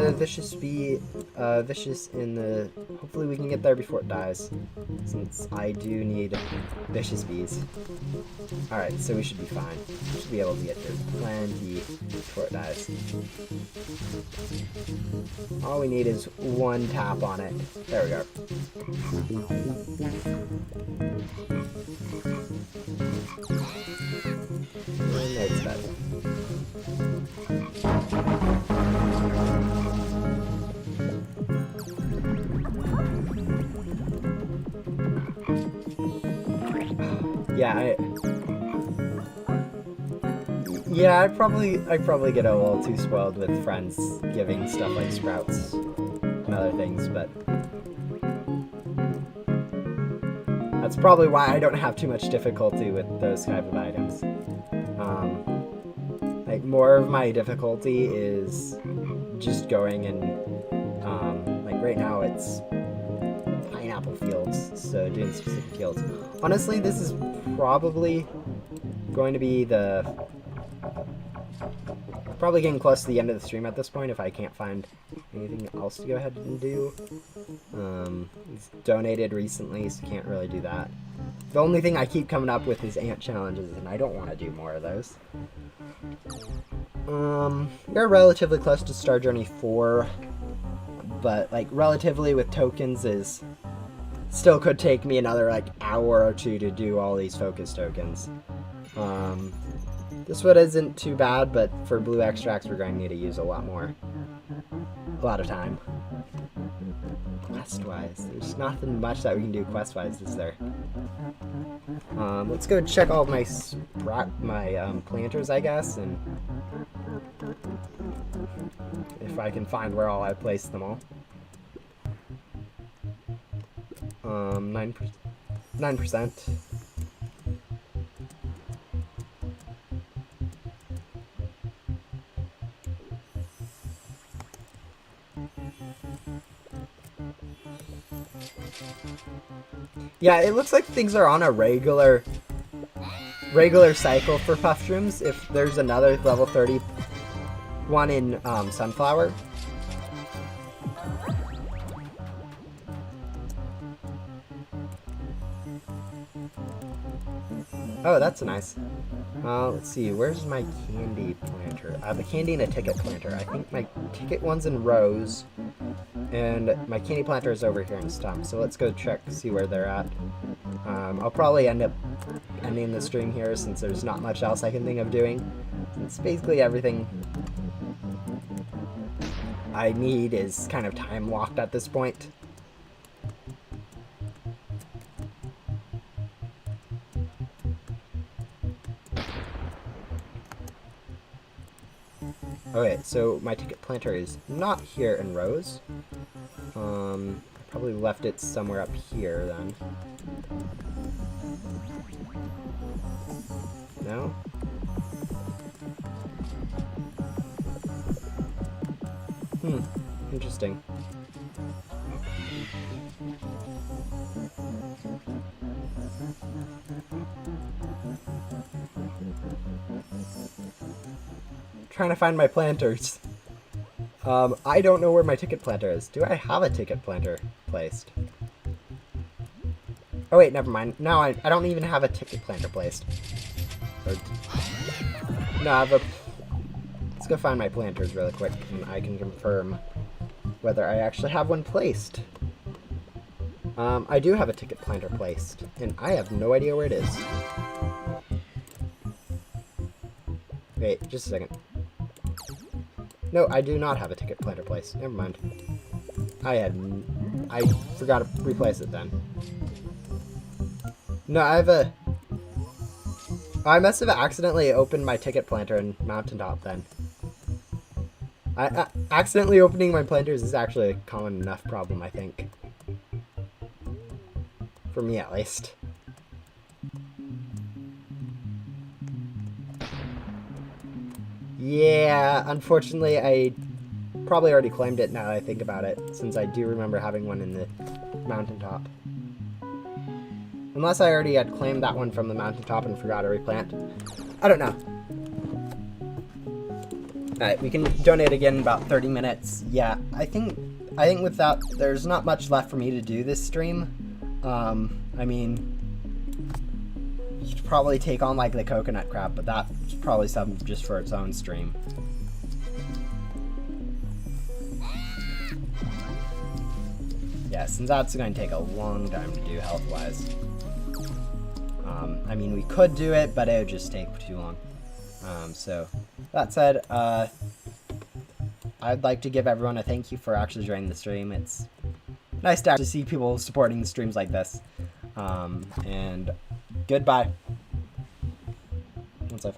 The vicious bee, vicious in the... Hopefully we can get there before it dies, since I do need vicious bees. Alright, so we should be fine. We should be able to get there plenty before it dies. All we need is one tap on it. There we go. And it's dead. Yeah, I'd probably get a little too spoiled with friends giving stuff like sprouts and other things, but that's probably why I don't have too much difficulty with those type of items. Like, more of my difficulty is just going and, like, right now it's pineapple fields, so doing specific fields. Honestly, this is probably going to be probably getting close to the end of the stream at this point if I can't find anything else to go ahead and do. It's donated recently, so can't really do that. The only thing I keep coming up with is ant challenges, and I don't want to do more of those. We're relatively close to Star Journey 4, but like relatively with tokens is still could take me another like hour or two to do all these focus tokens. This one isn't too bad, but for blue extracts we're going to need to use a lot of time. Quest-wise, there's nothing much that we can do quest-wise, is there? Let's go check all of my planters, I guess, and if I can find where all I placed them all. 9%. Yeah, it looks like things are on a regular cycle for Puffshrooms. If there's another level 30 one in Sunflower. Oh, that's nice. Let's see, where's my candy planter? I have a candy and a ticket planter. I think my ticket one's in Rose, and my candy planter is over here in Stump. So let's go check, see where they're at. I'll probably end up ending the stream here since there's not much else I can think of doing. It's basically everything I need is kind of time locked at this point. Okay, so my ticket planter is not here in rows. I probably left it somewhere up here then. No? Interesting. Trying to find my planters. I don't know where my ticket planter is. Do I have a ticket planter placed? Oh wait, never mind. No, I don't even have a ticket planter placed. No, I have a... Let's go find my planters really quick, and I can confirm whether I actually have one placed. I do have a ticket planter placed, and I have no idea where it is. Wait, just a second. No, I do not have a ticket planter placed. Never mind. I forgot to replace it then. No, I have a... I must have accidentally opened my ticket planter in Mountaintop then. Accidentally opening my planters is actually a common enough problem, I think. For me, at least. Yeah, unfortunately, I probably already claimed it now that I think about it, since I do remember having one in the Mountaintop. Unless I already had claimed that one from the Mountaintop and forgot to replant. I don't know. Alright, we can donate again in about 30 minutes. Yeah, I think with that, there's not much left for me to do this stream. I mean, you should probably take on, like, the coconut crab, but that's probably something just for its own stream. Yeah, since that's going to take a long time to do health-wise. I mean, we could do it, but it would just take too long. So, that said, I'd like to give everyone a thank you for actually joining the stream. It's nice to actually see people supporting the streams like this. And goodbye.